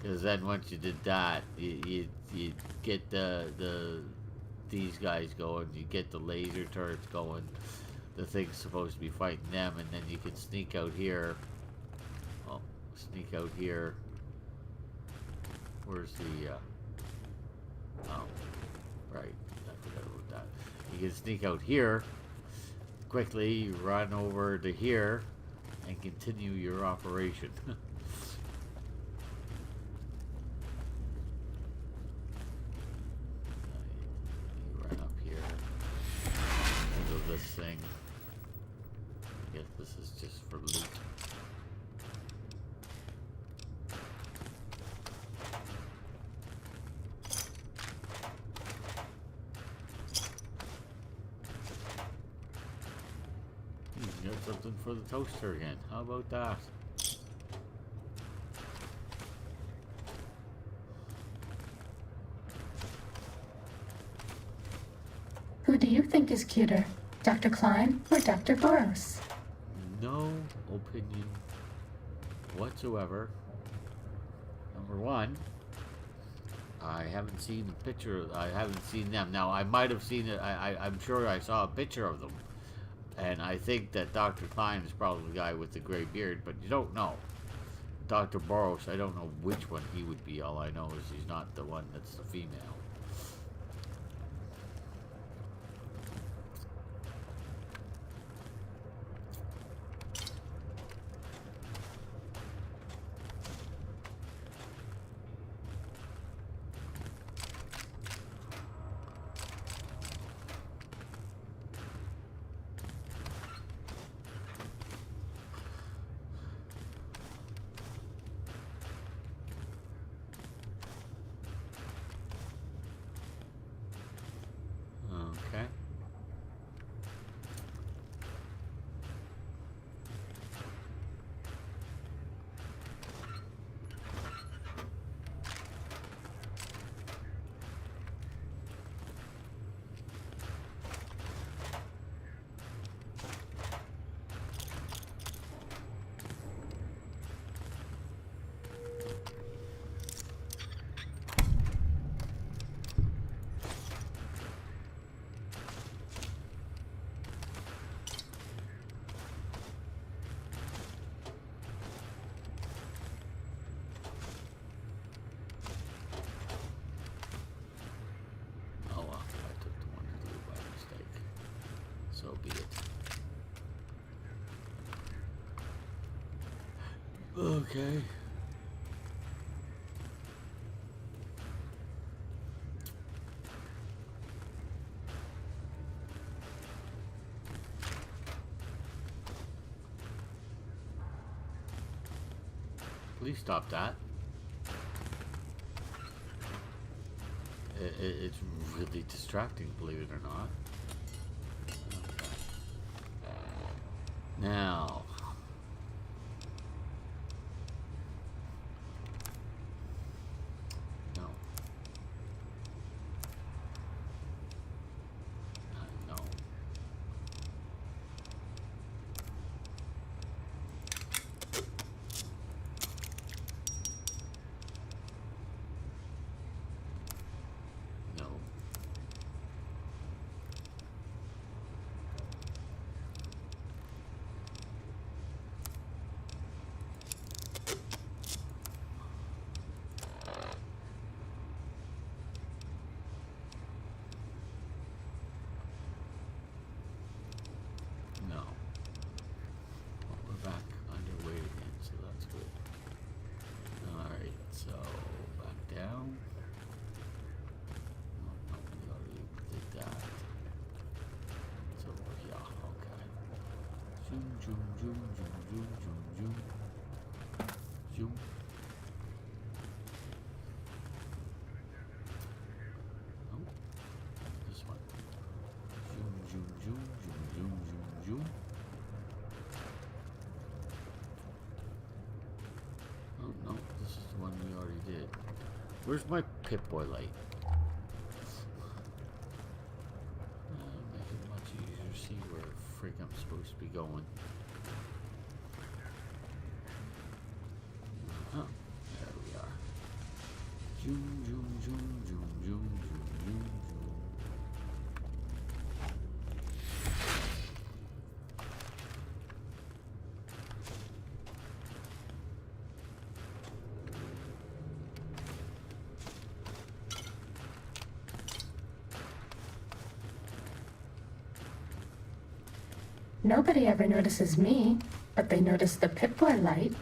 Because then once you did that, you get these guys going, you get the laser turrets going, the thing's supposed to be fighting them, and then you can sneak out here. Oh, sneak out here. Where's the, oh, right, I forgot about that. You can sneak out here, quickly run over to here, and continue your operation. You run up here, into this thing. I guess this is just for loot. Got something for the toaster again. How about that? Who do you think is cuter, Dr. Klein or Dr. Boros? No opinion whatsoever. Number one, I haven't seen a picture. I haven't seen them. Now, I might have seen it. I'm sure I saw a picture of them. And I think that Dr. Klein is probably the guy with the gray beard, but you don't know. Dr. Boros, I don't know which one he would be. All I know is he's not the one that's the female. Okay. So be it. Okay. Please stop that. It's really distracting, believe it or not. Now, no, no. No. No. Well, we're back underway again, so that's good. Alright, so back down. No, we already did that. So, yeah, okay. Zoom, zoom, zoom, zoom, zoom, zoom, zoom. Zoom. Where's my Pip-Boy light? Make it much easier to see where freak I'm supposed to be going. Huh. There we are. Zoom, zoom, zoom, zoom, zoom, zoom, zoom, zoom. Nobody ever notices me, but they notice the Pip-Boy light.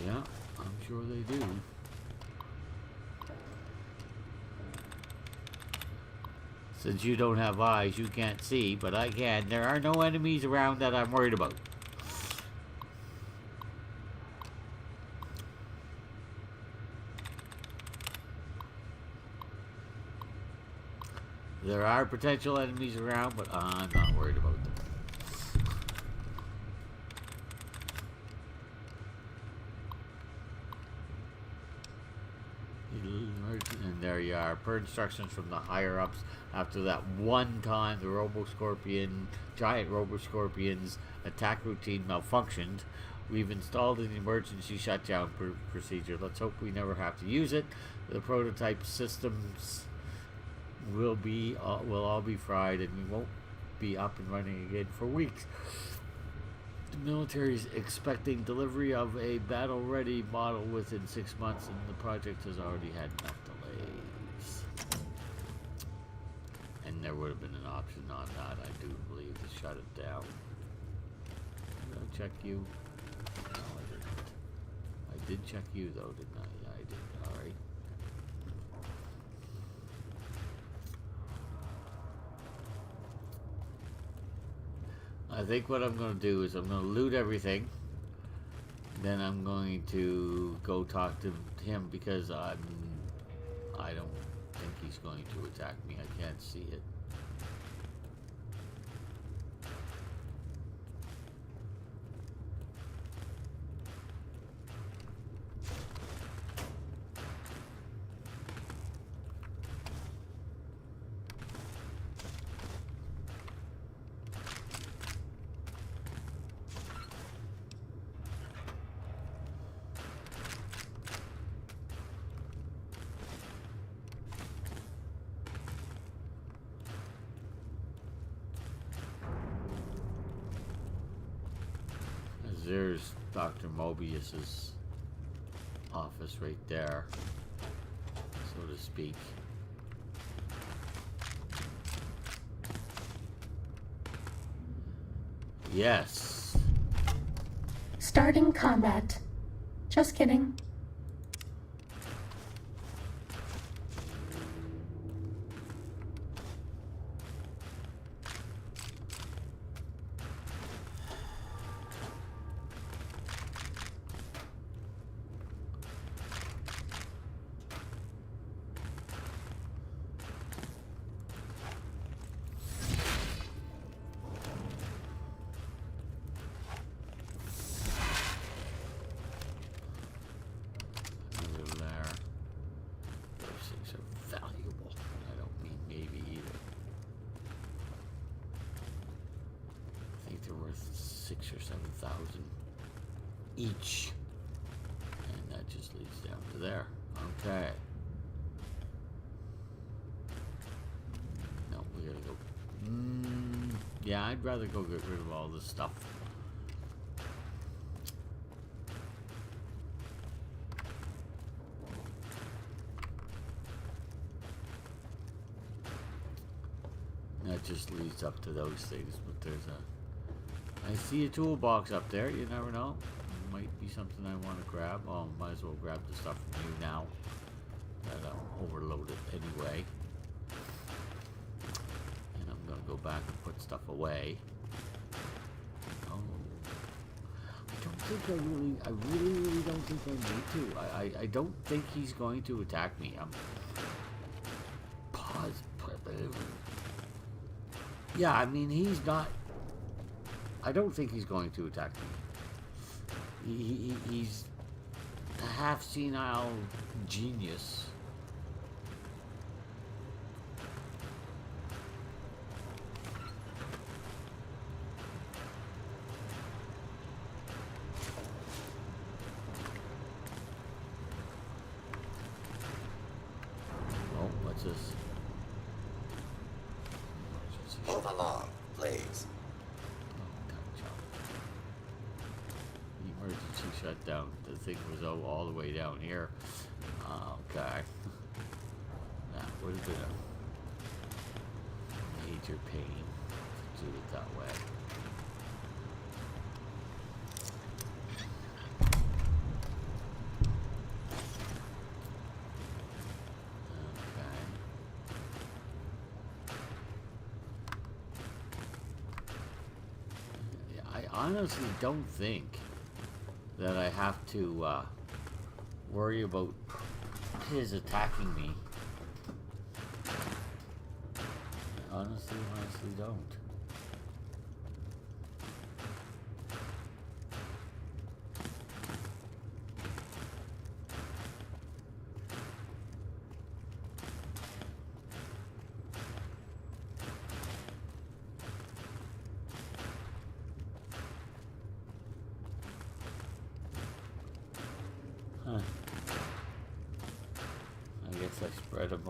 Yeah, I'm sure they do. Since you don't have eyes, you can't see, but I can. There are no enemies around that I'm worried about. There are potential enemies around, but I'm not worried about them. And there you are. Per instructions from the higher ups. After that one time the giant Robo-Scorpion's attack routine malfunctioned, we've installed an emergency shutdown procedure. Let's hope we never have to use it. The prototype systems will all be fried, and we won't be up and running again for weeks. The military is expecting delivery of a battle-ready model within 6 months, and the project has already had enough delays. And there would have been an option on that, I do believe, to shut it down. Did I check you? No, I didn't. I did check you, though, didn't I? Yeah, I did. All right. I think what I'm going to do is I'm going to loot everything. Then I'm going to go talk to him because I don't think he's going to attack me. I can't see it. There's Dr. Mobius's office right there, so to speak. Yes. Starting combat. Just kidding. Or 7,000 each, and that just leads down to there. Okay. No, we gotta go. Yeah, I'd rather go get rid of all this stuff. That just leads up to those things, but there's a I see a toolbox up there, you never know. It might be something I want to grab. Oh, might as well grab the stuff from you now that I'm overloaded anyway. And I'm going to go back and put stuff away. Oh. I really don't think I need to. I don't think he's going to attack me. Pause. Yeah, I mean, he's not... I don't think he's going to attack me. He's a half senile genius. Oh, what's this? Move along, please. Emergency shutdown. The thing was all the way down here. Okay. That would have been a major pain to do it that way. Okay. I honestly don't think that I have to worry about his attacking me. I honestly don't. Huh. I guess I spread them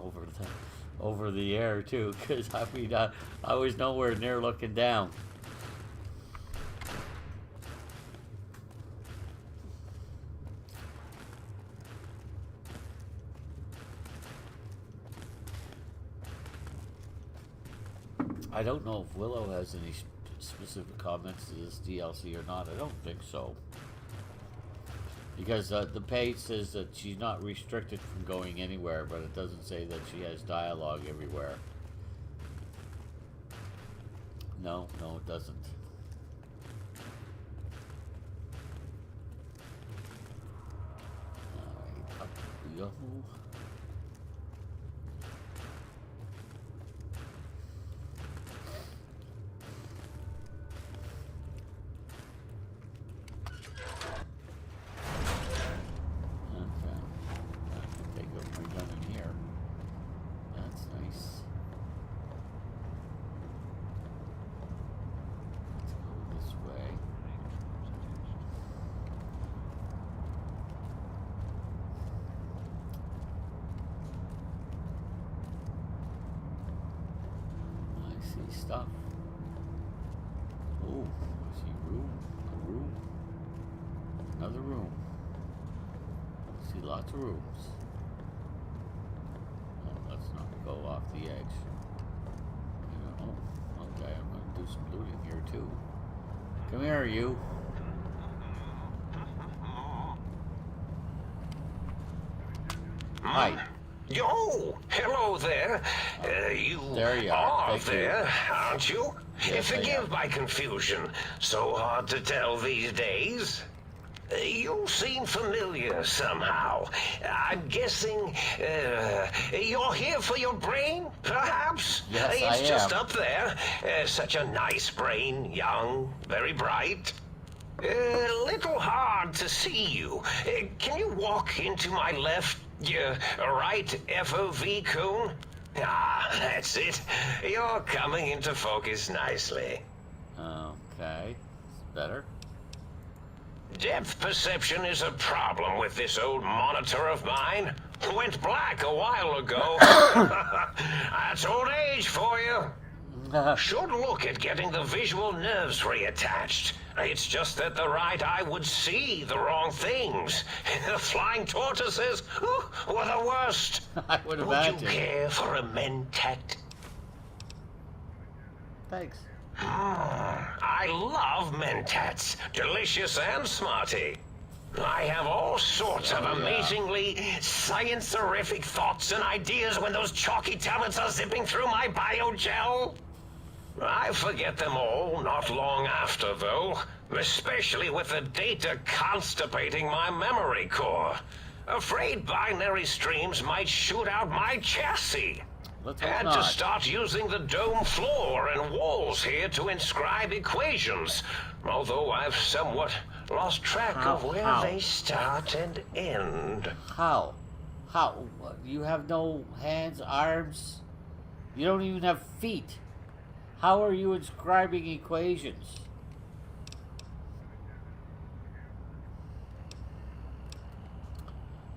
over the air too, because I mean I was nowhere near looking down. I don't know if Willow has any specific comments to this DLC or not. I don't think so. Because the page says that she's not restricted from going anywhere, but it doesn't say that she has dialogue everywhere. No, it doesn't. Alright, up we go. Stuff. Oh, I see a room, another room. I see lots of rooms. Oh, let's not go off the edge. Oh, okay, I'm gonna do some looting here too. Come here, you. Hi. Yo, hello there. You there you are. there, aren't you? Yes, forgive my confusion. So hard to tell these days. You seem familiar somehow. I'm guessing you're here for your brain, perhaps? Yes, it's I am. just up there. Such a nice brain, young, very bright. A little hard to see you. Can you walk into my left, right FOV cone? Ah, that's it. You're coming into focus nicely. Okay, it's better. Depth perception is a problem with this old monitor of mine. Went black a while ago. That's old age for you. Should look at getting the visual nerves reattached. It's just that the right eye would see the wrong things. The flying tortoises were the worst. I would imagine. Would you care for a mentat? Thanks. I love mentats. Delicious and smarty. I have all sorts of amazingly science-erific thoughts and ideas when those chalky tablets are zipping through my biogel. I forget them all not long after, though, especially with the data constipating my memory core. Afraid binary streams might shoot out my chassis. Had to start using the dome floor and walls here to inscribe equations, although I've somewhat lost track of where How? they start and end. How? How? You have no hands, arms? You don't even have feet. How are you inscribing equations?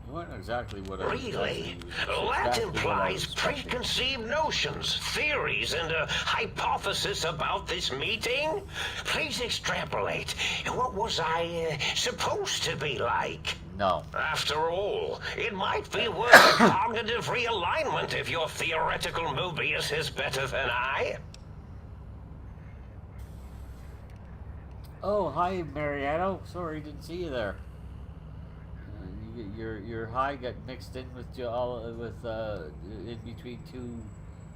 You weren't exactly what I was Really? asking you. That Exactly what I implies was expecting. preconceived notions, theories, and a hypothesis about this meeting? Please extrapolate. What was I supposed to be like? No. After all, it might be worth a cognitive realignment if your theoretical Mobius is better than I. Oh, hi, Mariano. Sorry, didn't see you there. Your hi got mixed in with in between two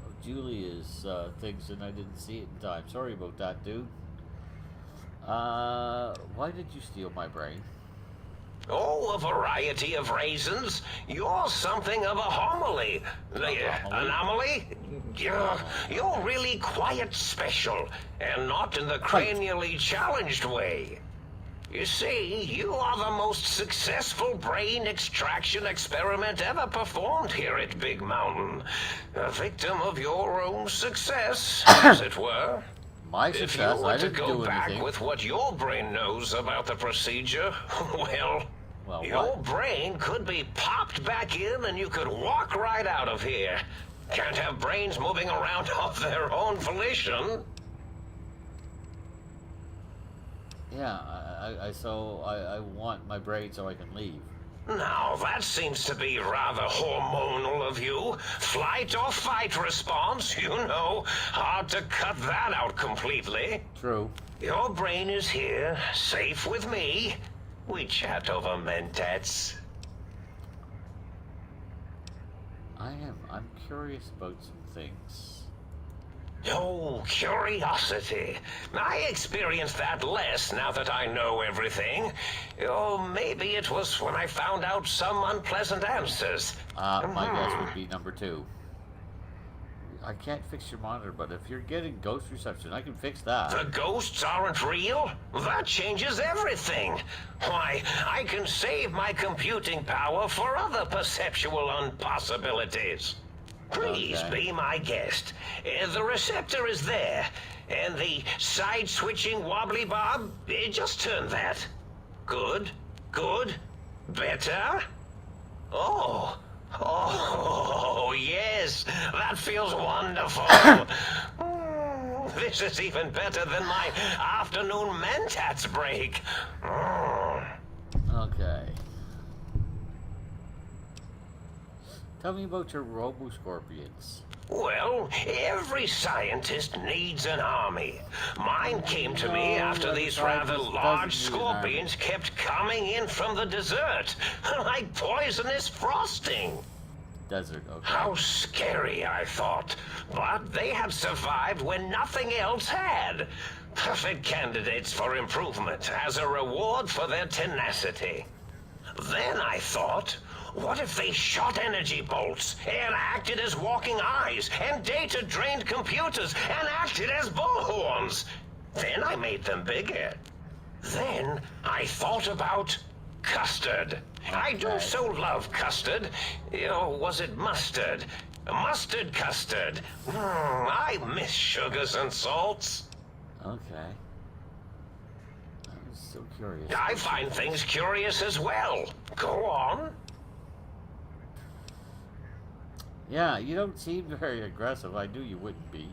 of Julia's things, and I didn't see it in time. Sorry about that, dude. Why did you steal my brain? Oh, a variety of reasons. You're something of a homily. Anomaly? You're really quite special, and not in the cranially challenged way. You see, you are the most successful brain extraction experiment ever performed here at Big Mountain. A victim of your own success, as it were. My If success? you were I to didn't go do back anything. with what your brain knows about the procedure, well, your what? brain could be popped back in and you could walk right out of here. Can't have brains moving around of their own volition. Yeah, I want my brain so I can leave. Now, that seems to be rather hormonal of you. Flight or fight response, you know. Hard to cut that out completely. True. Your brain is here, safe with me. We chat over mentats. I'm curious about some things. Oh, curiosity. I experience that less now that I know everything. Oh, maybe it was when I found out some unpleasant answers. My guess would be number 2. I can't fix your monitor, but if you're getting ghost reception, I can fix that. The ghosts aren't real? That changes everything. Why, I can save my computing power for other perceptual impossibilities. Please be my guest. The receptor is there, and the side-switching wobbly bob, just turn that. Good, good, better. Oh, yes, that feels wonderful. This is even better than my afternoon mentats break. Okay. Tell me about your robo-scorpions. Well, every scientist needs an army. Mine came to me after these rather large scorpions kept coming in from the desert, like poisonous frosting. Desert, okay. How scary, I thought. But they had survived when nothing else had. Perfect candidates for improvement as a reward for their tenacity. Then I thought, what if they shot energy bolts and acted as walking eyes and data-drained computers and acted as bullhorns? Then I made them bigger. Then I thought about custard. I do so love custard. Or was it mustard? Mustard custard. I miss sugars and salts. Okay. I'm so curious. I find things curious as well. Go on. Yeah, you don't seem very aggressive. I knew you wouldn't be.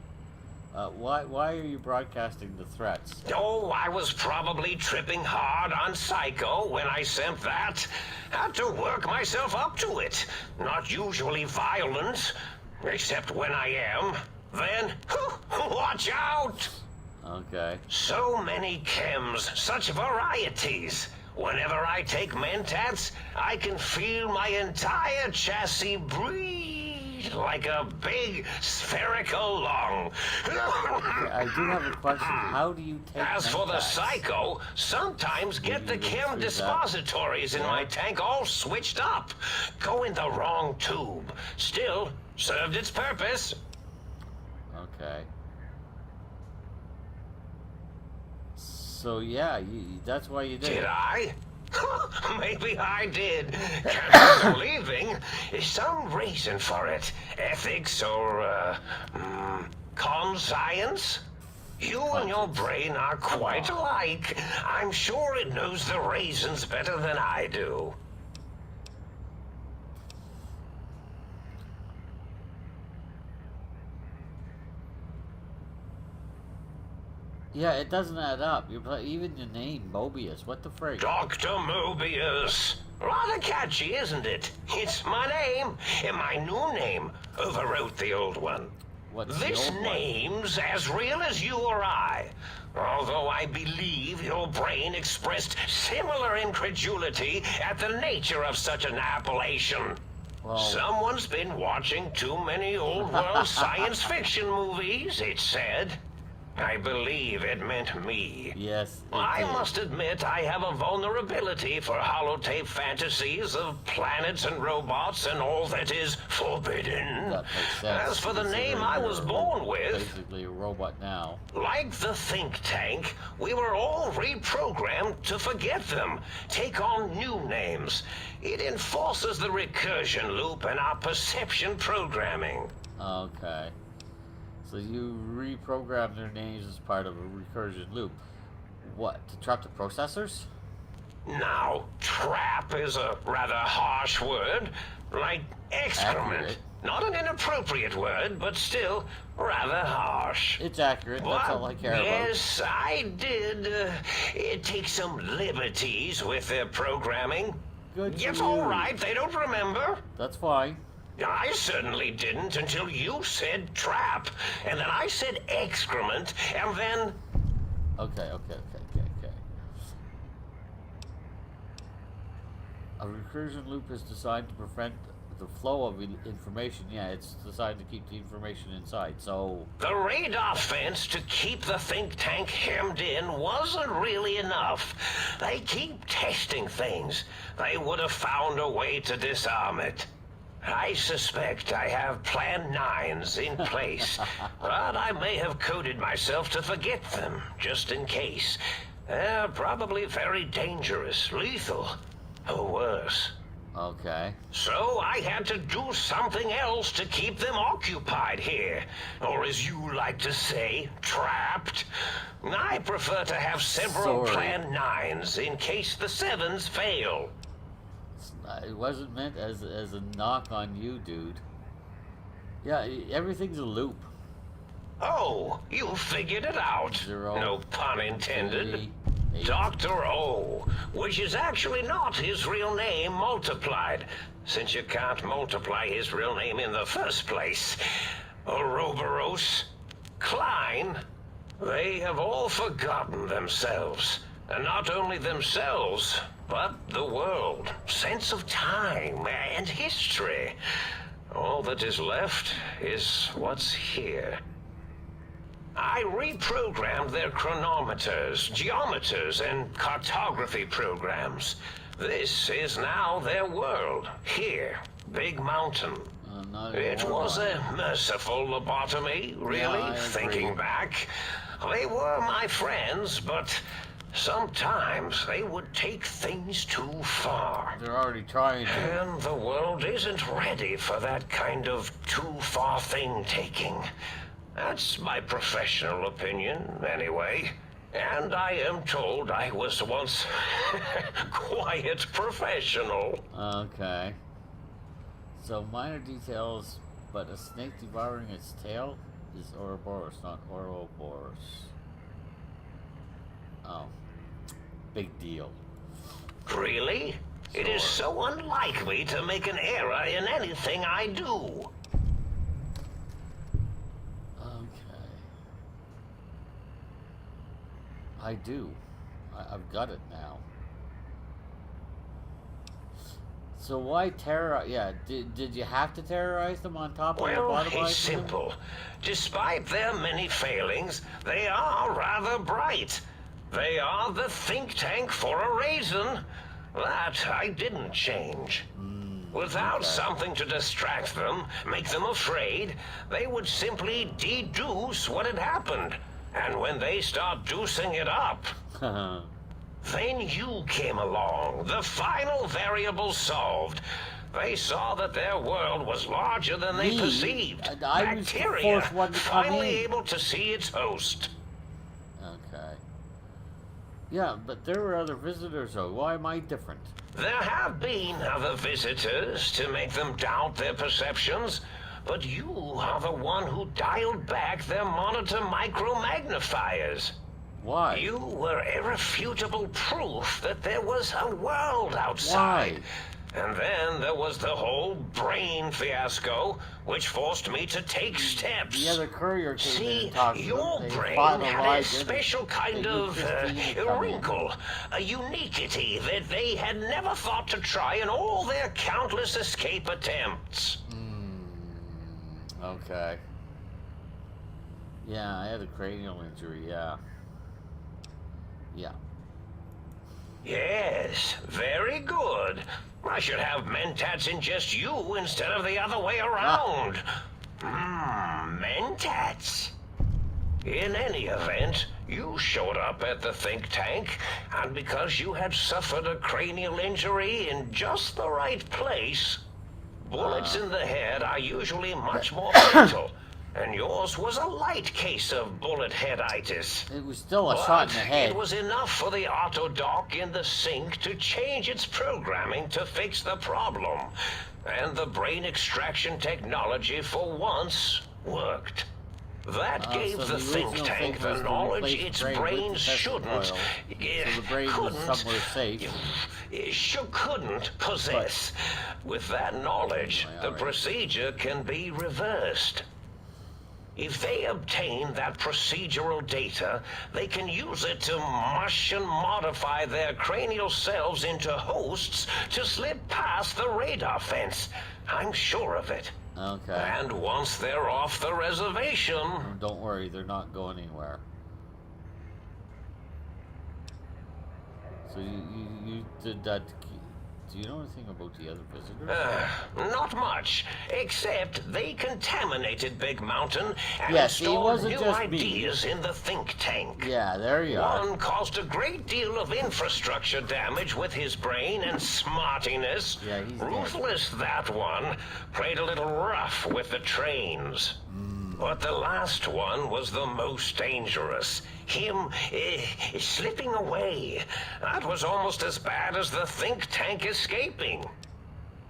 Why are you broadcasting the threats? Oh, I was probably tripping hard on Psycho when I sent that. Had to work myself up to it. Not usually violent, except when I am. Then, watch out! Okay. So many chems, such varieties. Whenever I take mentats, I can feel my entire chassis breathe like a big spherical lung. I do have a question. How do you take As for the mentats? Psycho, sometimes get the chem dispositories in my tank all switched up. Go in the wrong tube. Still, served its purpose. Okay. So yeah, that's why you did. Did I? Maybe I did. Can't believing some reason for it. Ethics or, conscience? You and your brain are quite alike. I'm sure it knows the reasons better than I do. Yeah, it doesn't add up. Even your name, Mobius. What the frig? Dr. Mobius. Rather catchy, isn't it? It's my name, and my new name overwrote the old one. What's This the old name's as real as you or I. Although I believe your brain expressed similar incredulity at the nature of such an appellation. Well, Someone's been watching too many old world science fiction movies, it said. I believe it meant me. yes. I must admit I have a vulnerability for holotape fantasies of planets and robots and all that is forbidden. That makes sense, As for the name considering I was you're born with, basically a robot now. like the think tank, we were all reprogrammed to forget them, take on new names. It enforces the recursion loop in our perception programming. Okay. So you reprogram their names as part of a recursion loop. What, to trap the processors? Now, trap is a rather harsh word, like excrement. Accurate. Not an inappropriate word, but still rather harsh. It's accurate, that's all I care about. Yes, I did take some liberties with their programming. Good for It's you. all right, they don't remember. That's fine. I certainly didn't until you said trap, and then I said excrement, and then... Okay. A recursion loop is designed to prevent the flow of information. Yeah, it's designed to keep the information inside, so... The radar fence to keep the think tank hemmed in wasn't really enough. They keep testing things. They would have found a way to disarm it. I suspect I have Plan 9s in place, but I may have coded myself to forget them, just in case. They're probably very dangerous, lethal, or worse. Okay. So I had to do something else to keep them occupied here. Or as you like to say, trapped. I prefer to have several Sorry. Plan 9s in case the 7s fail. It wasn't meant as a knock on you, dude. Yeah, everything's a loop. Oh, you figured it out. 0, No pun intended. infinity, 8. Dr. O, which is actually not his real name multiplied, since you can't multiply his real name in the first place. Ouroboros, Klein, they have all forgotten themselves. And not only themselves, but the world, sense of time, and history. All that is left is what's here. I reprogrammed their chronometers, geometers, and cartography programs. This is now their world, here, Big Mountain. It was a merciful lobotomy, really, I agree. thinking back. They were my friends, but sometimes they would take things too far. They're already trying to. And the world isn't ready for that kind of too-far thing-taking. That's my professional opinion, anyway. And I am told I was once quite professional. Okay. So minor details, but a snake devouring its tail is Ouroboros, not Ouroboros. Oh. Big deal. Really? It is so unlike me to make an error in anything I do. Okay. I do. I've got it now. So why terrorize? Yeah, did you have to terrorize them on top of Well, lobotomizing it's them? simple. Despite their many failings, they are rather bright. They are the think tank for a reason. That I didn't change. Without something to distract them, make them afraid, they would simply deduce what had happened. And when they start deucing it up, Then you came along, the final variable solved. They saw that their world was larger than they Me? perceived. I was the Bacteria fourth one to come finally in. able to see its host. Okay. Yeah, but there were other visitors, though. Why am I different? There have been other visitors to make them doubt their perceptions, but you are the one who dialed back their monitor micromagnifiers. Why? You were irrefutable proof that there was a world outside. Why? And then there was the whole brain fiasco, which forced me to take steps. The other courier came in See, and talked to your them. They brain fought had a allied special kind They of used 15 to come in. wrinkle, a uniquity that they had never thought to try in all their countless escape attempts. Okay. Yeah, I had a cranial injury, yeah. Yeah. Yes, very good. I should have mentats ingest you instead of the other way around. Mentats. In any event, you showed up at the think tank, and because you had suffered a cranial injury in just the right place, bullets in the head are usually much more fatal, and yours was a light case of bullet headitis. It was still a shot in the head. It was enough for the auto dock in the sink to change its programming to fix the problem. And the brain extraction technology for once worked. That gave so the the think original tank thing the was to knowledge replace its brain with brains the testing shouldn't, oil. So the brain was couldn't, somewhere safe. couldn't possess. With that knowledge, Anyway, the alright. procedure can be reversed. If they obtain that procedural data, they can use it to mush and modify their cranial selves into hosts to slip past the radar fence. I'm sure of it. Okay. And once they're off the reservation... Don't worry, they're not going anywhere. So you did that to keep... Do you know anything about the other visitors? Not much, except they contaminated Big Mountain and Yes, it installed wasn't new just me. ideas in the think tank. Yeah, there you are. One caused a great deal of infrastructure damage with his brain and smartiness. Yeah, he's dead. Ruthless, that one. Played a little rough with the trains. But the last one was the most dangerous. Him slipping away. That was almost as bad as the think tank escaping.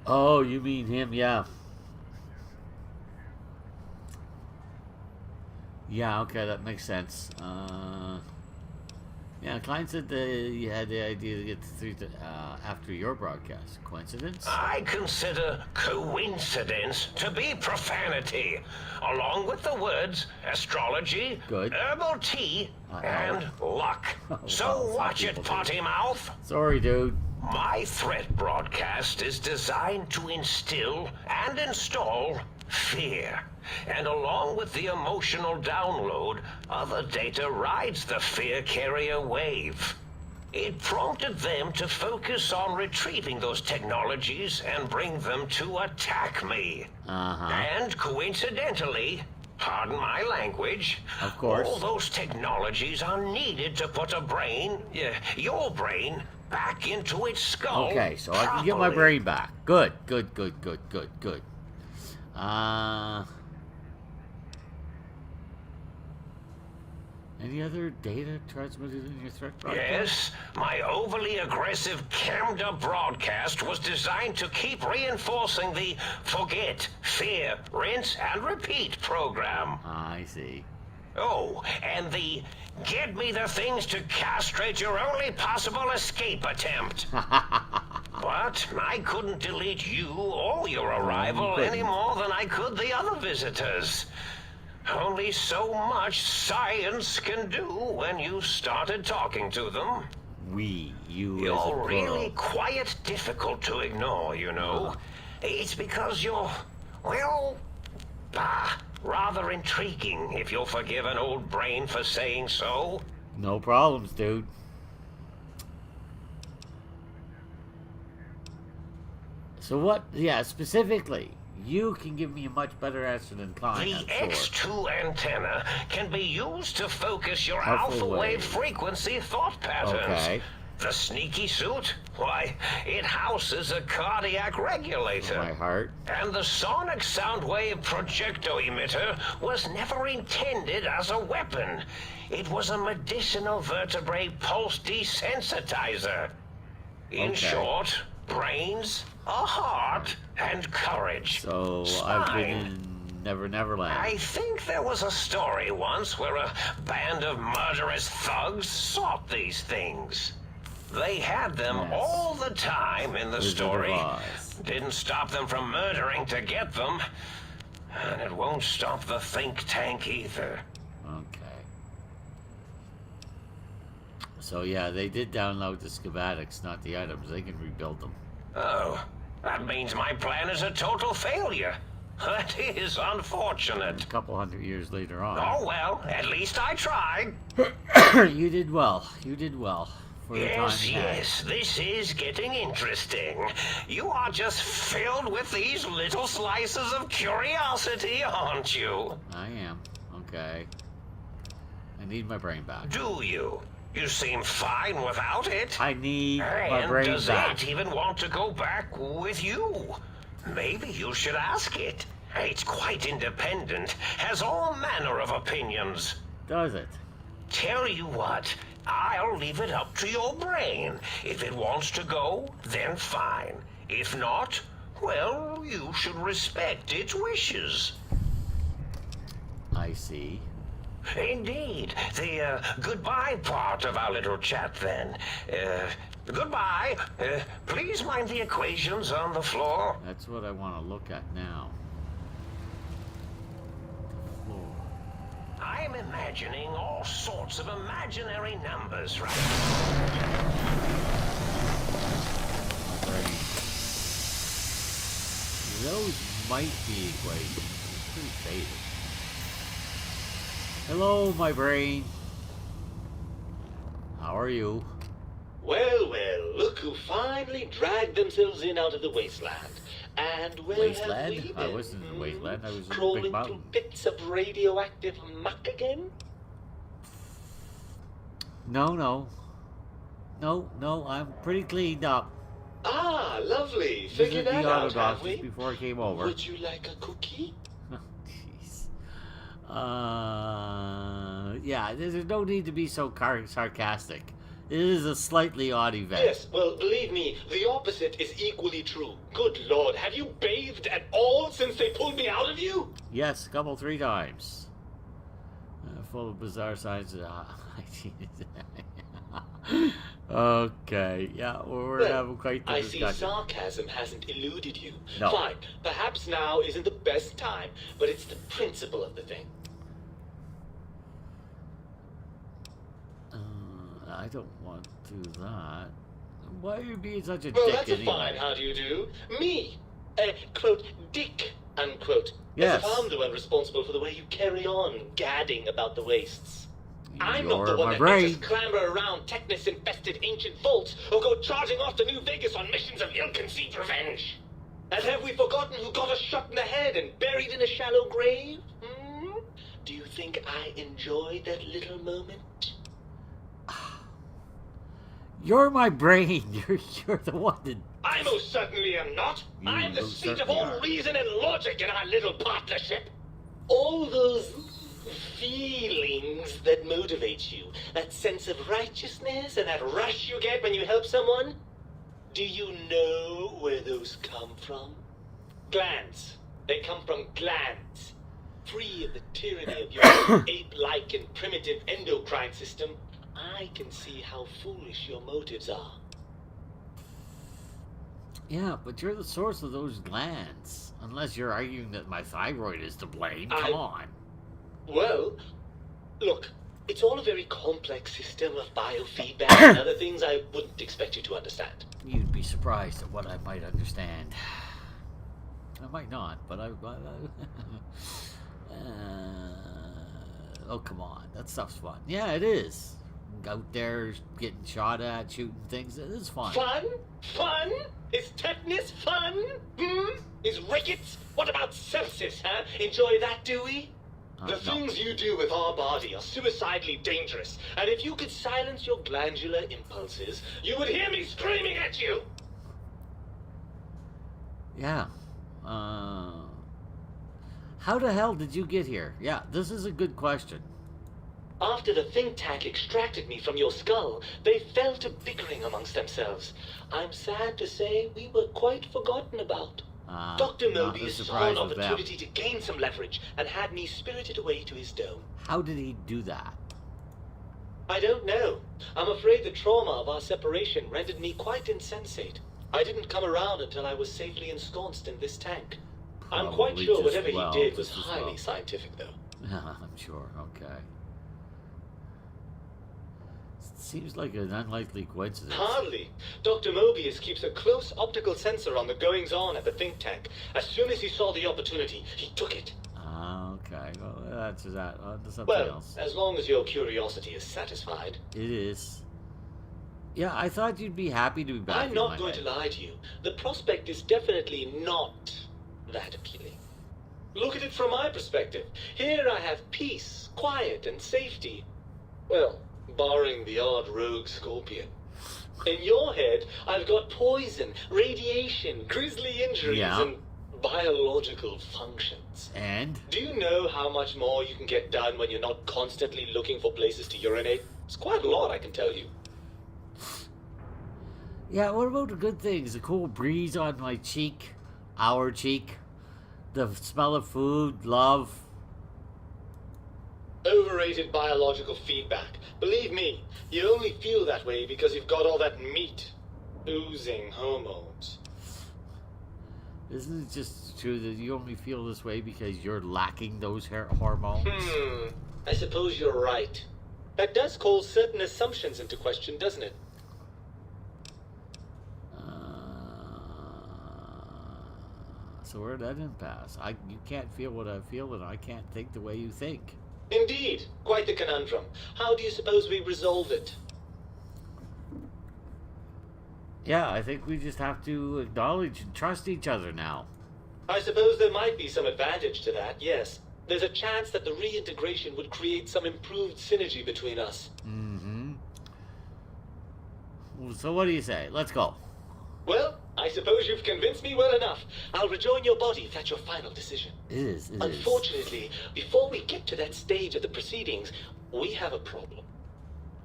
Oh, you mean him, yeah. Yeah, okay, that makes sense. Yeah, Klein said that you had the idea to get through to, after your broadcast. Coincidence? I consider coincidence to be profanity, along with the words astrology, Good. herbal tea, and luck. So well, watch some it, people do. potty mouth. Sorry, dude. My threat broadcast is designed to instill and install fear. And along with the emotional download, other data rides the fear carrier wave. It prompted them to focus on retrieving those technologies and bring them to attack me. And coincidentally, pardon my language, Of course. all those technologies are needed to put a brain, your brain, back into its skull. Okay, so I can get my properly. brain back. Good. Any other data transmitted in your threat broadcast? Yes, my overly aggressive cammed-up broadcast was designed to keep reinforcing the forget, fear, rinse, and repeat program. I see. Oh, and the get me the things to castrate your only possible escape attempt. But I couldn't delete you or your arrival couldn't. any more than I could the other visitors. Only so much science can do when you started talking to them. You as a You're plural. really quite difficult to ignore, you know. It's because you're, well, rather intriguing, if you'll forgive an old brain for saying so. No problems, dude. So what, yeah, specifically, You can give me a much better answer than Klein, The I'm sure. X2 antenna can be used to focus your Alpha alpha wave. wave frequency thought patterns. Okay. The sneaky suit? Why, it houses a cardiac regulator. My heart. And the sonic sound wave projecto emitter was never intended as a weapon. It was a medicinal vertebrae pulse desensitizer. In Okay. short, brains, a heart, and courage. So I've been in Never Neverland. I think there was a story once where a band of murderous thugs sought these things. They had them Yes. all the time in the Wizard of story. Oz. Didn't stop them from murdering to get them. And it won't stop the think tank either. Okay. So yeah, they did download the schematics, not the items. They can rebuild them. Oh, that means my plan is a total failure. That is unfortunate. A couple hundred years later on. Oh well, at least I tried. You did well. You did well. For the Yes, time you had. yes, this is getting interesting. You are just filled with these little slices of curiosity, aren't you? I am. Okay. I need my brain back. Do you? You seem fine without it. I need my And brain does back. it even want to go back with you? Maybe you should ask it. It's quite independent, has all manner of opinions. Does it? Tell you what, I'll leave it up to your brain. If it wants to go, then fine. If not, well, you should respect its wishes. I see. Indeed. The goodbye part of our little chat then. Goodbye. Please mind the equations on the floor. That's what I want to look at now. The floor. I'm imagining all sorts of imaginary numbers right Brain. Those might be equations. It's pretty faded. Hello, my brain. How are you? Well, well, look who finally dragged themselves in out of the wasteland. And where have Wasteland? we been? I wasn't in the wasteland. I was in a big Crawling through mountain. bits of radioactive muck again? No. I'm pretty cleaned up. Ah, lovely. Visited Figured the that auto out, have doctors we? before I came over. Would you like a cookie? Jeez. Yeah, there's no need to be so sarcastic. It is a slightly odd event. Yes, well, believe me, the opposite is equally true. Good Lord, have you bathed at all since they pulled me out of you? Yes, three times. Full of bizarre signs of okay, yeah, we're Well, having quite the I see discussion. sarcasm hasn't eluded you. No. Fine, perhaps now isn't the best time, but it's the principle of the thing. I don't want to do that. Why are you being such a Well, dick that's anyway? a fine how do you do. Me, quote, dick, unquote. Yes. As if I'm the one responsible for the way you carry on gadding about the wastes. I'm not the You're one my that brain. makes us clamber around Technus-infested ancient vaults or go charging off to New Vegas on missions of ill-conceived revenge. And have we forgotten who got us shot in the head and buried in a shallow grave? Hmm? Do you think I enjoyed that little moment? You're my brain. You're the one that... I most certainly am not. You I am the most seat of certainly all are. reason and logic in our little partnership. All those feelings that motivate you, that sense of righteousness and that rush you get when you help someone, do you know where those come from? Glands. They come from glands. Free of the tyranny of your ape-like and primitive endocrine system, I can see how foolish your motives are. Yeah, but you're the source of those glands. Unless you're arguing that my thyroid is to blame. I- Come on. Well, look, it's all a very complex system of biofeedback and other things I wouldn't expect you to understand. You'd be surprised at what I might understand. I might not, but oh, come on. That stuff's fun. Yeah, it is. Out there getting shot at, shooting things. It is fun. Fun? Fun? Is Technus fun? Hmm? Is rickets? What about sepsis, huh? Enjoy that, do we? The things you do with our body are suicidally dangerous, and if you could silence your glandular impulses, you would hear me screaming at you! Yeah. How the hell did you get here? Yeah, this is a good question. After the think tank extracted me from your skull, they fell to bickering amongst themselves. I'm sad to say we were quite forgotten about. Dr. Mobius saw an opportunity to gain some leverage and had me spirited away to his dome. How did he do that? I don't know. I'm afraid the trauma of our separation rendered me quite insensate. I didn't come around until I was safely ensconced in this tank. I'm quite sure whatever he did was highly scientific, though. I'm sure, okay. Seems like an unlikely coincidence. Hardly. Dr. Mobius keeps a close optical sensor on the goings-on at the think tank. As soon as he saw the opportunity, he took it. Okay, well, that's something else. As long as your curiosity is satisfied. It is. Yeah, I thought you'd be happy to be back. I'm not going to lie to you. The prospect is definitely not that appealing. Look at it from my perspective. Here I have peace, quiet, and safety. Well, barring the odd rogue scorpion. In your head, I've got poison, radiation, grisly injuries, and biological functions. And? Do you know how much more you can get done when you're not constantly looking for places to urinate? It's quite a lot, I can tell you. Yeah, what about the good things? The cool breeze on my cheek, our cheek, the smell of food, love. Overrated biological feedback. Believe me, you only feel that way because you've got all that meat. Oozing hormones. Isn't it just true that you only feel this way because you're lacking those hormones? I suppose you're right. That does call certain assumptions into question, doesn't it? So we're at that impasse. You can't feel what I feel, and I can't think the way you think. Indeed. Quite the conundrum. How do you suppose we resolve it? Yeah, I think we just have to acknowledge and trust each other now. I suppose there might be some advantage to that, yes. There's a chance that the reintegration would create some improved synergy between us. Mm-hmm. So what do you say? Let's go. Well, I suppose you've convinced me well enough. I'll rejoin your body if that's your final decision. It is. Unfortunately, before we get to that stage of the proceedings, we have a problem.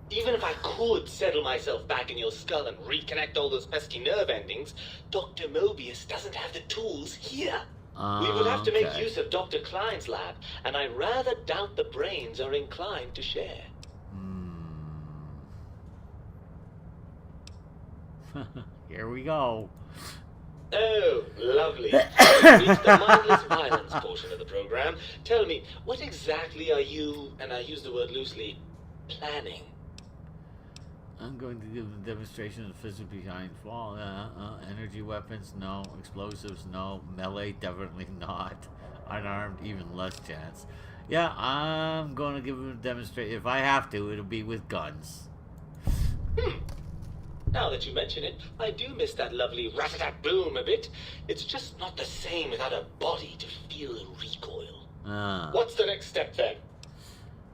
Even if I could settle myself back in your skull and reconnect all those pesky nerve endings, Dr. Mobius doesn't have the tools here. We would have to make use of Dr. Klein's lab, and I rather doubt the brains are inclined to share. Here we go. Oh, lovely. It's the mindless violence portion of the program. Tell me, what exactly are you, and I use the word loosely, planning? I'm going to give a demonstration of the physics behind fall. Energy weapons, no. Explosives, no. Melee, definitely not. Unarmed, even less chance. Yeah, I'm going to give him a demonstration. If I have to, it'll be with guns. Now that you mention it, I do miss that lovely rat-a-tat-boom a bit. It's just not the same without a body to feel the recoil. What's the next step then?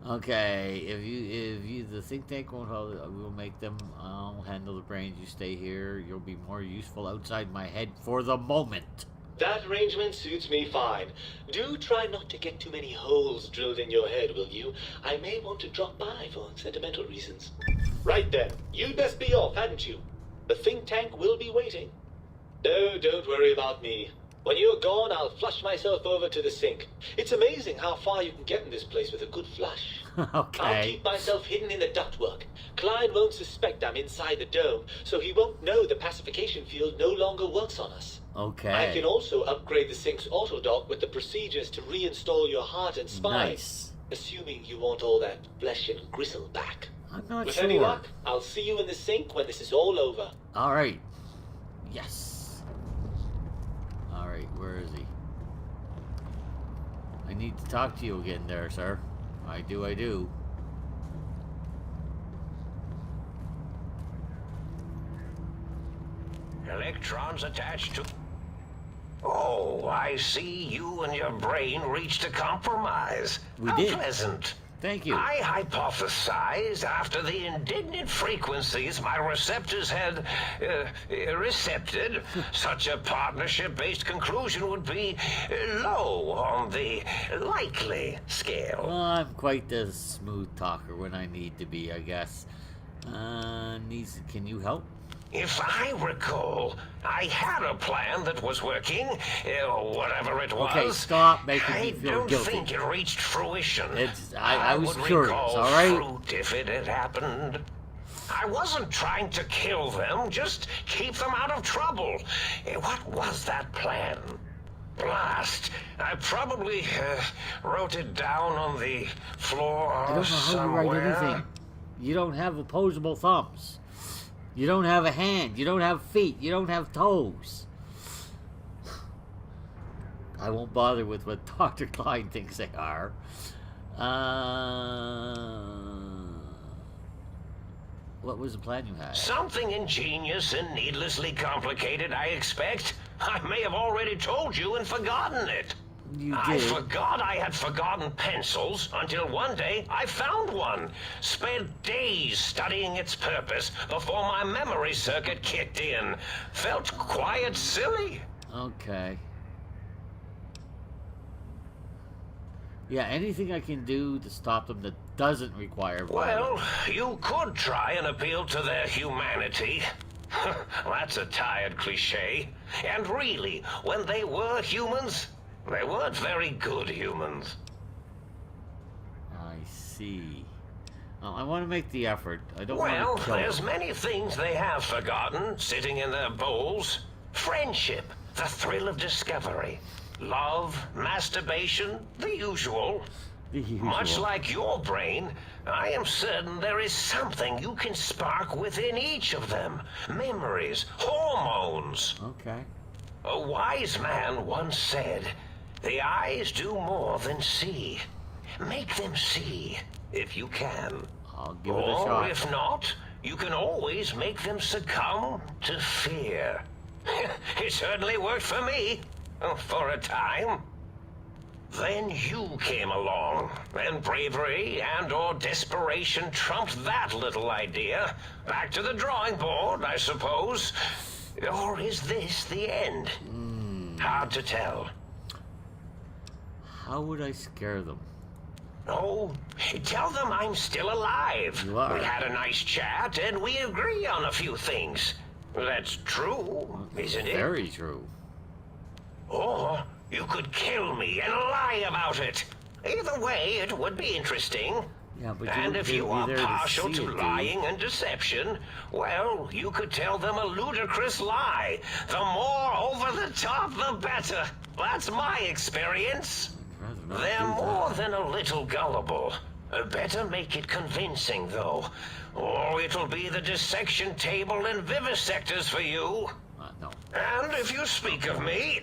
Okay, if you the think tank won't hold it, we'll make them. I'll handle the brains. You stay here. You'll be more useful outside my head for the moment. That arrangement suits me fine. Do try not to get too many holes drilled in your head, will you? I may want to drop by for sentimental reasons. Right then, you'd best be off, hadn't you? The think tank will be waiting. No, don't worry about me. When you're gone, I'll flush myself over to the sink. It's amazing how far you can get in this place with a good flush. Okay. I'll keep myself hidden in the ductwork. Klein won't suspect I'm inside the dome, so he won't know the pacification field no longer works on us. Okay. I can also upgrade the sink's autodock with the procedures to reinstall your heart and spine. Nice. Assuming you want all that flesh and gristle back. I'm not With sure. any luck, I'll see you in the sink when this is all over. All right. Yes. All right. Where is he? I need to talk to you again, there, sir. I do. Electrons attached to... Oh, I see you and your brain reached a compromise. We How did. pleasant. Thank you. I hypothesized after the indignant frequencies my receptors had recepted, such a partnership-based conclusion would be low on the likely scale. Well, I'm quite the smooth talker when I need to be, I guess. Can you help? If I recall, I had a plan that was working, whatever it was. Okay, stop making me I feel don't guilty. think it reached fruition. I was would curious, recall all right? fruit if it had happened. I wasn't trying to kill them, just keep them out of trouble. What was that plan? Blast. I probably wrote it down on the floor I don't know how somewhere. you write anything. You don't have opposable thumbs. You don't have a hand. You don't have feet. You don't have toes. I won't bother with what Dr. Klein thinks they are. What was the plan you had? Something ingenious and needlessly complicated, I expect. I may have already told you and forgotten it. You I did. forgot I had forgotten pencils until one day I found one. Spent days studying its purpose before my memory circuit kicked in. Felt quite silly. Okay. Yeah, anything I can do to stop them that doesn't require violence. Well, you could try and appeal to their humanity. That's a tired cliche. And really, when they were humans, they weren't very good humans. I see. I want to make the effort. I don't Well, want to kill there's them. many things they have forgotten, sitting in their bowls. Friendship, the thrill of discovery, love, masturbation, the usual. The usual. Much like your brain, I am certain there is something you can spark within each of them. Memories, hormones. Okay. A wise man once said, "The eyes do more than see. Make them see, if you can. I'll give it a Or shot. if not, you can always make them succumb to fear." It certainly worked for me, for a time. Then you came along, and bravery and/or desperation trumped that little idea. Back to the drawing board, I suppose. Or is this the end? Hard to tell. How would I scare them? Oh, tell them I'm still alive. You are. We had a nice chat, and we agree on a few things. That's true, isn't it? Very true. Or you could kill me and lie about it. Either way, it would be interesting. Yeah, but And if you you'll are be there partial see to it, dude. lying and deception, well, you could tell them a ludicrous lie. The more over the top, the better. That's my experience. I'd rather not They're do more that. than a little gullible. Better make it convincing, though. Or it'll be the dissection table and vivisectors for you. No. And if you speak of me,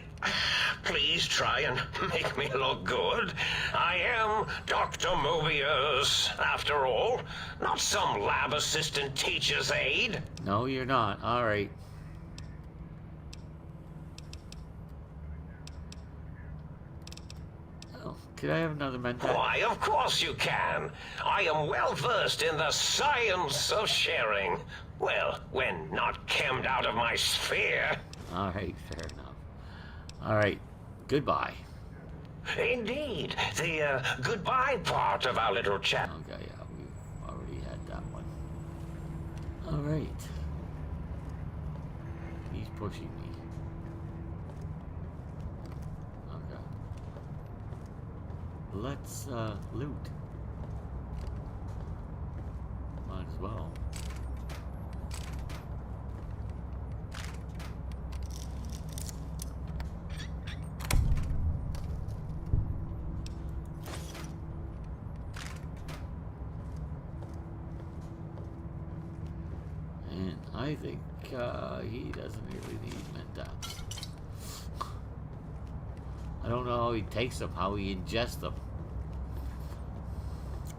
please try and make me look good. I am Dr. Mobius, after all. Not some lab assistant teacher's aide. No, you're not. All right. Oh, could I have another mentat? Why, of course you can. I am well versed in the science of sharing. Well, when not chemmed out of my sphere. All right, fair enough. All right, goodbye. Indeed, the goodbye part of our little chat. Okay, yeah, we've already had that one. All right. He's pushing me. Okay. Let's loot. Might as well. And I think he doesn't really need mentats. I don't know how he takes them, how he ingests them.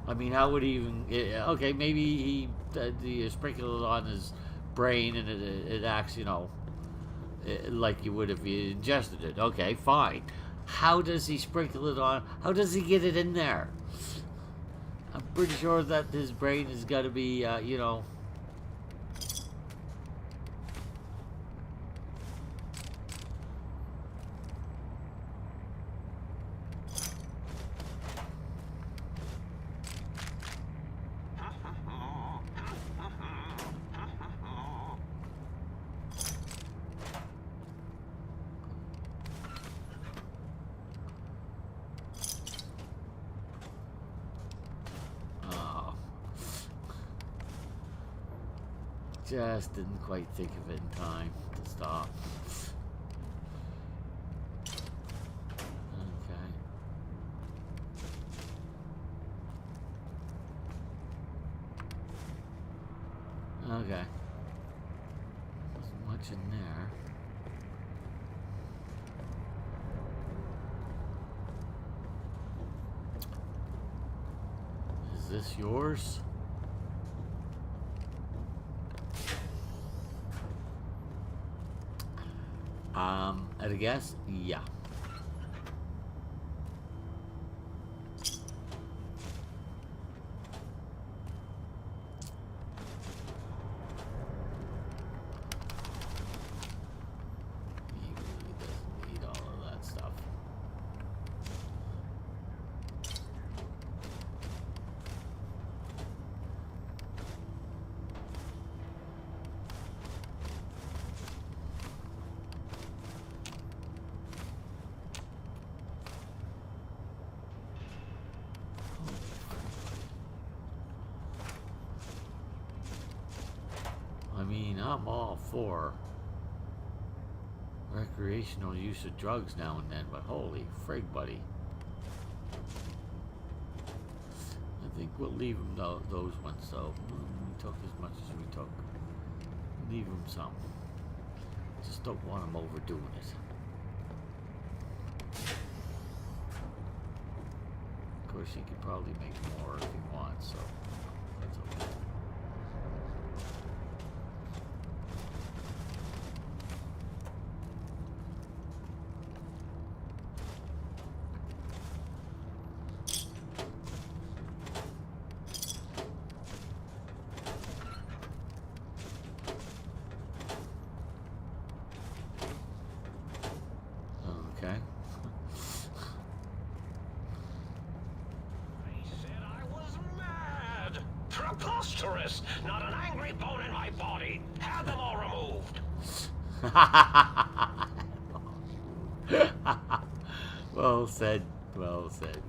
I mean, how would he even... Okay, maybe he sprinkle it on his brain and it acts, you know... like you would if you ingested it. Okay, fine. How does he sprinkle it on? How does he get it in there? I'm pretty sure that his brain has got to be, you know... Just didn't quite think of it in time to stop. Okay. Okay. Wasn't much in there. Is this yours? At a guess? Yeah. He really doesn't need all of that stuff. I mean, I'm all for recreational use of drugs now and then, but holy frig, buddy. I think we'll leave him those ones, though. We took as much as we took. Leave him some. Just don't want him overdoing it. Of course, he could probably make more if he wants, so that's okay. Okay. They said I was mad. Preposterous. Not an angry bone in my body. Have them all removed. Well said, Marcel. Well said.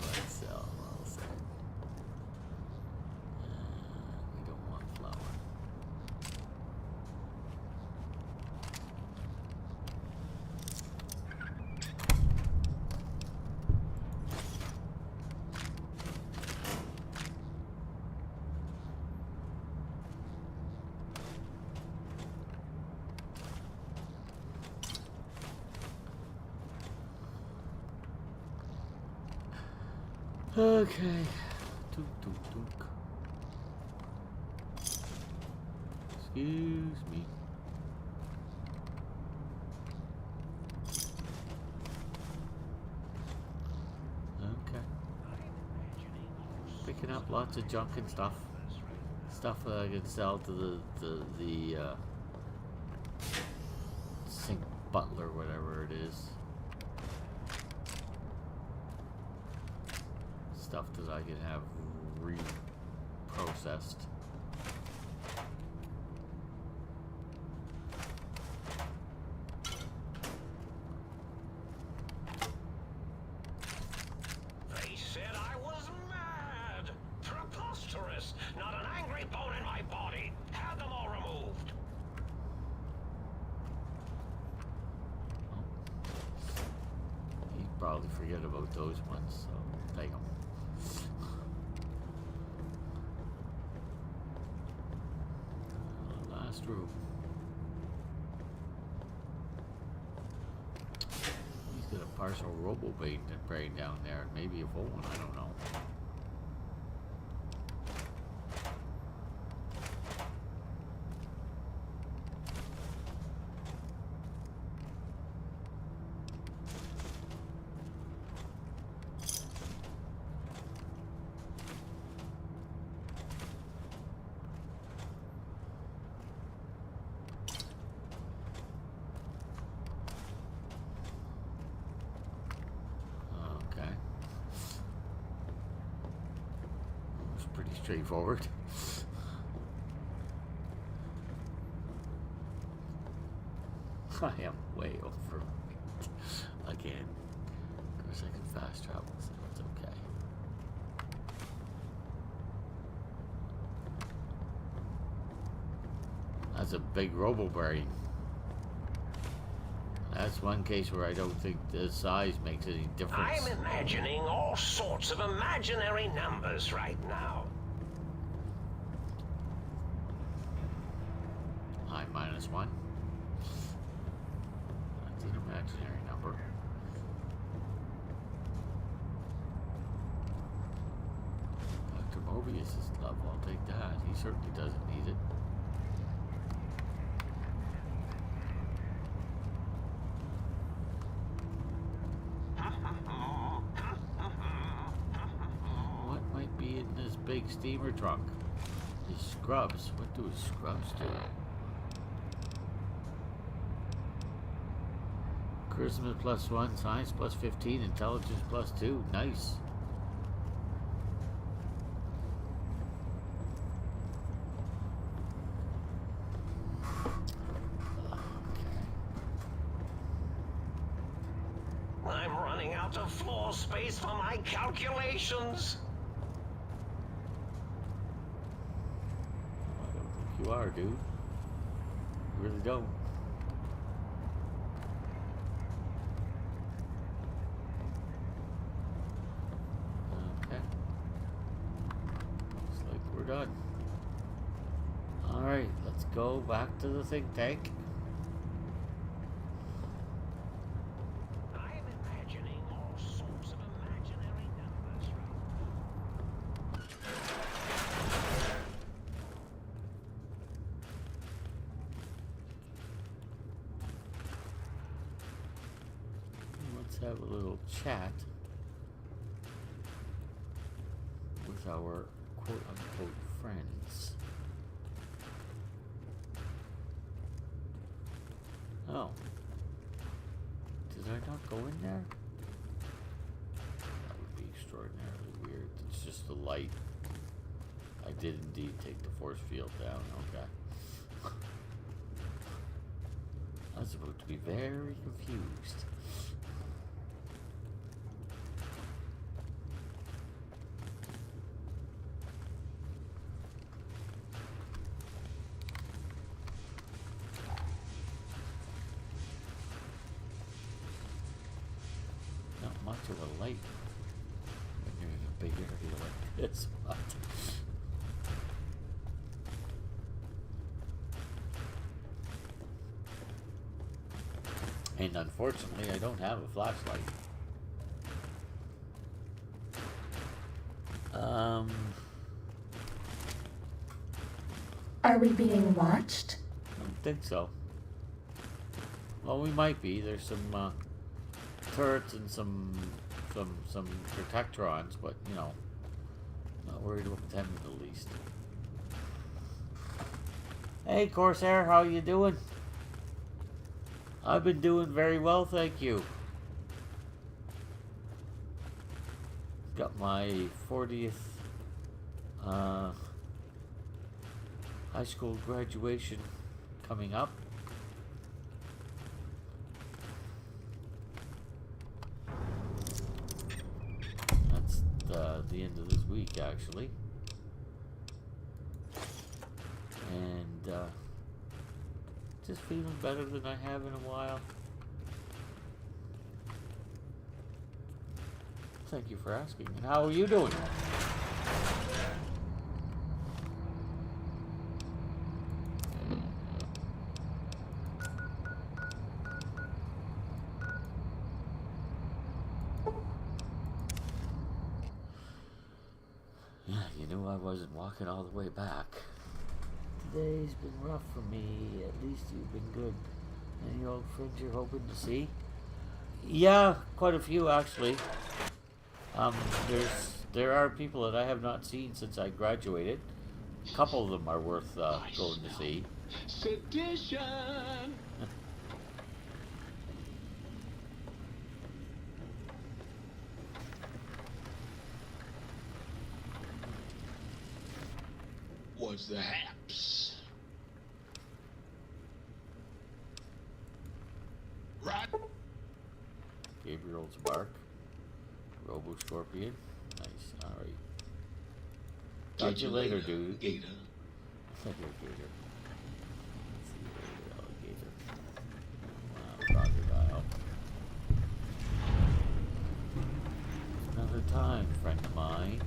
We don't want flour. Okay. Tunk. Excuse me. Okay. Picking up lots of junk and stuff. Stuff that I can sell to the sink butler, whatever it is. Stuff that I can have reprocessed. They said I was mad. Preposterous. Not an angry bone in my body. Have them all removed. You'd probably forget about those ones, so take them. Last room. He's got a partial robo brain down there. Maybe a full one, I don't know. was pretty straightforward. I am way over again. Of course, I can fast travel, so it's okay. That's a big robo-brain. That's one case where I don't think the size makes any difference. I'm imagining all sorts of imaginary numbers right now. I minus 1. That's an imaginary number. Dr. Mobius' love, I'll take that. He certainly doesn't need it. What might be in this big steamer trunk? His scrubs. What do his scrubs do? Charisma +1, science +15, intelligence +2. Nice. I'm running out of floor space for my calculations. I don't think you are, dude. You really don't. Okay. Looks like we're done. Alright, let's go back to the think tank. I'm imagining all sorts of imaginary numbers. Let's have a little chat with our quote-unquote friends. Oh. Did I not go in there? That would be extraordinarily weird. It's just the light. I did indeed take the force field down. Okay. I was about to be very confused. Not much of a light when you're in a big area like this, but and unfortunately I don't have a flashlight. Are we being watched? I don't think so. Well, we might be. There's some turrets and some protectrons, but you know, not worried about them in the least. Hey, Corsair, how you doing? I've been doing very well, thank you. Got my 40th high school graduation coming up. That's the end of this week, actually. And just feeling better than I have in a while. Thank you for asking. And how are you doing? Yeah, you knew I wasn't walking all the way back. Today's been rough for me. At least you've been good. Any old friends you're hoping to see? Yeah, quite a few actually. There are people that I have not seen since I graduated. A couple of them are worth going to see. Sedition! towards the haps. Right. Gabriel's bark. Robo Scorpion. Nice. Alright. Talk to you later, dude. Gator. Gator. Let's see where alligator. Wow, crocodile. Another time, friend of mine.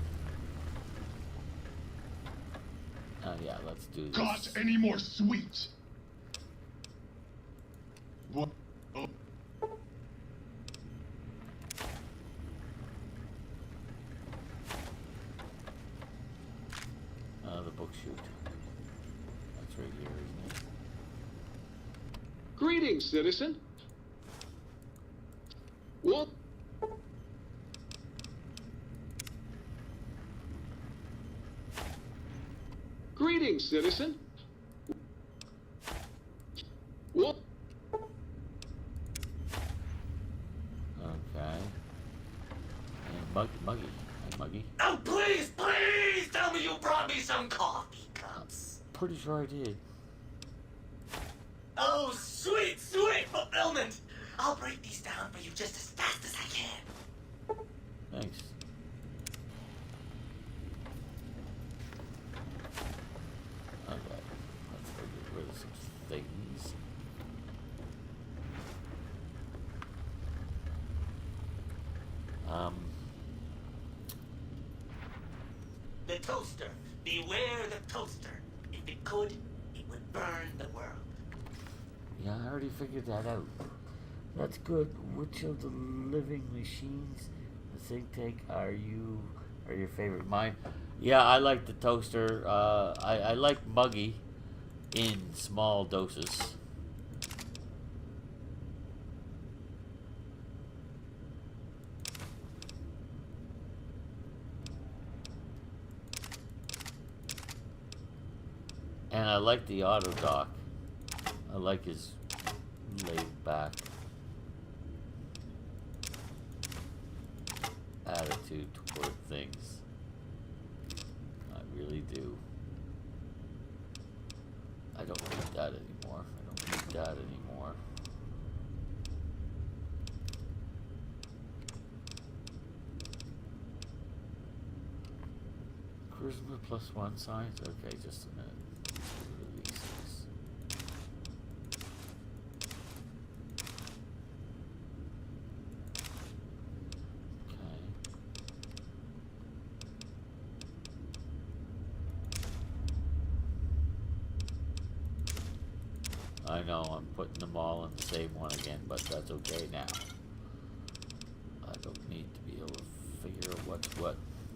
Yeah, let's do this. Got any more sweets? What? Oh. The book shoot. That's right here, isn't it? Greetings, citizen. What? Greetings, citizen. What? Okay. And Muggy. Hi, Muggy. Oh, please, please tell me you brought me some coffee cups. Pretty sure I did. Oh, sweet, sweet fulfillment. I'll break these down for you just as fast as I can. Thanks. Okay. Let's go get rid of some things. The toaster. Beware the toaster. If it could, it would burn the world. Yeah, I already figured that out. That's good. Which of the living machines, the think tank, are your favorite? Mine. Yeah, I like the toaster. I like Muggy in small doses. And I like the auto dock. I like his laid back attitude toward things. I really do. I don't need that anymore. I don't need that anymore. Charisma +1 science? Okay, just a minute. Releases. Okay. I know I'm putting them all in the same one again, but that's okay now. I don't need to be able to figure out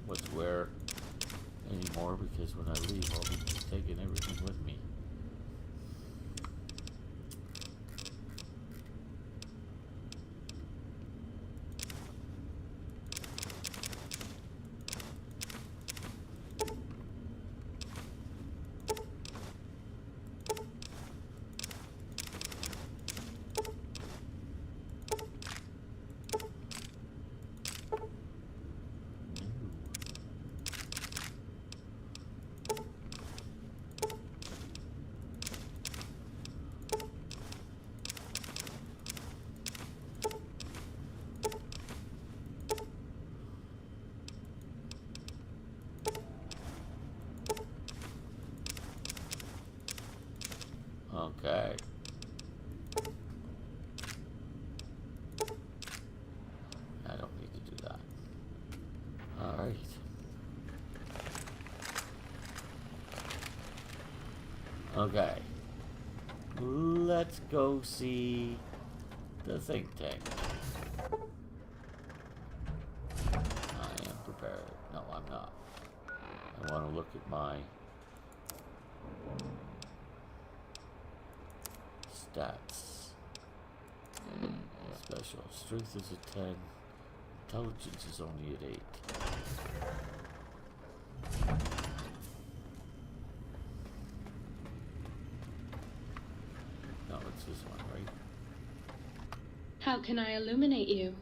what's where anymore, because when I leave I'll be taking everything with me. Okay. I don't need to do that. Alright. Okay. Let's go see the think tank. I am prepared. No, I'm not. I want to look at my stats. Special. Strength is a 10. Intelligence is only at 8. No, it's this one, right? How can I illuminate you?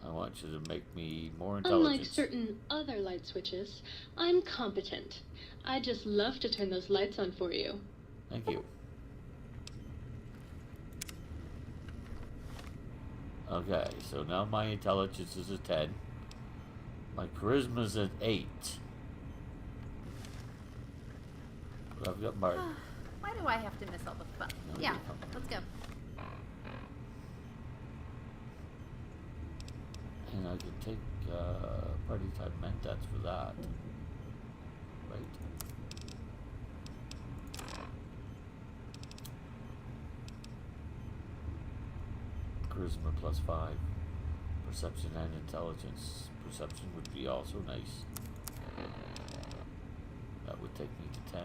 I want you to make me more intelligent. Unlike certain other light switches, I'm competent. I'd just love to turn those lights on for you. Thank you. Okay, so now my intelligence is a 10. My charisma's at 8. But I've got my... Why do I have to miss all the fun? Yeah, let's go. And I can take party time mentats for that. Right? Charisma plus 5. Perception and intelligence. Perception would be also nice. That would take me to 10.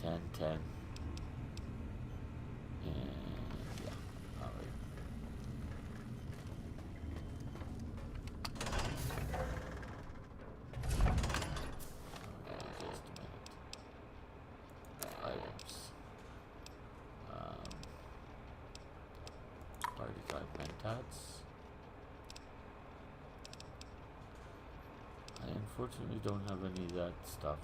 10, 10. And yeah, alright. Just a minute. Items. Party type mentats. I unfortunately don't have any of that stuff.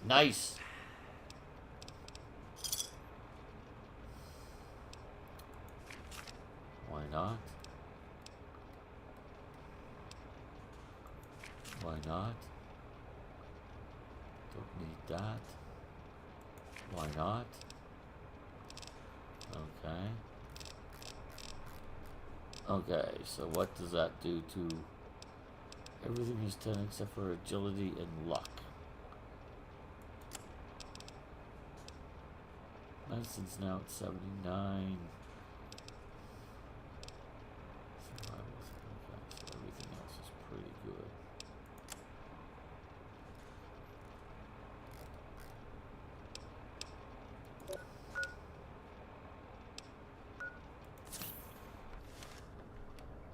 Nice. Why not? Why not? Don't need that. Why not? Okay. Okay, so what does that do to... Everything is 10 except for agility and luck. Medicine's now at 79. Survival's okay, so everything else is pretty good.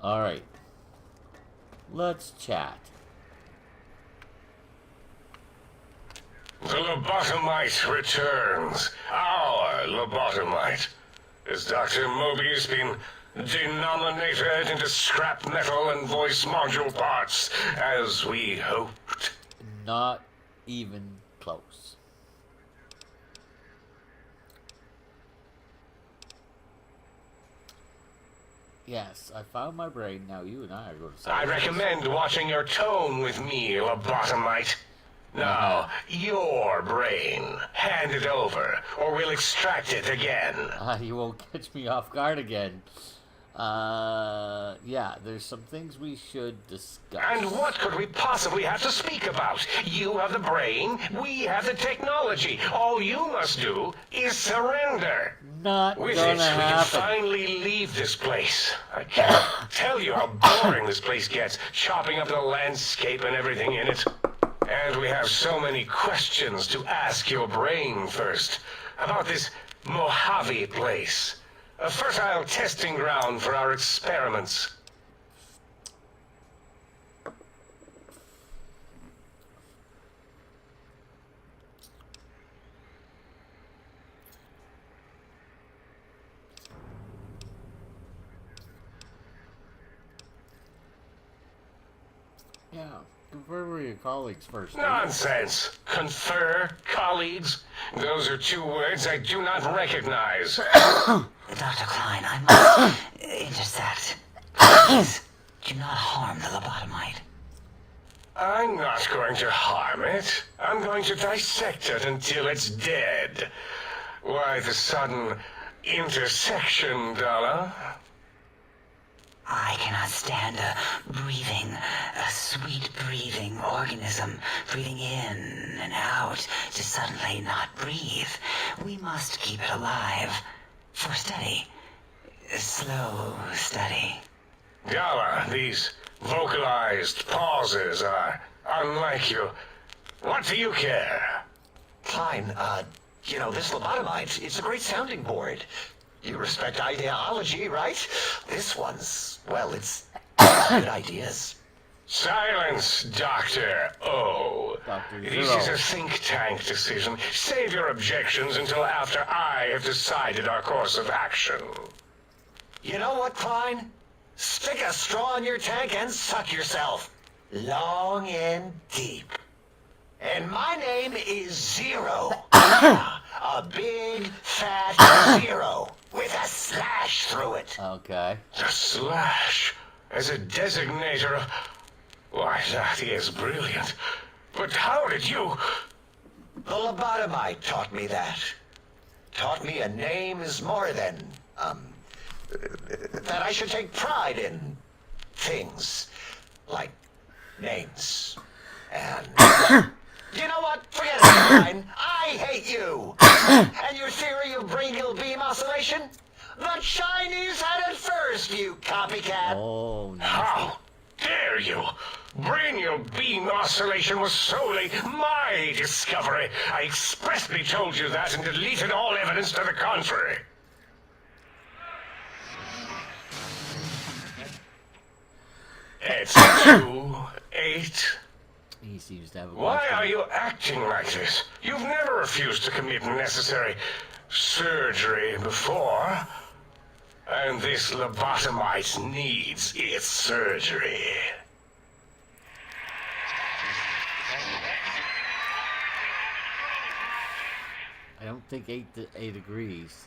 Alright. Let's chat. The lobotomite returns. Our lobotomite. Has Dr. Mobius been denominated into scrap metal and voice module parts, as we hoped? Not even close. Yes, I found my brain. Now you and I are going to... I recommend watching your tone with me, lobotomite. Now, your brain. Hand it over, or we'll extract it again. You won't catch me off guard again. Yeah, there's some things we should discuss. And what could we possibly have to speak about? You have the brain, we have the technology. All you must do is surrender. Not With gonna it, we can happen. finally leave this place. I can't tell you how boring this place gets, chopping up the landscape and everything in it. And we have so many questions to ask your brain first. About this Mojave place. A fertile testing ground for our experiments. Yeah, confer with your colleagues first. Nonsense. Confer, colleagues. Those are two words I do not recognize. Dr. Klein, I must intersect. Please, do not harm the lobotomite. I'm not going to harm it. I'm going to dissect it until it's dead. Why the sudden intersection, Dalla? I cannot stand a sweet breathing organism breathing in and out to suddenly not breathe. We must keep it alive. For study. Slow study. Dalla, these vocalized pauses are unlike you. What do you care? Klein, this lobotomite, it's a great sounding board. You respect ideology, right? This one's, well, it's good ideas. Silence, Dr. O. Dr. This is a think tank decision. Save your objections until after I have decided our course of action. You know what, Klein? Stick a straw in your tank and suck yourself. Long and deep. And my name is Zero. A big, fat zero with a slash through it. Okay. The slash as a designator. Why, that is brilliant. But how did you... The lobotomite taught me that. Taught me a name is more than, that I should take pride in things like names. And, you know what? Forget it, Klein. I hate you. And your theory of brachial beam oscillation? The Chinese had it first, you copycat. Oh, no. How dare you? Brainial beam oscillation was solely my discovery. I expressly told you that and deleted all evidence to the contrary. It's 2-8. He seems to have a Why question. are you acting like this? You've never refused to commit necessary surgery before. And this lobotomite needs its surgery. I don't think 8 agrees.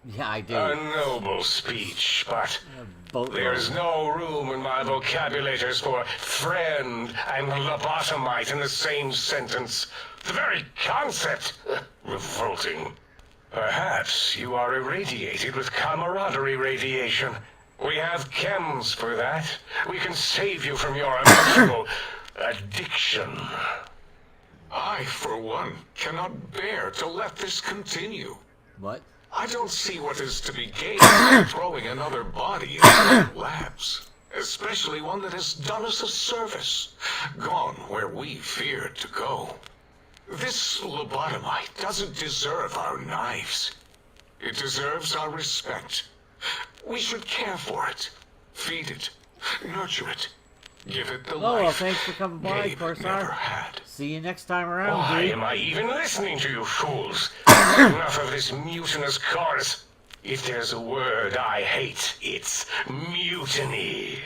Yeah, I do. A noble speech, but there's no room in my vocabulators for friend and lobotomite in the same sentence. The very concept, revolting. Perhaps you are irradiated with camaraderie radiation. We have chems for that. We can save you from your emotional addiction. I, for one, cannot bear to let this continue. What? I don't see what is to be gained by throwing another body into our labs. Especially one that has done us a service, gone where we feared to go. This lobotomite doesn't deserve our knives. It deserves our respect. We should care for it, feed it, nurture it, give it the Oh, life well, thanks for coming by, Gabe Corsar. never had. See you next time around, Why dude. am I even listening to you fools? Enough of this mutinous chorus. If there's a word I hate, it's mutiny.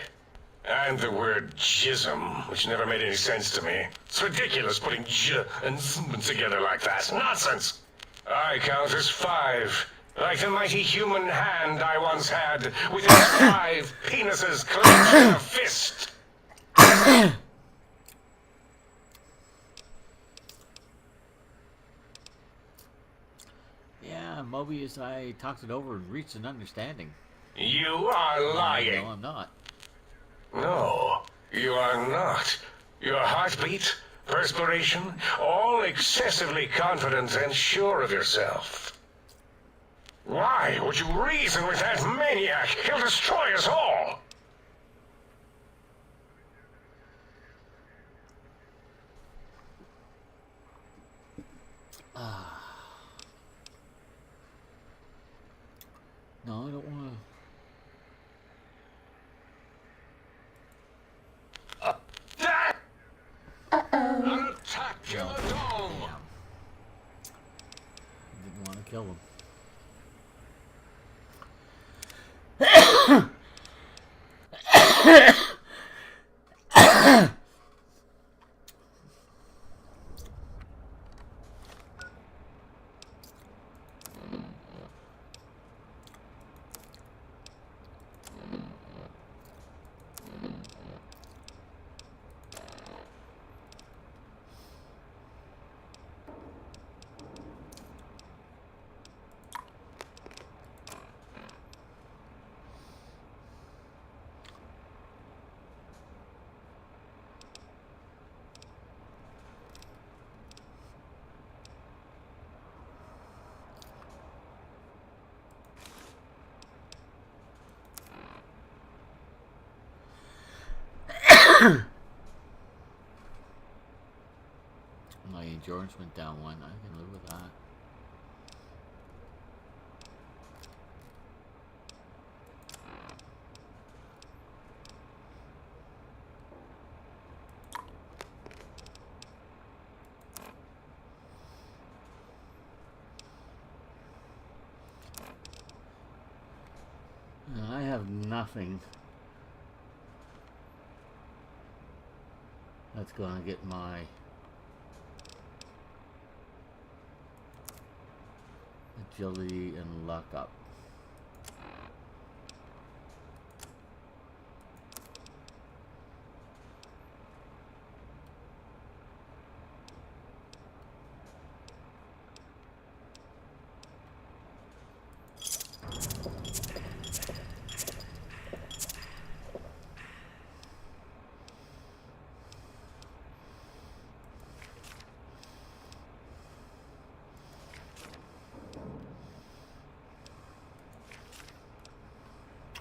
And the word jism, which never made any sense to me. It's ridiculous putting j and zm together like that. Nonsense. I count as 5. Like the mighty human hand I once had, with its 5 penises clenched in a fist. Yeah, Mobius, I talked it over and reached an understanding. You are lying. No, I'm not. No, you are not. Your heartbeat, perspiration, all excessively confident and sure of yourself. Why would you reason with that maniac? He'll destroy us all. No, I don't want to. An attack in the dome! Didn't want to kill him. My endurance went down 1. I can live with that. nothing that's gonna get my agility and luck up.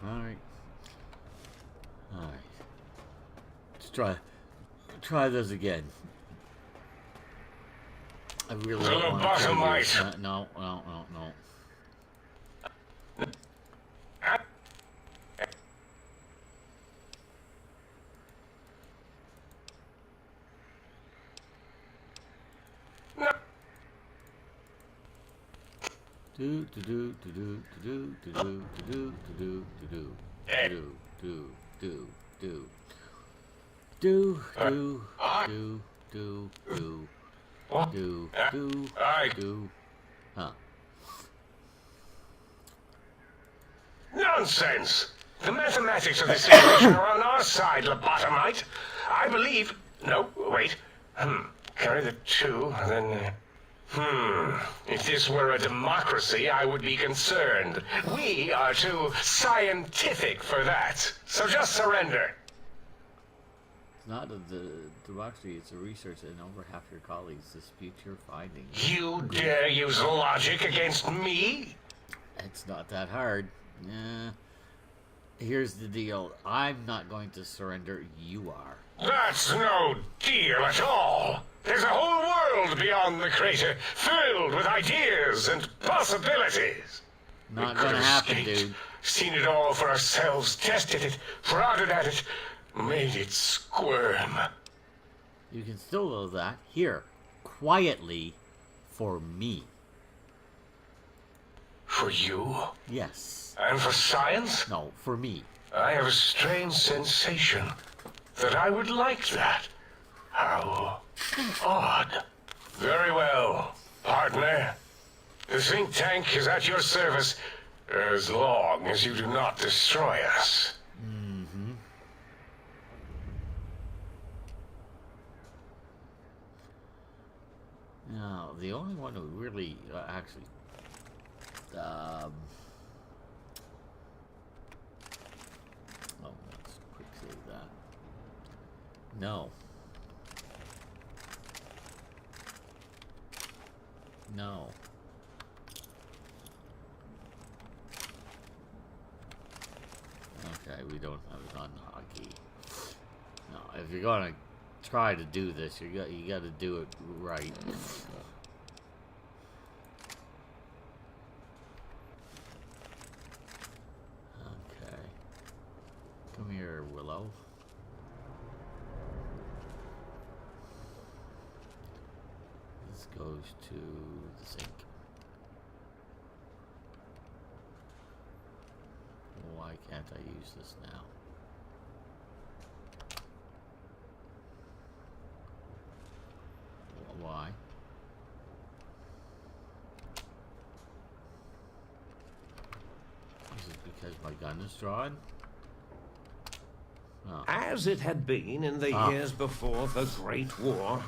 Alright. Let's try this again. I really don't want to kill you. No. Huh. Nonsense! The mathematics of this equation are on our side, lobotomite. I believe... No, wait. Carry the 2, then... If this were a democracy, I would be concerned. We are too scientific for that. So just surrender. It's not a democracy, it's a research, and over half your colleagues dispute your findings. You dare use logic against me? It's not that hard. Here's the deal. I'm not going to surrender. You are. That's no deal at all. There's a whole world beyond the crater, filled with ideas and possibilities. Not gonna happen, dude. Seen it all for ourselves, tested it, prodded at it, made it squirm. You can still do that here, quietly, for me. For you? Yes. And for science? No, for me. I have a strange sensation that I would like that. How odd. Very well, partner. The think tank is at your service as long as you do not destroy us. Now, the only one who really actually oh, let's quick save that. No. Okay, we don't have it on hockey. No, if you're gonna try to do this, you got to do it right. Okay. Come here, Willow. This goes to the sink. Why can't I use this now? Why? Is it because my gun is drawn? Oh. As it had been in the years before the Great War,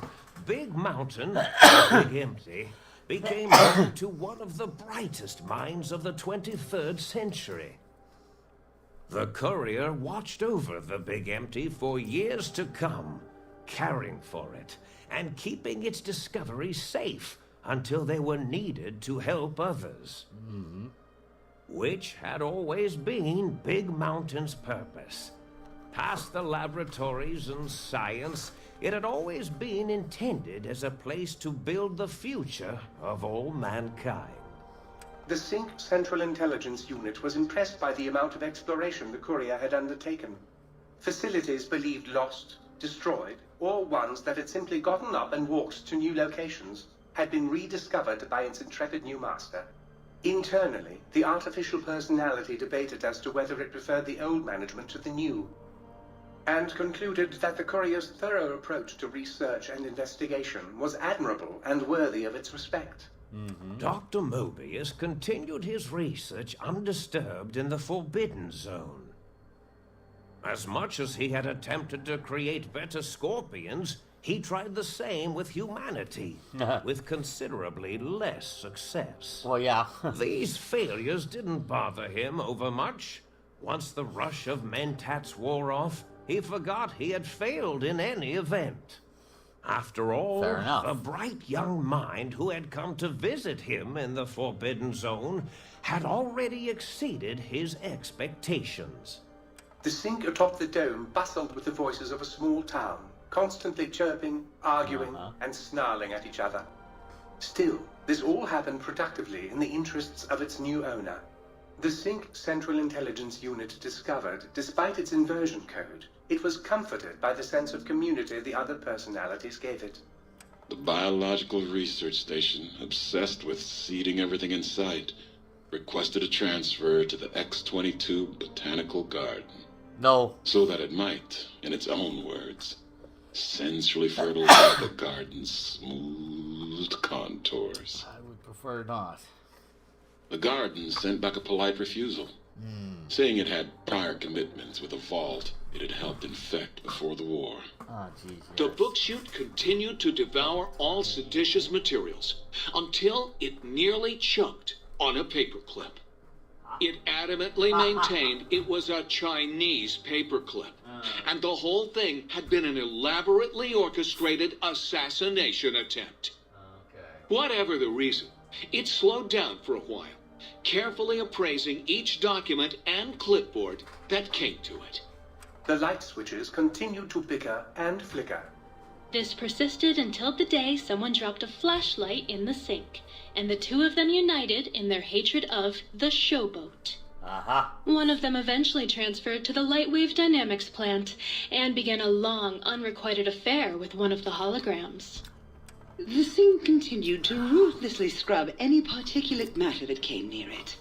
Big Mountain, Big Empty, became home to one of the brightest minds of the 23rd century. The courier watched over the Big Empty for years to come, caring for it and keeping its discovery safe until they were needed to help others. Which had always been Big Mountain's purpose. Past the laboratories and science, it had always been intended as a place to build the future of all mankind. The Sync Central Intelligence Unit was impressed by the amount of exploration the courier had undertaken. Facilities believed lost, destroyed, or ones that had simply gotten up and walked to new locations had been rediscovered by its intrepid new master. Internally, the artificial personality debated as to whether it preferred the old management to the new, and concluded that the courier's thorough approach to research and investigation was admirable and worthy of its respect. Dr. Mobius continued his research undisturbed in the Forbidden Zone. As much as he had attempted to create better scorpions, he tried the same with humanity, with considerably less success. Well, yeah. These failures didn't bother him overmuch. Once the rush of mentats wore off, he forgot he had failed in any event. After all, Fair enough. the bright young mind who had come to visit him in the Forbidden Zone had already exceeded his expectations. The sink atop the dome bustled with the voices of a small town, constantly chirping, arguing, and snarling at each other. Still, this all happened productively in the interests of its new owner. The Sync Central Intelligence Unit discovered, despite its inversion code, it was comforted by the sense of community the other personalities gave it. The biological research station, obsessed with seeding everything in sight, requested a transfer to the X-22 Botanical Garden. No. So that it might, in its own words, sensually fertilize the garden's smooth contours. I would prefer not. The garden sent back a polite refusal, saying it had prior commitments with a vault it had helped infect before the war. Oh, jeez. The book chute continued to devour all seditious materials until it nearly choked on a paperclip. It adamantly maintained it was a Chinese paperclip, and the whole thing had been an elaborately orchestrated assassination attempt. Whatever the reason, it slowed down for a while, carefully appraising each document and clipboard that came to it. The light switches continued to bicker and flicker. This persisted until the day someone dropped a flashlight in the sink, and the two of them united in their hatred of the showboat. One of them eventually transferred to the Lightwave Dynamics plant and began a long, unrequited affair with one of the holograms. The sink continued to ruthlessly scrub any particulate matter that came near it.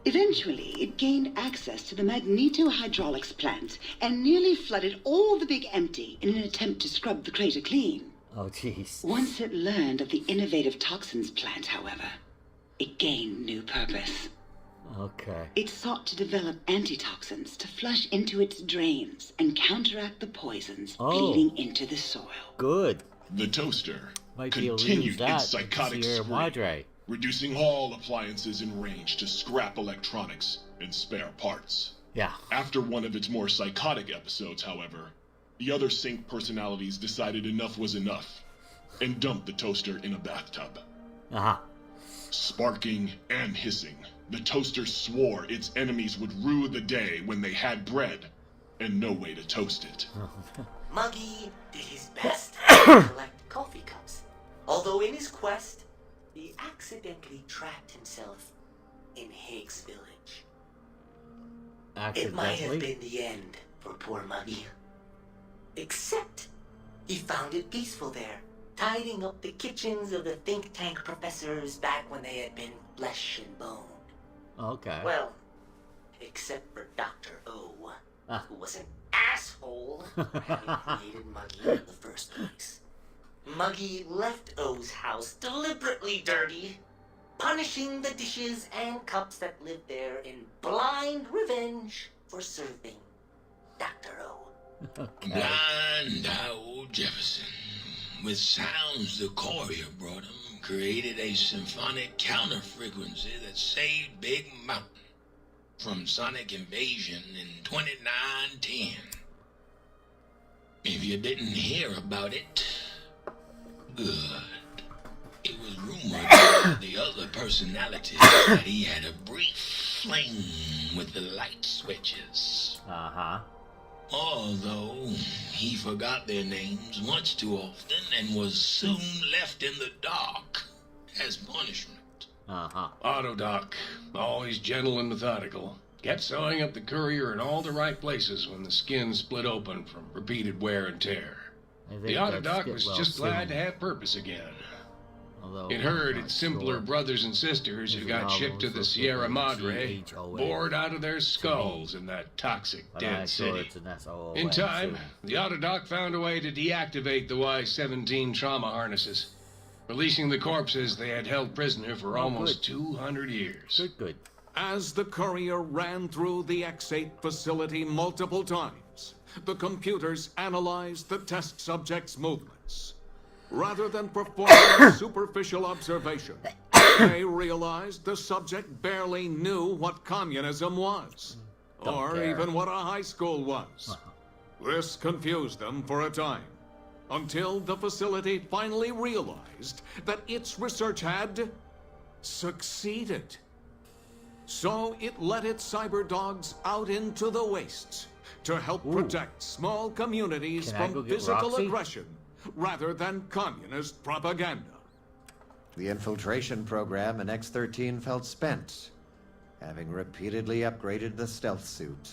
Eventually, it gained access to the magneto-hydraulics plant and nearly flooded all the big empty in an attempt to scrub the crater clean. Oh, jeez. Once it learned of the innovative toxins plant, however, it gained new purpose. Okay. It sought to develop antitoxins to flush into its drains and counteract the poisons bleeding into the soil. Good. The toaster Might be able to use continued that its psychotic Sierra spree, Madre. reducing all appliances in range to scrap electronics and spare parts. Yeah. After one of its more psychotic episodes, however, the other Sync personalities decided enough was enough and dumped the toaster in a bathtub. Sparking and hissing, the toaster swore its enemies would rue the day when they had bread and no way to toast it. Muggy did his best to collect coffee cups, although in his quest, he accidentally trapped himself in Higgs Village. It might have been the end for poor Muggy. Except, he found it peaceful there, tidying up the kitchens of the think tank professors back when they had been flesh and bone. Okay. Well, except for Dr. O, who was an asshole and created Muggy in the first place. Muggy left O's house deliberately dirty, punishing the dishes and cups that lived there in blind revenge for serving Dr. O. Blind old Jefferson, with sounds the courier brought him, created a symphonic counter-frequency that saved Big Mountain from sonic invasion in 2910. If you didn't hear about it, good. It was rumored by the other personalities that he had a brief fling with the light switches. Although he forgot their names much too often and was soon left in the dark as punishment. Autodoc, always gentle and methodical, kept sewing up the courier in all the right places when the skin split open from repeated wear and tear. The Autodoc was just glad to have purpose again. Although, It hurt I'm not its simpler sure. brothers and sisters who Is it got almost shipped to the looks Sierra like Madre, CHOA bored out of their to skulls me. in that toxic But dead I'm sure city. it's an SOOA In time, too. the Autodoc found a way to deactivate the Y-17 trauma harnesses, releasing the corpses they had held prisoner for almost 200 years. Good. As the courier ran through the X8 facility multiple times, the computers analyzed the test subject's movements. Rather than performing a superficial observation, they realized the subject barely knew what communism was, or even what a high school was. This confused them for a time, until the facility finally realized that its research had succeeded. So it let its cyber dogs out into the wastes to help protect small communities Can I go from get physical Roxy? aggression rather than communist propaganda. The infiltration program in X-13 felt spent, having repeatedly upgraded the stealth suit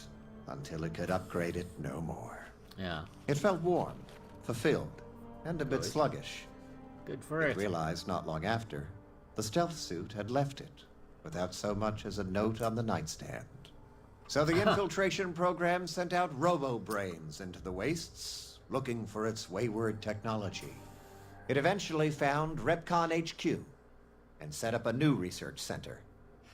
until it could upgrade it no more. Yeah. It felt warm, fulfilled, and a bit Good. sluggish. Good for It it. realized not long after, the stealth suit had left it without so much as a note on the nightstand. So the infiltration program sent out robo-brains into the wastes, looking for its wayward technology. It eventually found Repcon HQ and set up a new research center,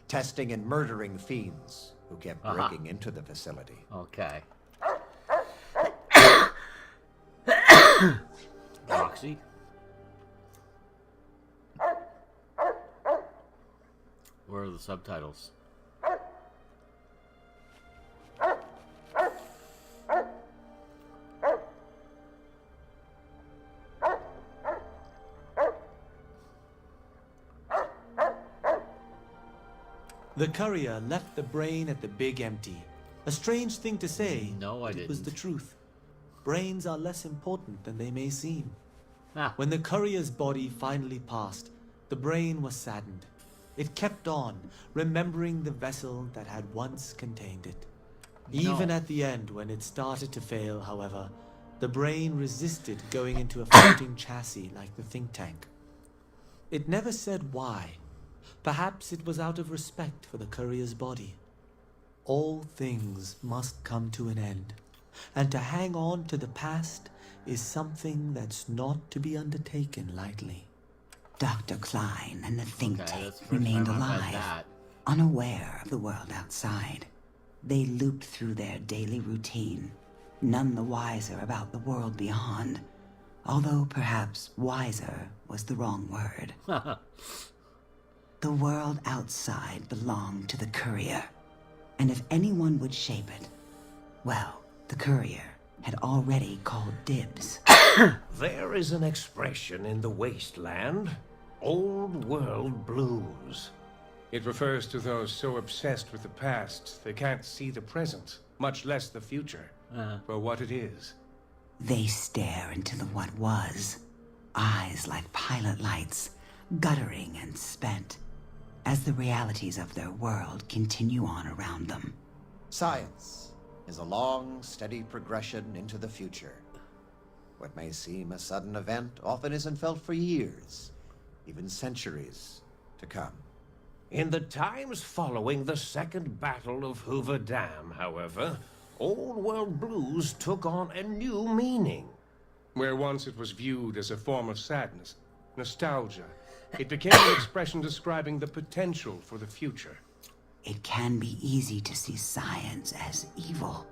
testing and murdering fiends who kept breaking into the facility. Okay. Roxy? Where are the subtitles? The courier left the brain at the Big Empty. A strange thing to say, No, I but it was didn't. the truth. Brains are less important than they may seem. Ah. When the courier's body finally passed, the brain was saddened. It kept on, remembering the vessel that had once contained it. Even No. at the end, when it started to fail, however, the brain resisted going into a floating chassis like the think tank. It never said why. Perhaps it was out of respect for the courier's body. All things must come to an end, and to hang on to the past is something that's not to be undertaken lightly. Dr. Klein and the think Okay, tank that's the first remained time I've read alive, that. unaware of the world outside. They looped through their daily routine, none the wiser about the world beyond, although perhaps wiser was the wrong word. The world outside belonged to the courier, and if anyone would shape it, well, the courier had already called dibs. There is an expression in the wasteland, old world blues. It refers to those so obsessed with the past they can't see the present, much less the future, for what it is. They stare into the what was, eyes like pilot lights, guttering and spent, as the realities of their world continue on around them. Science is a long, steady progression into the future. What may seem a sudden event often isn't felt for years, even centuries to come. In the times following the Second Battle of Hoover Dam, however, old world blues took on a new meaning. Where once it was viewed as a form of sadness, nostalgia, it became an expression describing the potential for the future. It can be easy to see science as evil,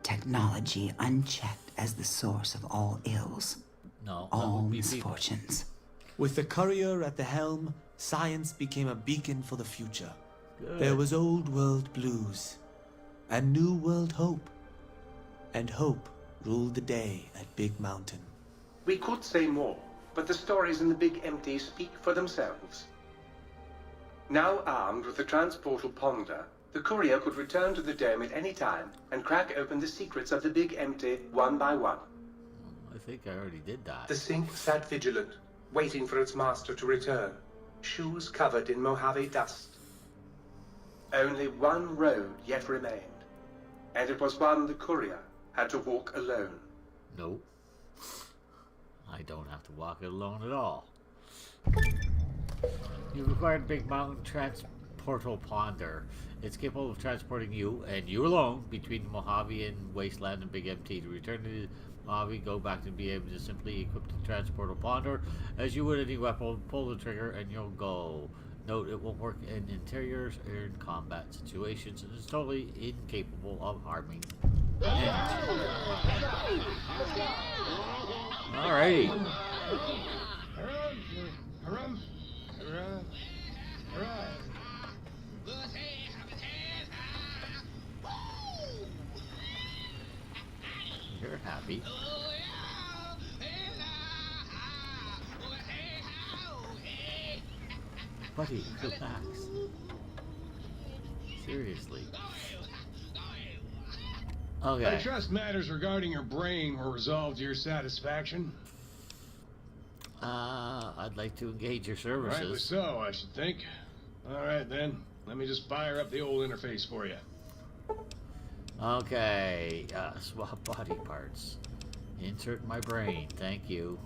technology unchecked as the source of all ills, No, that all would be people. misfortunes. With the courier at the helm, science became a beacon for the future. Good. There was old world blues and new world hope. And hope ruled the day at Big Mountain. We could say more, but the stories in the Big Empty speak for themselves. Now armed with the transportal Ponder, the courier could return to the dome at any time and crack open the secrets of the Big Empty one by one. I think I already did that. The Sync sat vigilant, waiting for its master to return, shoes covered in Mojave dust. Only one road yet remained, and it was one the courier had to walk alone. Nope. I don't have to walk it alone at all. You've acquired a big mountain transportal ponder. It's capable of transporting you, and you alone, between the Mojave and Wasteland and Big MT. To return to the Mojave, go back and be able to simply equip the transportal ponder. As you would any weapon, pull the trigger and you'll go. Note, it won't work in interiors or in combat situations, and is totally incapable of harming anything. Alrighty. You're happy. Buddy, relax. Seriously. Okay. I trust matters regarding your brain were resolved to your satisfaction. I'd like to engage your services. Rightly so, I should think. All right, then. Let me just fire up the old interface for you. Okay. Swap body parts. Insert my brain. Thank you.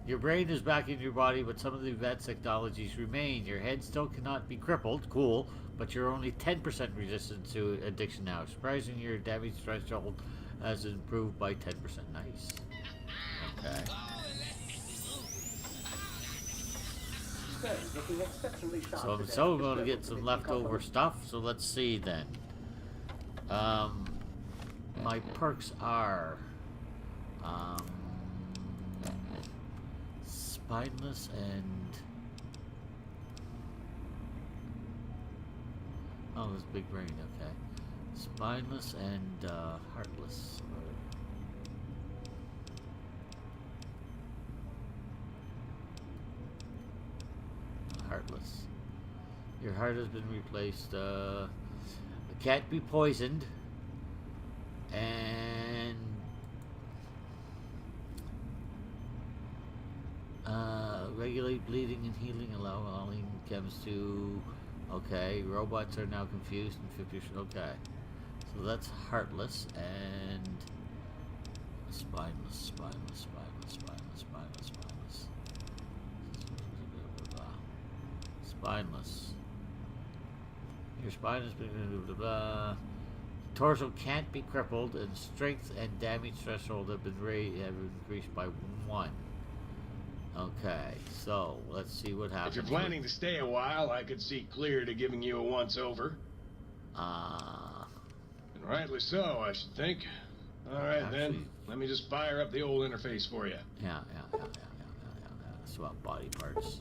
Your brain is back in your body, but some of the advanced technologies remain. Your head still cannot be crippled. Cool. But you're only 10% resistant to addiction now. Surprisingly, your damage threshold has improved by 10%. Nice. Okay. Looking exceptionally sharp So I'm today. so going to get some leftover stuff. So let's see then. My perks are spineless and there's big brain. Okay, spineless and heartless. Heartless. Your heart has been replaced. Can't be poisoned. And regulate bleeding and healing, allowing chems to. Okay, robots are now confused and 50. Okay, so that's heartless and spineless. Spineless. Your spine has been blah, blah, blah. Torso can't be crippled, and strength and damage threshold have been increased by 1. Okay, so let's see what happens. If you're planning to stay a while, I could see clear to giving you a once-over. And rightly so, I should think. All right, then. Let me just fire up the old interface for you. Yeah. Swap body parts.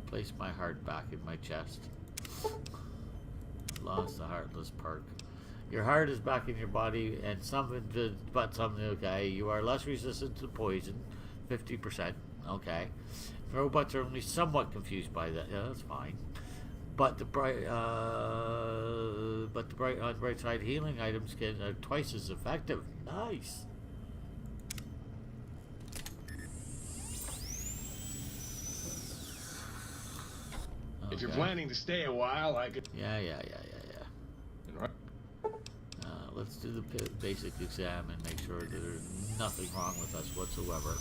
Place my heart back in my chest. Lost the heartless perk. Your heart is back in your body, and something. Okay. You are less resistant to poison, 50%. Okay. Robots are only somewhat confused by that. Yeah, that's fine. But the bright on bright side, healing items are twice as effective. Nice. If you're planning to stay a while, I could. Yeah. Let's do the basic exam and make sure that there's nothing wrong with us whatsoever.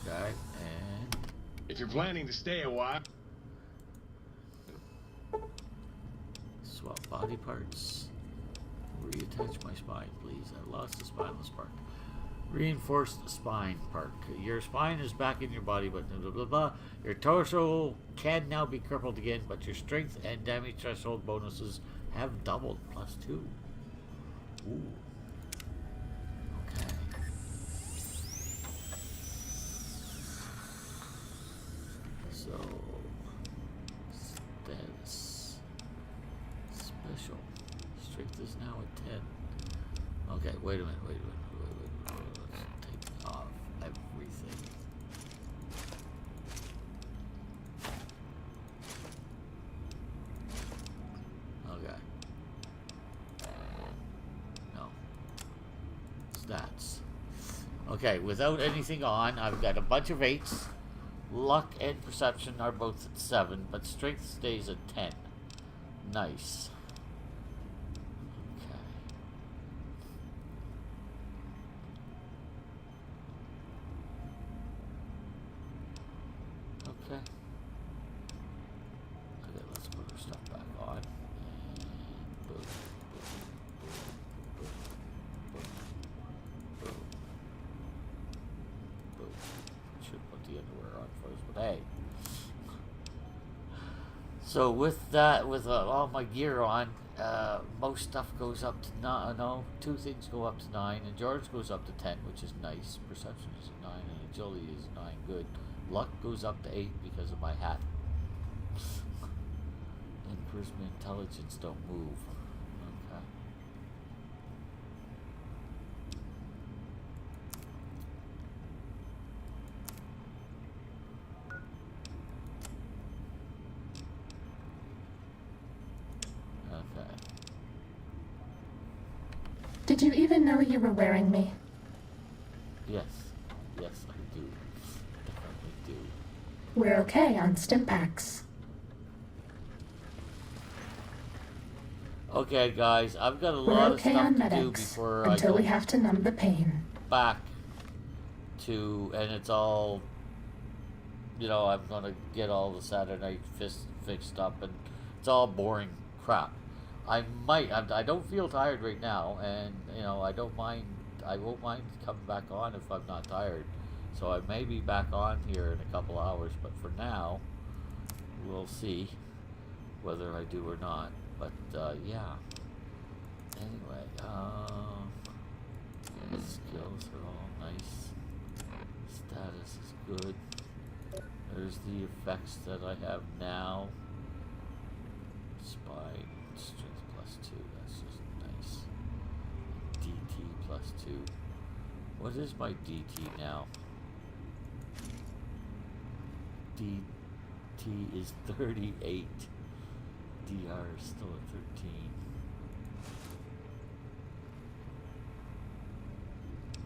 Okay, and if you're planning to stay a while, swap body parts. Reattach my spine, please. I lost the spineless part. Reinforced spine perk. Your spine is back in your body, but blah, blah, blah. Your torso can now be crippled again, but your strength and damage threshold bonuses have doubled, +2. Ooh. Okay. So, status. Special. Strength is now at 10. Okay, wait a minute. Let's take off everything. Okay. No. Stats. Okay, without anything on, I've got a bunch of 8s. Luck and perception are both at 7, but strength stays at 10. Nice. Okay. Okay, let's put our stuff back on. Boom, boom, boom, boom, boom, boom. Should put the underwear on first, but hey. So with that, with all my gear on, most stuff goes up to 9. No, 2 things go up to 9, and George goes up to 10, which is nice. Perception is 9, and agility is 9. Good. Luck goes up to 8 because of my hat. And charisma and intelligence don't move. Okay. Okay. Did you even know you were wearing me? Yes. Yes, I do. Definitely do. We're okay on Stimpaks. Okay, guys, I've got a We're lot okay of stuff on to do medics before I until go we have to numb the pain. back to, and it's all, you know, I'm gonna get all the Saturday Night fixed up, and it's all boring crap. I don't feel tired right now, and you know, I won't mind coming back on if I'm not tired. So I may be back on here in a couple hours, but for now, we'll see whether I do or not. But yeah. Anyway, the skills are all nice. Status is good. There's the effects that I have now. Spine, strength +2. That's just nice. DT +2. What is my DT now? DT is 38. DR is still at 13.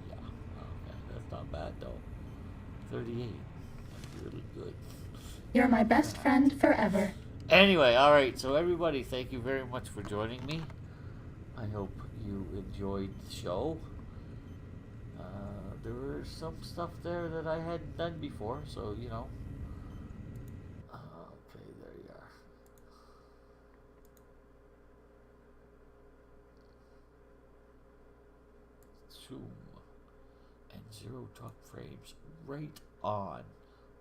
Yeah, okay, that's not bad though. 38. That's really good. You're my best friend forever. Anyway, alright, so everybody, thank you very much for joining me. I hope you enjoyed the show. There was some stuff there that I hadn't done before, so, you know. Okay, there you are. Zoom. And 0 drop frames. Right on.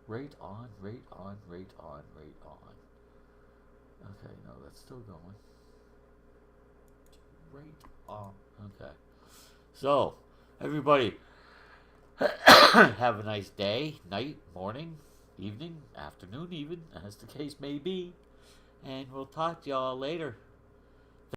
Right on, right on, right on, right on. Okay, no, that's still going. Right on. Okay. So, everybody, have a nice day, night, morning, evening, afternoon even, as the case may be. And we'll talk to y'all later.